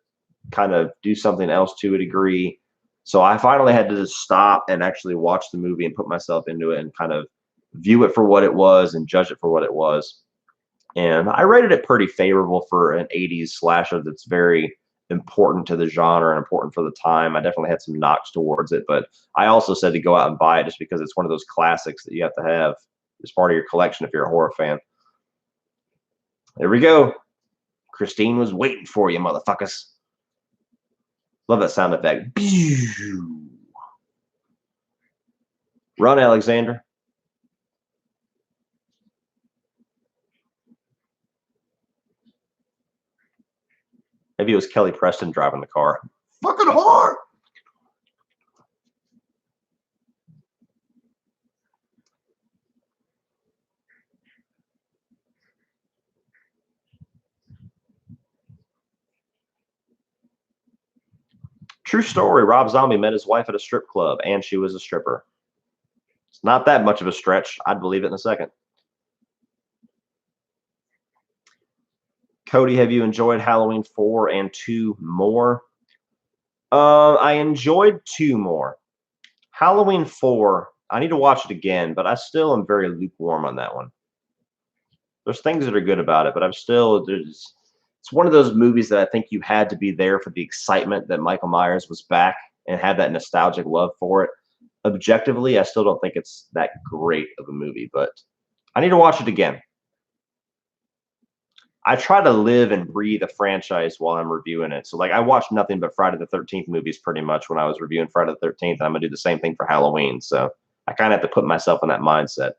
kind of do something else to a degree. So I finally had to just stop and actually watch the movie and put myself into it and kind of view it for what it was and judge it for what it was. And I rated it pretty favorable for an 80s slasher that's very important to the genre and important for the time. I definitely had some knocks towards it, but I also said to go out and buy it just because it's one of those classics that you have to have as part of your collection if you're a horror fan. There we go. Christine was waiting for you, motherfuckers. Love that sound effect. Run, Alexander. Maybe it was Kelly Preston driving the car. Fucking hard. True story. Rob Zombie met his wife at a strip club, and she was a stripper. It's not that much of a stretch. I'd believe it in a second. Cody, have you enjoyed Halloween 4 and 2 more? I enjoyed 2 more. Halloween 4, I need to watch it again, but I still am very lukewarm on that one. There's things that are good about it, but I'm still it's one of those movies that I think you had to be there for the excitement that Michael Myers was back and had that nostalgic love for it. Objectively, I still don't think it's that great of a movie, but I need to watch it again. I try to live and breathe a franchise while I'm reviewing it. So like I watched nothing but Friday the 13th movies pretty much when I was reviewing Friday the 13th. And I'm gonna do the same thing for Halloween. So I kind of have to put myself in that mindset.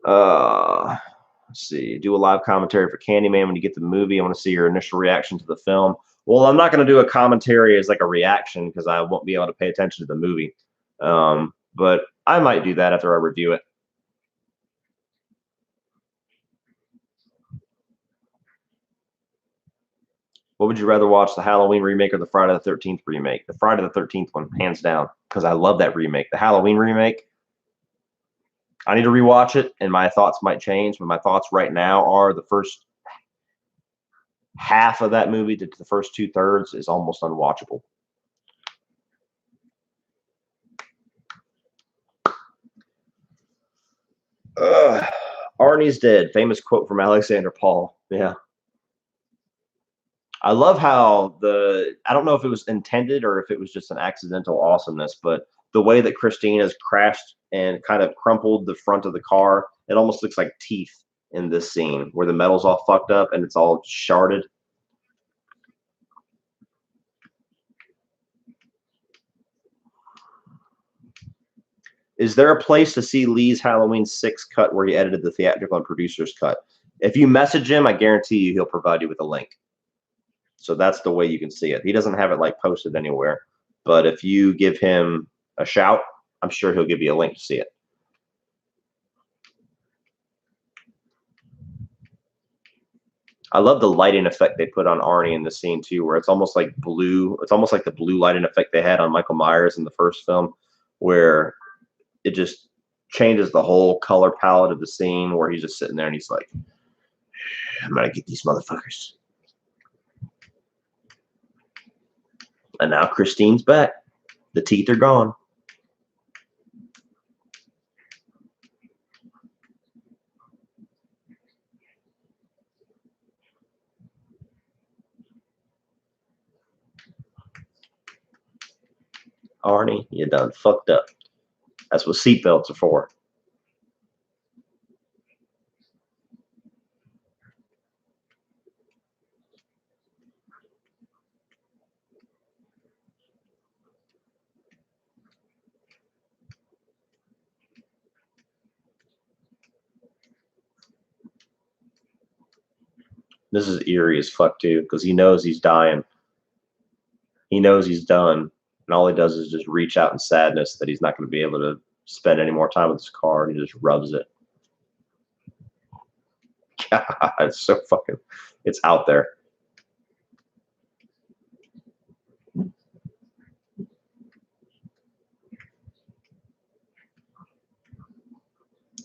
Let's see. Do a live commentary for Candyman when you get the movie. I want to see your initial reaction to the film. Well, I'm not going to do a commentary as like a reaction because I won't be able to pay attention to the movie. But I might do that after I review it. What would you rather watch, the Halloween remake or the Friday the 13th remake? The Friday the 13th one, hands down, because I love that remake. The Halloween remake, I need to rewatch it, and my thoughts might change. But my thoughts right now are the first half of that movie to the first 2/3 is almost unwatchable. Arnie's dead. Famous quote from Alexander Paul. Yeah. I love how I don't know if it was intended or if it was just an accidental awesomeness, but the way that Christine has crashed and kind of crumpled the front of the car, it almost looks like teeth in this scene where the metal's all fucked up and it's all sharded. Is there a place to see Lee's Halloween 6 cut where he edited the theatrical and producer's cut? If you message him, I guarantee you he'll provide you with a link. So that's the way you can see it. He doesn't have it like posted anywhere, but if you give him a shout, I'm sure he'll give you a link to see it. I love the lighting effect they put on Arnie in the scene too, where it's almost like blue. It's almost like the blue lighting effect they had on Michael Myers in the first film, where it just changes the whole color palette of the scene, where he's just sitting there and he's like, I'm gonna get these motherfuckers. And now Christine's back. The teeth are gone. Arnie, you done fucked up. That's what seatbelts are for. This is eerie as fuck too, because he knows he's dying. He knows he's done, and all he does is just reach out in sadness that he's not going to be able to spend any more time with his car, and he just rubs it. God, it's so fucking, it's out there.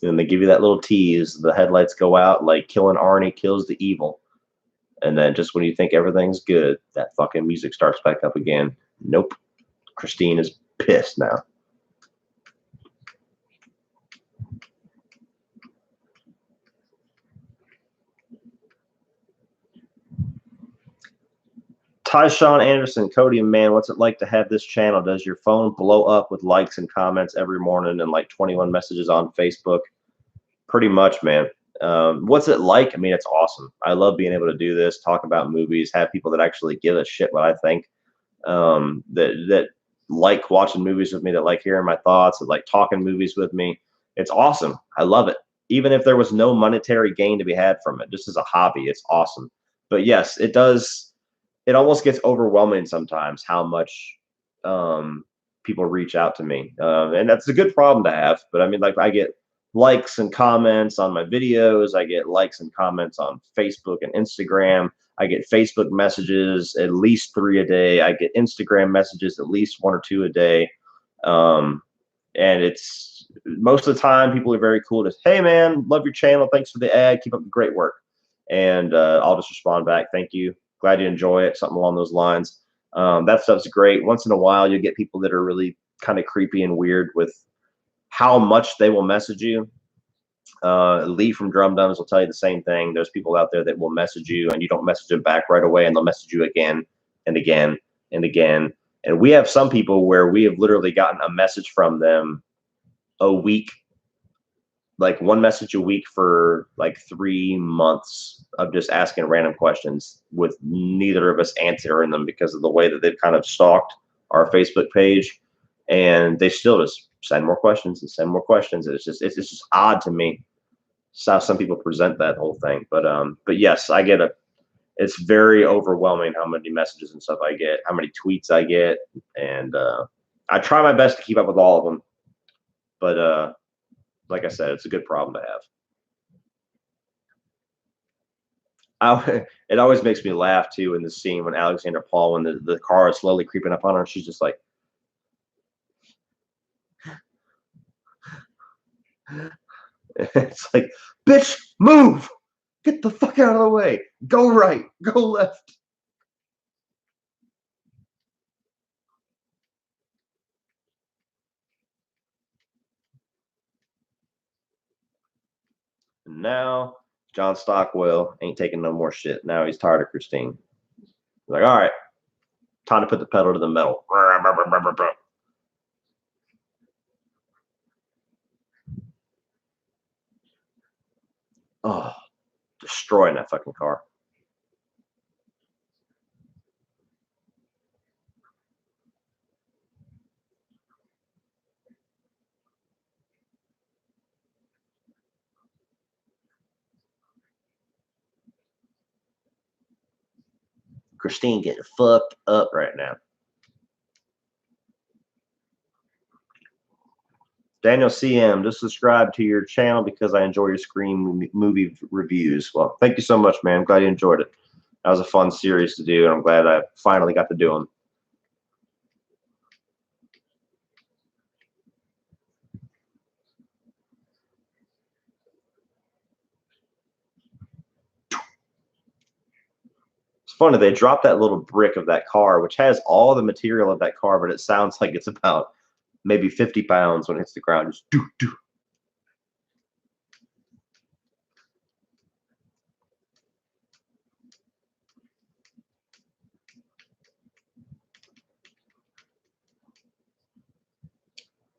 And they give you that little tease. The headlights go out, like killing Arnie kills the evil. And then just when you think everything's good, that fucking music starts back up again. Nope. Christine is pissed now. Tyshawn Anderson, Cody, man, what's it like to have this channel? Does your phone blow up with likes and comments every morning and like 21 messages on Facebook? Pretty much, man. What's it like? I mean, it's awesome. I love being able to do this, talk about movies, have people that actually give a shit what I think, that like watching movies with me, that like hearing my thoughts, that like talking movies with me. It's awesome. I love it. Even if there was no monetary gain to be had from it, just as a hobby, it's awesome. But yes, it does. It almost gets overwhelming sometimes how much people reach out to me, and that's a good problem to have. But I mean, like, I get likes and comments on my videos. I get likes and comments on Facebook and Instagram. I get Facebook messages at least 3 a day. I get Instagram messages at least 1 or 2 a day. And it's most of the time people are very cool. Just, hey man, love your channel. Thanks for the ad. Keep up the great work. And I'll just respond back. Thank you. Glad you enjoy it. Something along those lines. That stuff's great. Once in a while, you get people that are really kind of creepy and weird with how much they will message you. Lee from Drum Dums will tell you the same thing. There's people out there that will message you and you don't message them back right away, and they'll message you again and again and again. And we have some people where we have literally gotten a message from them a week like one message a week for like 3 months of just asking random questions with neither of us answering them because of the way that they've kind of stalked our Facebook page, and they still just send more questions and send more questions. It's just odd to me. It's how some people present that whole thing. But yes, I get it. It's very overwhelming how many messages and stuff I get, how many tweets I get, and I try my best to keep up with all of them. But like I said, it's a good problem to have. It always makes me laugh too in the scene when Alexander Paul, when the car is slowly creeping up on her, she's just like, it's like, bitch, move, get the fuck out of the way, go right, go left. And now John Stockwell ain't taking no more shit. Now he's tired of Christine. He's like, all right, time to put the pedal to the metal. Oh, destroying that fucking car. Christine getting fucked up right now. Daniel CM, just subscribe to your channel because I enjoy your Scream movie reviews. Well, thank you so much, man. I'm glad you enjoyed it. That was a fun series to do, and I'm glad I finally got to do them. It's funny, they dropped that little brick of that car, which has all the material of that car, but it sounds like it's about maybe 50 pounds when it hits the ground. Just do, do.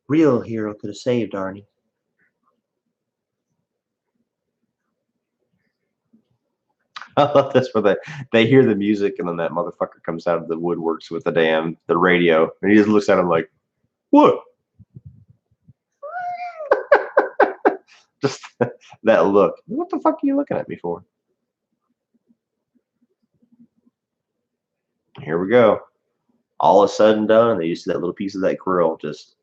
Real hero could have saved Arnie. I love this where they hear the music and then that motherfucker comes out of the woodworks with the radio, and he just looks at him like, what? Just that look. What the fuck are you looking at me for? Here we go. All is said and done, and you see that little piece of that grill just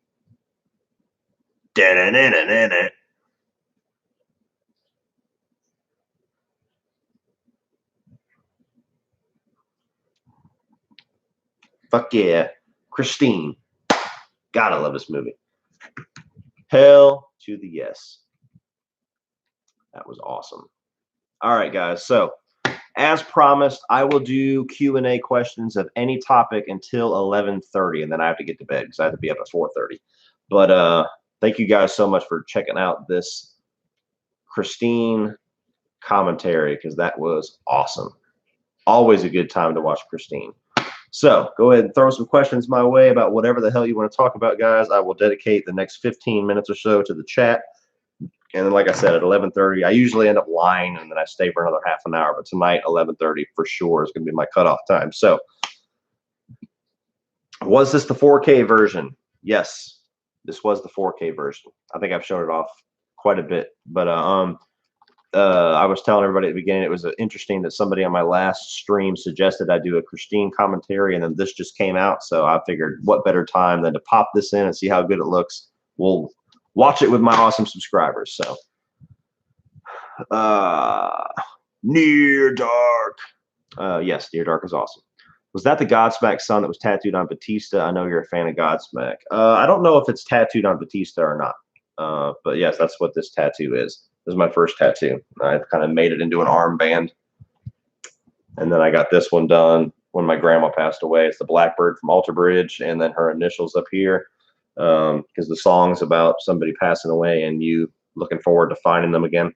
dead in it. Fuck yeah. Christine. Gotta love this movie. Hell to the yes. That was awesome. All right, guys. So, as promised, I will do Q&A questions of any topic until 11:30, and then I have to get to bed because I have to be up at 4:30. But thank you guys so much for checking out this Christine commentary because that was awesome. Always a good time to watch Christine. So go ahead and throw some questions my way about whatever the hell you want to talk about, guys. I will dedicate the next 15 minutes or so to the chat. And then, like I said, at 11:30, I usually end up lying, and then I stay for another half an hour. But tonight, 11:30 for sure is going to be my cutoff time. So was this the 4K version? Yes, this was the 4K version. I think I've shown it off quite a bit. But I was telling everybody at the beginning, it was interesting that somebody on my last stream suggested I do a Christine commentary, and then this just came out. So I figured what better time than to pop this in and see how good it looks. We'll watch it with my awesome subscribers. So Near Dark. Yes, Near Dark is awesome. Was that the Godsmack son that was tattooed on Batista? I know you're a fan of Godsmack. I don't know if it's tattooed on Batista or not. But yes, that's what this tattoo is. This is my first tattoo. I kind of made it into an armband. And then I got this one done when my grandma passed away. It's the Blackbird from Alter Bridge, and then her initials up here. Because the song's about somebody passing away and you looking forward to finding them again.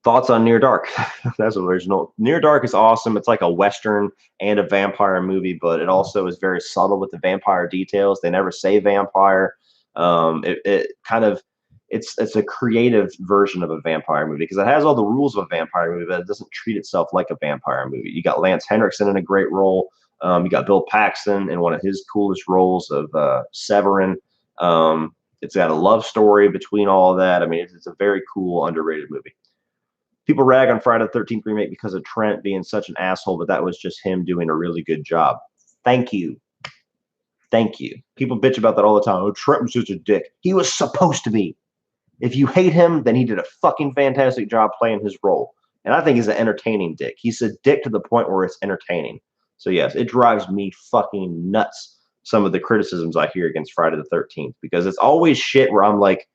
Thoughts on Near Dark? That's original. Near Dark is awesome. It's like a Western and a vampire movie, but it also is very subtle with the vampire details. They never say vampire. It kind of it's a creative version of a vampire movie because it has all the rules of a vampire movie, but it doesn't treat itself like a vampire movie. You got Lance Henriksen in a great role. You got Bill Paxton in one of his coolest roles of Severin. It's got a love story between all of that. I mean, it's a very cool, underrated movie. People rag on Friday the 13th remake because of Trent being such an asshole, but that was just him doing a really good job. Thank you. Thank you. People bitch about that all the time. Oh, Trent was just a dick. He was supposed to be. If you hate him, then he did a fucking fantastic job playing his role. And I think he's an entertaining dick. He's a dick to the point where it's entertaining. So yes, it drives me fucking nuts, some of the criticisms I hear against Friday the 13th, because it's always shit where I'm like,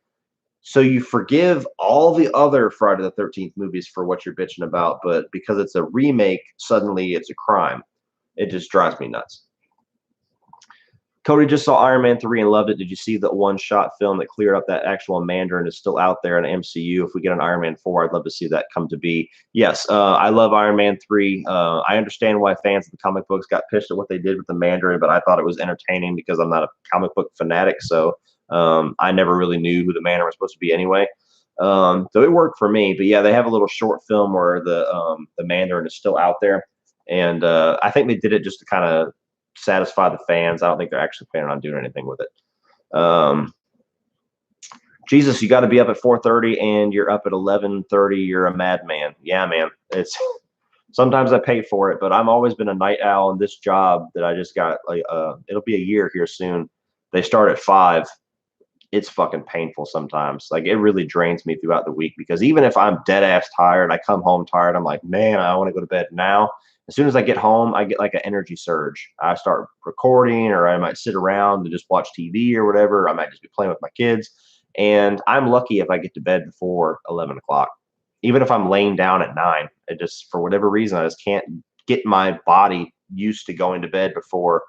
so you forgive all the other Friday the 13th movies for what you're bitching about, but because it's a remake, suddenly it's a crime. It just drives me nuts. Cody just saw Iron Man 3 and loved it. Did you see the one-shot film that cleared up that actual Mandarin is still out there in MCU? If we get an Iron Man 4, I'd love to see that come to be. Yes, I love Iron Man 3. I understand why fans of the comic books got pissed at what they did with the Mandarin, but I thought it was entertaining because I'm not a comic book fanatic, so I never really knew who the Mandarin was supposed to be anyway. So it worked for me. But yeah, they have a little short film where the Mandarin is still out there, and I think they did it just to kind of satisfy the fans. I don't think they're actually planning on doing anything with it. Jesus, you got to be up at 4:30 and you're up at 11:30. You're a madman. Yeah, man. It's sometimes I pay for it, but I've always been a night owl. In this job that I just got, like, it'll be a year here soon. They start at 5. It's fucking painful sometimes. Like, it really drains me throughout the week because even if I'm dead ass tired, I come home tired. I'm like, man, I want to go to bed now. As soon as I get home, I get like an energy surge. I start recording, or I might sit around and just watch TV or whatever. I might just be playing with my kids. And I'm lucky if I get to bed before 11 o'clock. Even if I'm laying down at 9, it just, for whatever reason, I just can't get my body used to going to bed before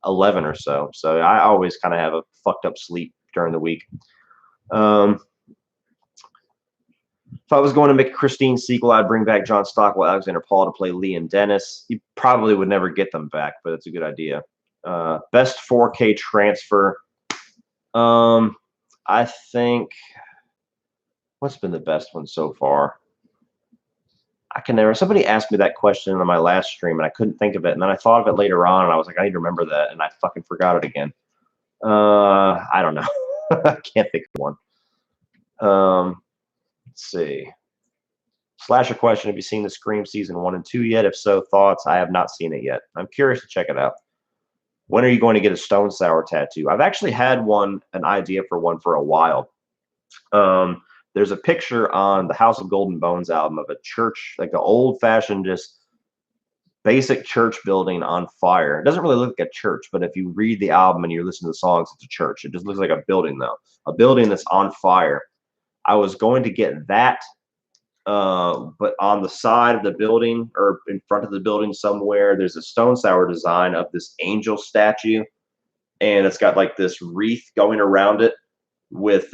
11 or so. So I always kind of have a fucked up sleep during the week. If I was going to make a Christine sequel, I'd bring back John Stockwell, Alexander Paul to play Lee and Dennis. You probably would never get them back, but it's a good idea. Best 4K transfer. I think, what's been the best one so far? I can never. Somebody asked me that question on my last stream, and I couldn't think of it. And then I thought of it later on, and I was like, I need to remember that, and I fucking forgot it again. I don't know. I can't think of one. Let's see. Slasher question: have you seen the Scream season 1 and 2 yet? If so, thoughts? I have not seen it yet. I'm curious to check it out. When are you going to get a Stone Sour tattoo? I've actually had an idea for one for a while. There's a picture on the House of Golden Bones album of a church, like an old-fashioned, just basic church building on fire. It doesn't really look like a church, but if you read the album and you listen to the songs, it's a church. It just looks like a building, though. A building that's on fire. I was going to get that, but on the side of the building or in front of the building somewhere, there's a Stone Sour design of this angel statue, and it's got like this wreath going around it with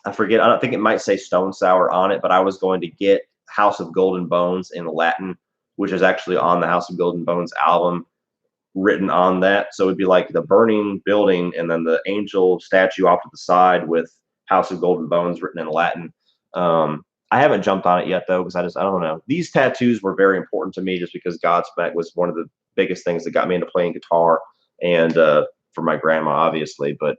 I forget. I don't think it might say Stone Sour on it, but I was going to get House of Golden Bones in Latin, which is actually on the House of Golden Bones album, written on that. So it'd be like the burning building and then the angel statue off to the side with House of Golden Bones written in Latin. I haven't jumped on it yet, though, because I don't know. These tattoos were very important to me just because Godsmack was one of the biggest things that got me into playing guitar, and for my grandma, obviously. But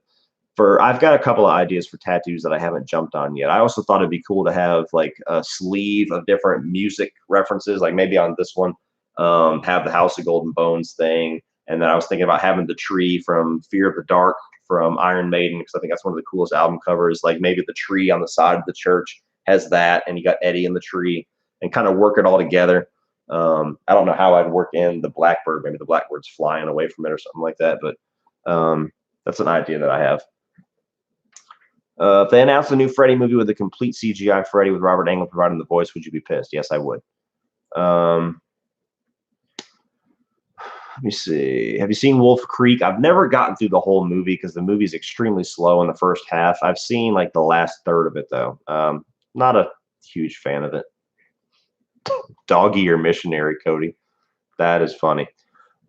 I've got a couple of ideas for tattoos that I haven't jumped on yet. I also thought it'd be cool to have like a sleeve of different music references, like maybe on this one, have the House of Golden Bones thing. And then I was thinking about having the tree from Fear of the Dark from Iron Maiden, because I think that's one of the coolest album covers. Like maybe the tree on the side of the church has that, and you got Eddie in the tree, and kind of work it all together. I don't know how I'd work in the blackbird. Maybe the blackbird's flying away from it or something like that. But that's an idea that I have. If they announced a new Freddy movie with a complete CGI Freddy with Robert Englund providing the voice, would you be pissed? Yes, I would. Let me see. Have you seen Wolf Creek? I've never gotten through the whole movie because the movie's extremely slow in the first half. I've seen like the last third of it, though. Not a huge fan of it. Doggy or missionary, Cody. That is funny.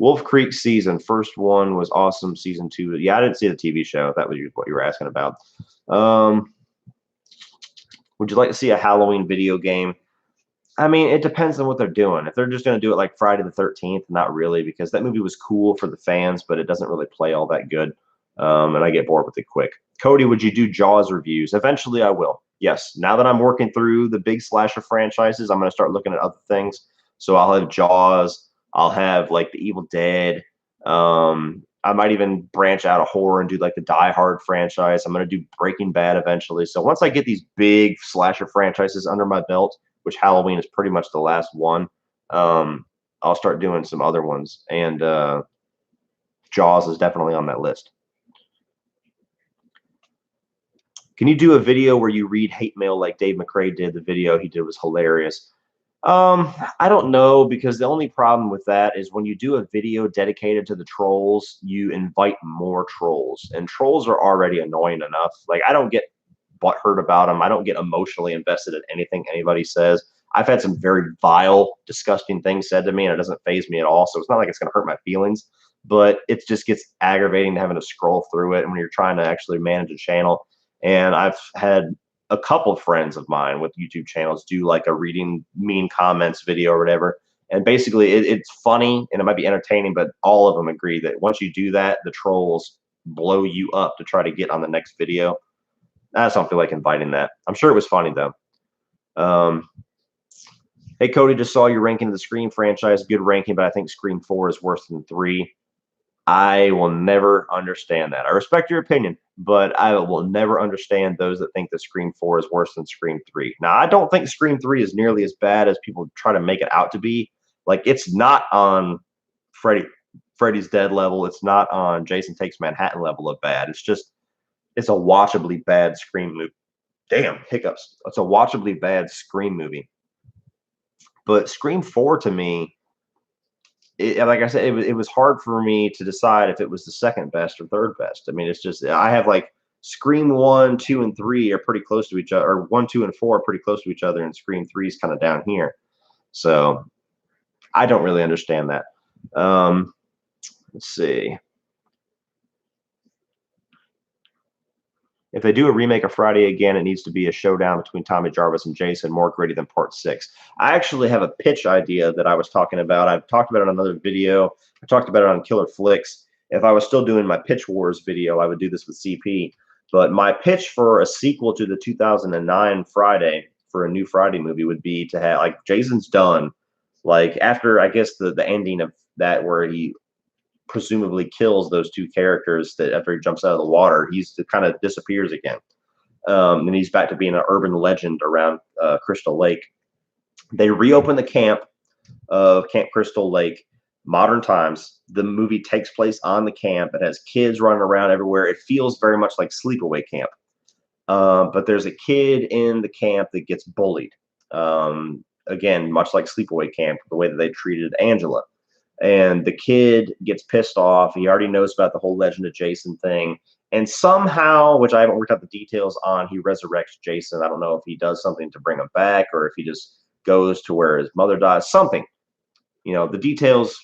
Wolf Creek season. First one was awesome. Season 2. Yeah, I didn't see the TV show. If that was what you were asking about. Would you like to see a Halloween video game? I mean, it depends on what they're doing. If they're just going to do it like Friday the 13th, not really, because that movie was cool for the fans, but it doesn't really play all that good. And I get bored with it quick. Cody, would you do Jaws reviews? Eventually I will. Yes. Now that I'm working through the big slasher franchises, I'm going to start looking at other things. So I'll have Jaws. I'll have like the Evil Dead. I might even branch out of horror and do like the Die Hard franchise. I'm going to do Breaking Bad eventually. So once I get these big slasher franchises under my belt, which Halloween is pretty much the last one, I'll start doing some other ones. And Jaws is definitely on that list. Can you do a video where you read hate mail like Dave McRae did? The video he did was hilarious. I don't know, because the only problem with that is when you do a video dedicated to the trolls, you invite more trolls, and trolls are already annoying enough. Like, I don't get butthurt about them. I don't get emotionally invested in anything anybody says. I've had some very vile, disgusting things said to me, and it doesn't faze me at all. So it's not like it's going to hurt my feelings, but it just gets aggravating having to scroll through it when you're trying to actually manage a channel. And I've had a couple of friends of mine with YouTube channels do like a reading mean comments video or whatever. And basically it's funny and it might be entertaining, but all of them agree that once you do that, the trolls blow you up to try to get on the next video. I just don't feel like inviting that. I'm sure it was funny though. Hey, Cody, just saw your ranking of the Scream franchise. Good ranking, but I think Scream 4 is worse than 3. I will never understand that. I respect your opinion, but I will never understand those that think that Scream 4 is worse than Scream 3. Now, I don't think Scream 3 is nearly as bad as people try to make it out to be. Like, it's not on Freddy's Dead level. It's not on Jason Takes Manhattan level of bad. It's just, it's a watchably bad Scream movie. Damn, hiccups. It's a watchably bad Scream movie. But Scream 4 to me, like I said, it was hard for me to decide if it was the second best or third best. I mean, it's just, I have like Scream 1, 2, and 3 are pretty close to each other, or 1, 2, and 4 are pretty close to each other, and Scream 3 is kind of down here. So I don't really understand that. Let's see. If they do a remake of Friday again, it needs to be a showdown between Tommy Jarvis and Jason, more gritty than Part 6. I actually have a pitch idea that I was talking about. I've talked about it on another video. I talked about it on Killer Flicks. If I was still doing my Pitch Wars video, I would do this with CP. But my pitch for a sequel to the 2009 Friday, for a new Friday movie, would be to have, like, Jason's done. Like, after, I guess, the ending of that where he presumably kills those two characters, that after he jumps out of the water, he's kind of disappears again. And he's back to being an urban legend around Crystal Lake. They reopen the camp of Camp Crystal Lake, modern times. The movie takes place on the camp. It has kids running around everywhere. It feels very much like Sleepaway Camp. But there's a kid in the camp that gets bullied. Again, much like Sleepaway Camp, the way that they treated Angela. And the kid gets pissed off. He already knows about the whole Legend of Jason thing. And somehow, which I haven't worked out the details on, he resurrects Jason. I don't know if he does something to bring him back or if he just goes to where his mother dies. Something. You know, the details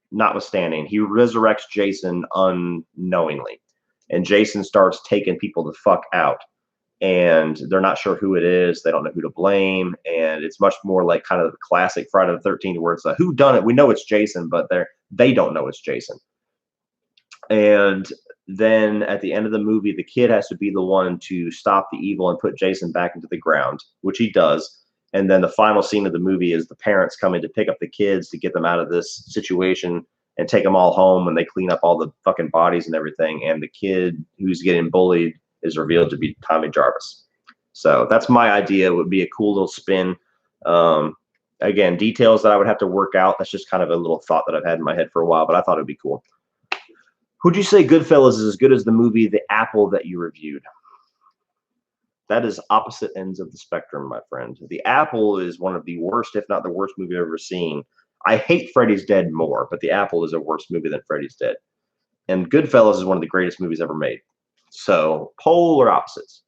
notwithstanding, he resurrects Jason unknowingly. And Jason starts taking people the fuck out. And they're not sure who it is. They don't know who to blame. And it's much more like kind of the classic Friday the 13th, where it's like, who done it? We know it's Jason, but they don't know it's Jason. And then at the end of the movie, the kid has to be the one to stop the evil and put Jason back into the ground, which he does. And then the final scene of the movie is the parents coming to pick up the kids to get them out of this situation and take them all home, and they clean up all the fucking bodies and everything. And the kid who's getting bullied is revealed to be Tommy Jarvis. So that's my idea. It would be a cool little spin. Again, details that I would have to work out. That's just kind of a little thought that I've had in my head for a while, but I thought it'd be cool. Would you say Goodfellas is as good as the movie The Apple that you reviewed? That is opposite ends of the spectrum, my friend. The Apple is one of the worst, if not the worst movie I've ever seen. I hate Freddy's Dead more, but The Apple is a worse movie than Freddy's Dead. And Goodfellas is one of the greatest movies ever made. So, polar opposites.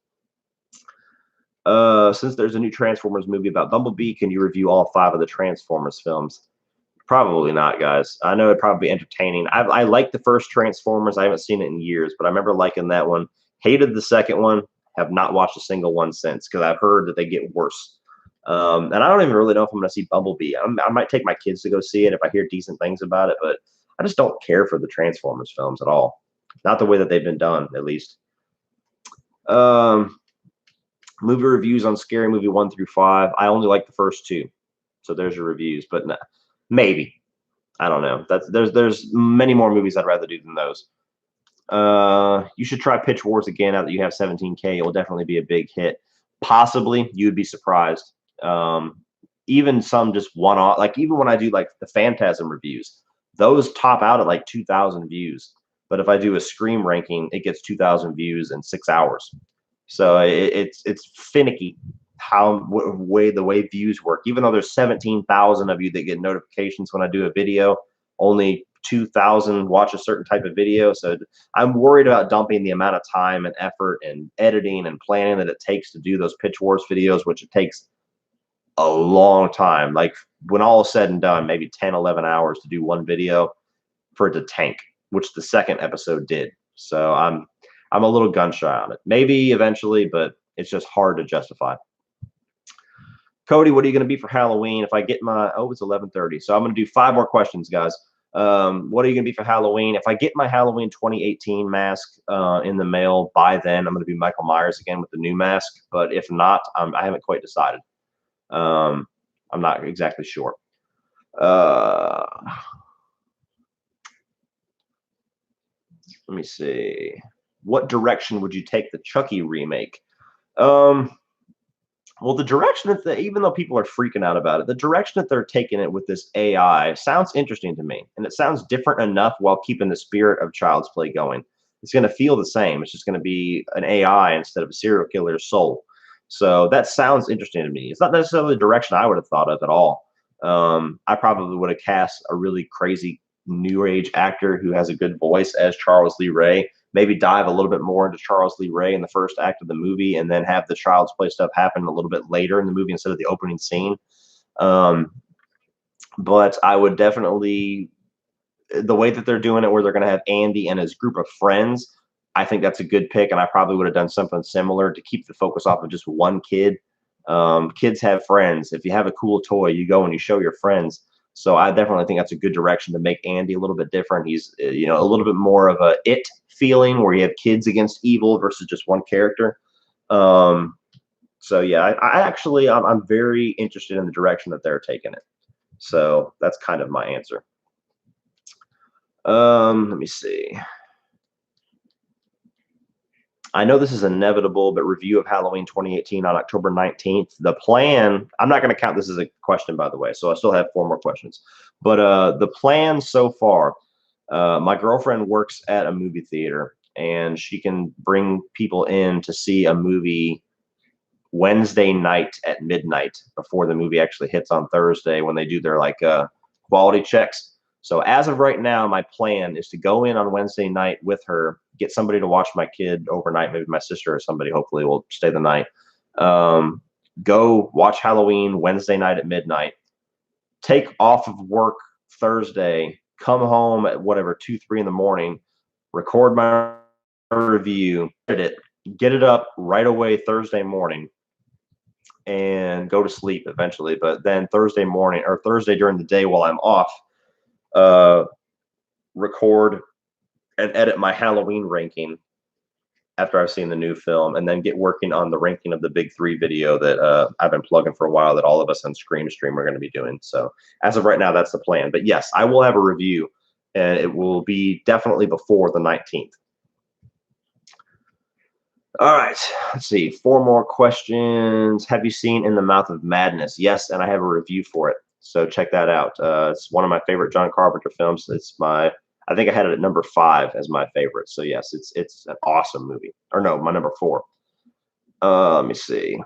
Since there's a new Transformers movie about Bumblebee, can you review all 5 of the Transformers films? Probably not, guys. I know it'd probably be entertaining. I like the first Transformers. I haven't seen it in years, but I remember liking that one. Hated the second one. Have not watched a single one since because I've heard that they get worse. And I don't even really know if I'm going to see Bumblebee. I might take my kids to go see it if I hear decent things about it, but I just don't care for the Transformers films at all. Not the way that they've been done, at least. Movie reviews on Scary Movie 1 through 5. I only like the first two. So there's your reviews, but no, maybe. I don't know. There's many more movies I'd rather do than those. You should try Pitch Wars again now that you have 17K. It will definitely be a big hit. Possibly, you'd be surprised. Even some just one-off, like even when I do like the Phantasm reviews, those top out at like 2,000 views. But if I do a Scream ranking, it gets 2,000 views in 6 hours. So it's finicky the way views work. Even though there's 17,000 of you that get notifications when I do a video, only 2,000 watch a certain type of video. So I'm worried about dumping the amount of time and effort and editing and planning that it takes to do those Pitch Wars videos, which it takes a long time. Like when all is said and done, maybe 10, 11 hours to do one video for it to tank, which the second episode did. So I'm a little gun shy on it. Maybe eventually, but it's just hard to justify. Cody, what are you going to be for Halloween? If I get my, it's 11:30. So I'm going to do 5 more questions, guys. What are you going to be for Halloween? If I get my Halloween 2018 mask in the mail by then, I'm going to be Michael Myers again with the new mask. But if not, I haven't quite decided. I'm not exactly sure. Let me see. What direction would you take the Chucky remake? Well, the direction that even though people are freaking out about it, the direction that they're taking it with this AI sounds interesting to me. And it sounds different enough while keeping the spirit of Child's Play going. It's going to feel the same. It's just going to be an AI instead of a serial killer's soul. So that sounds interesting to me. It's not necessarily the direction I would have thought of at all. I probably would have cast a really crazy new age actor who has a good voice as Charles Lee Ray. Maybe dive a little bit more into Charles Lee Ray in the first act of the movie and then have the Child's Play stuff happen a little bit later in the movie instead of the opening scene. But I would definitely, the way that they're doing it where they're going to have Andy and his group of friends, I think that's a good pick. And I probably would have done something similar to keep the focus off of just one kid. Kids have friends. If you have a cool toy, you go and you show your friends. So I definitely think that's a good direction to make Andy a little bit different. He's, a little bit more of a it feeling where you have kids against evil versus just one character. So yeah, I'm very interested in the direction that they're taking it. So that's kind of my answer. Let me see. I know this is inevitable, but review of Halloween 2018 on October 19th. The plan, I'm not going to count this as a question, by the way, so I still have 4 more questions. But the plan so far, my girlfriend works at a movie theater, and she can bring people in to see a movie Wednesday night at midnight before the movie actually hits on Thursday when they do their quality checks. So as of right now, my plan is to go in on Wednesday night with her, get somebody to watch my kid overnight, maybe my sister or somebody, hopefully will stay the night. Go watch Halloween Wednesday night at midnight, take off of work Thursday, come home at whatever, 2, 3 in the morning, record my review, edit it, get it up right away Thursday morning, and go to sleep eventually. But then Thursday morning or Thursday during the day while I'm off, record and edit my Halloween ranking after I've seen the new film, and then get working on the ranking of the big 3 video that I've been plugging for a while that all of us on Scream Stream are going to be doing. So as of right now, that's the plan. But yes, I will have a review, and it will be definitely before the 19th. All right, let's see. 4 more questions. Have you seen In the Mouth of Madness? Yes, and I have a review for it. So check that out. It's one of my favorite John Carpenter films. I think I had it at number 5 as my favorite. So yes, it's an awesome movie. Or no, my number 4. Let me see.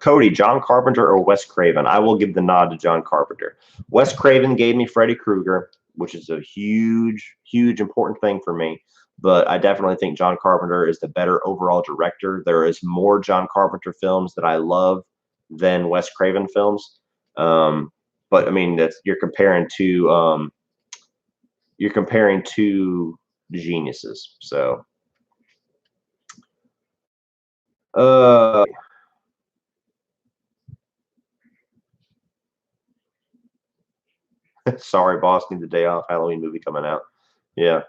Cody, John Carpenter or Wes Craven? I will give the nod to John Carpenter. Wes Craven gave me Freddy Krueger, which is a huge, huge important thing for me. but I definitely think John Carpenter is the better overall director. There is more John Carpenter films that I love than Wes Craven films. But I mean, you're comparing two geniuses. So, uh, sorry, boss, need the day off. Halloween movie coming out. Yeah.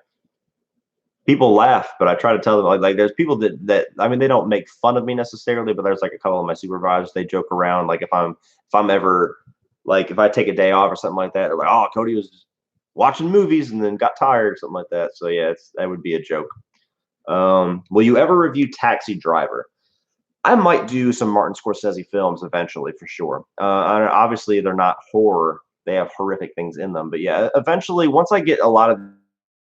People laugh, but I try to tell them like there's people that I mean they don't make fun of me necessarily, but there's like a couple of my supervisors, they joke around like if I'm ever like if I take a day off or something like that, they're like, oh, Cody was watching movies and then got tired or something like that. So yeah, that would be a joke. Will you ever review Taxi Driver? I might do some Martin Scorsese films eventually for sure. Obviously they're not horror; they have horrific things in them. But yeah, eventually once I get a lot of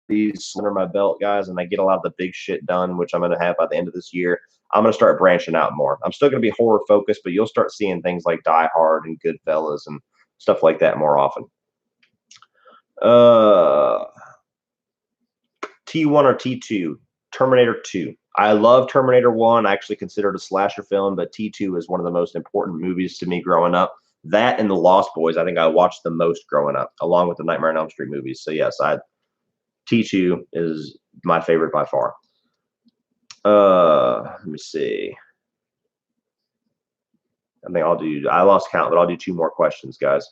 these under my belt, guys, and I get a lot of the big shit done, which I'm going to have by the end of this year, I'm going to start branching out more. I'm still going to be horror focused, but you'll start seeing things like Die Hard and Goodfellas and stuff like that more often. T1 or T2? Terminator 2. I love Terminator 1. I actually consider it a slasher film, but T2 is one of the most important movies to me growing up. That and The Lost Boys, I think I watched the most growing up, along with the Nightmare on Elm Street movies. So yes, T2 is my favorite by far. Let me see. I lost count, but I'll do two more questions, guys.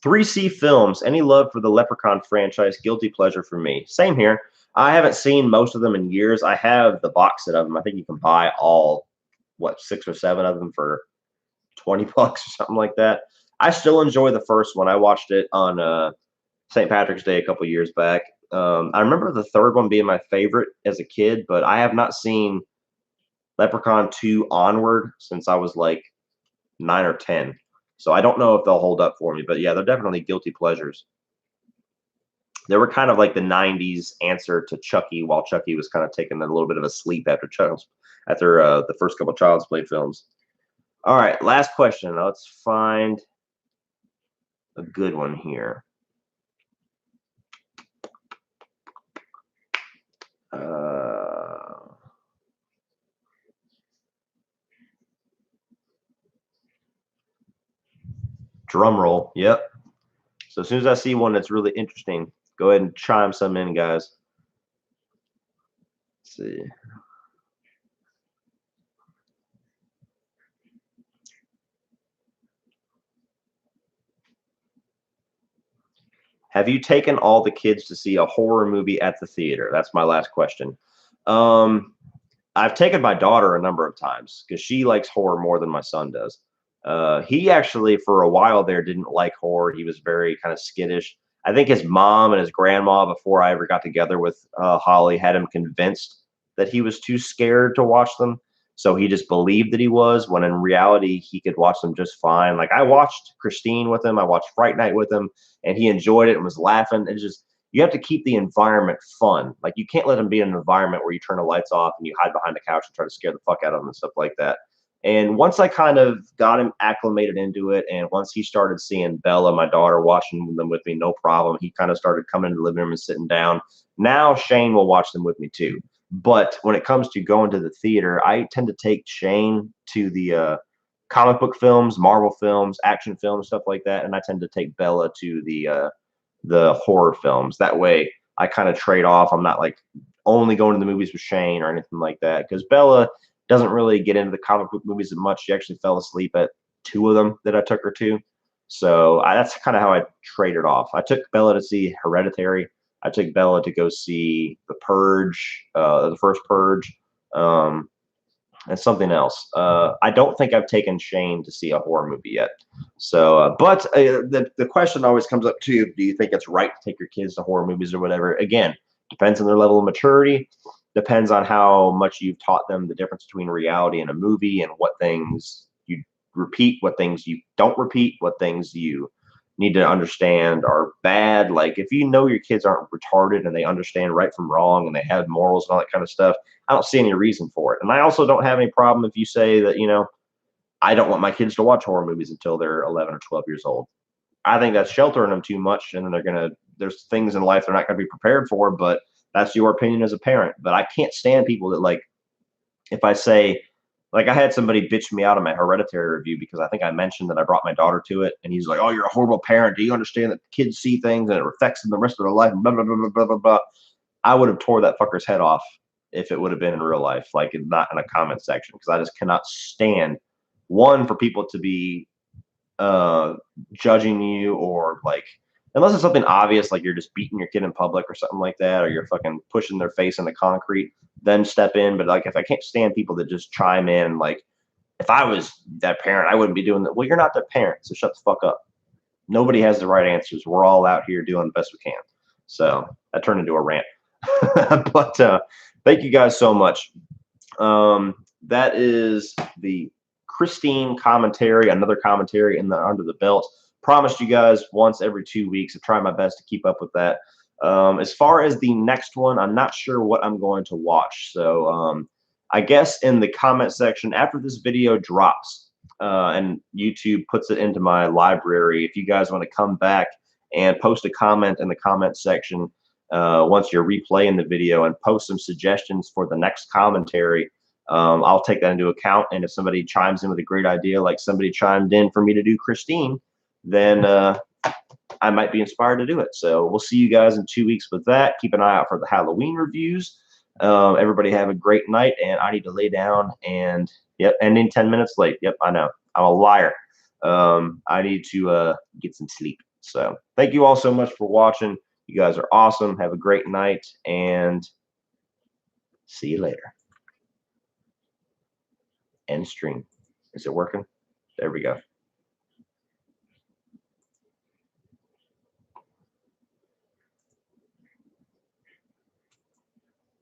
3C Films, any love for the Leprechaun franchise? Guilty pleasure for me. Same here. I haven't seen most of them in years. I have the box set of them. I think you can buy all, 6 or 7 of them for $20 or something like that. I still enjoy the first one. I watched it on St. Patrick's Day a couple years back. I remember the third one being my favorite as a kid, but I have not seen Leprechaun 2 onward since I was like 9 or 10. So I don't know if they'll hold up for me, but yeah, they're definitely guilty pleasures. They were kind of like the 90s answer to Chucky, while Chucky was kind of taking a little bit of a sleep after the first couple Child's Play films. All right, last question. Let's find a good one here. Drum roll. Yep. So as soon as I see one that's really interesting, go ahead and chime some in, guys. Let's see. Have you taken all the kids to see a horror movie at the theater? That's my last question. I've taken my daughter a number of times because she likes horror more than my son does. He actually, for a while there, didn't like horror. He was very kind of skittish. I think his mom and his grandma, before I ever got together with Holly, had him convinced that he was too scared to watch them. So he just believed that he was, when in reality, he could watch them just fine. Like I watched Christine with him. I watched Fright Night with him, and he enjoyed it and was laughing. It's just, you have to keep the environment fun. Like you can't let him be in an environment where you turn the lights off and you hide behind the couch and try to scare the fuck out of him and stuff like that. And once I kind of got him acclimated into it, and once he started seeing Bella, my daughter, watching them with me, no problem, he kind of started coming into the living room and sitting down. Now Shane will watch them with me too. But when it comes to going to the theater, I tend to take Shane to the comic book films, Marvel films, action films, stuff like that, and I tend to take Bella to the horror films. That way, I kind of trade off. I'm not like only going to the movies with Shane or anything like that, because Bella doesn't really get into the comic book movies as much. She actually fell asleep at 2 of them that I took her to. So that's kind of how I traded off. I took Bella to see Hereditary. I took Bella to go see The Purge, the first Purge, and something else. I don't think I've taken Shane to see a horror movie yet. So, but the question always comes up too: do you think it's right to take your kids to horror movies or whatever? Again, depends on their level of maturity. Depends on how much you've taught them the difference between reality and a movie, and what things you repeat, what things you don't repeat, what things you need to understand are bad. Like if you know your kids aren't retarded and they understand right from wrong and they have morals and all that kind of stuff, I don't see any reason for it. And I also don't have any problem if you say that, I don't want my kids to watch horror movies until they're 11 or 12 years old. I think that's sheltering them too much, and then they're there's things in life they're not going to be prepared for, but that's your opinion as a parent. But I can't stand people that, like, if I say, like, I had somebody bitch me out on my Hereditary review because I think I mentioned that I brought my daughter to it, and he's like, "Oh, you're a horrible parent. Do you understand that kids see things and it affects them the rest of their life?" Blah blah blah blah blah blah blah. I would have tore that fucker's head off if it would have been in real life, like not in a comment section, because I just cannot stand, one, for people to be judging you, or like, unless it's something obvious, like you're just beating your kid in public or something like that, or you're fucking pushing their face into concrete, then step in. But like, if I can't stand people that just chime in, like, if I was that parent, I wouldn't be doing that. Well, you're not their parent, so shut the fuck up. Nobody has the right answers. We're all out here doing the best we can. So that turned into a rant. But thank you guys so much. That is the Christine commentary, another commentary in the under the belt. Promised you guys once every 2 weeks. I try my best to keep up with that. As far as the next one, I'm not sure what I'm going to watch. So I guess in the comment section after this video drops, and YouTube puts it into my library, if you guys want to come back and post a comment in the comment section once you're replaying the video, and post some suggestions for the next commentary, I'll take that into account. And if somebody chimes in with a great idea, like somebody chimed in for me to do Christine, then I might be inspired to do it. So we'll see you guys in 2 weeks with that. Keep an eye out for the Halloween reviews. Everybody have a great night, and I need to lay down, and yep, ending 10 minutes late. Yep, I know. I'm a liar. I need to get some sleep. So thank you all so much for watching. You guys are awesome. Have a great night, and see you later. End stream. Is it working? There we go.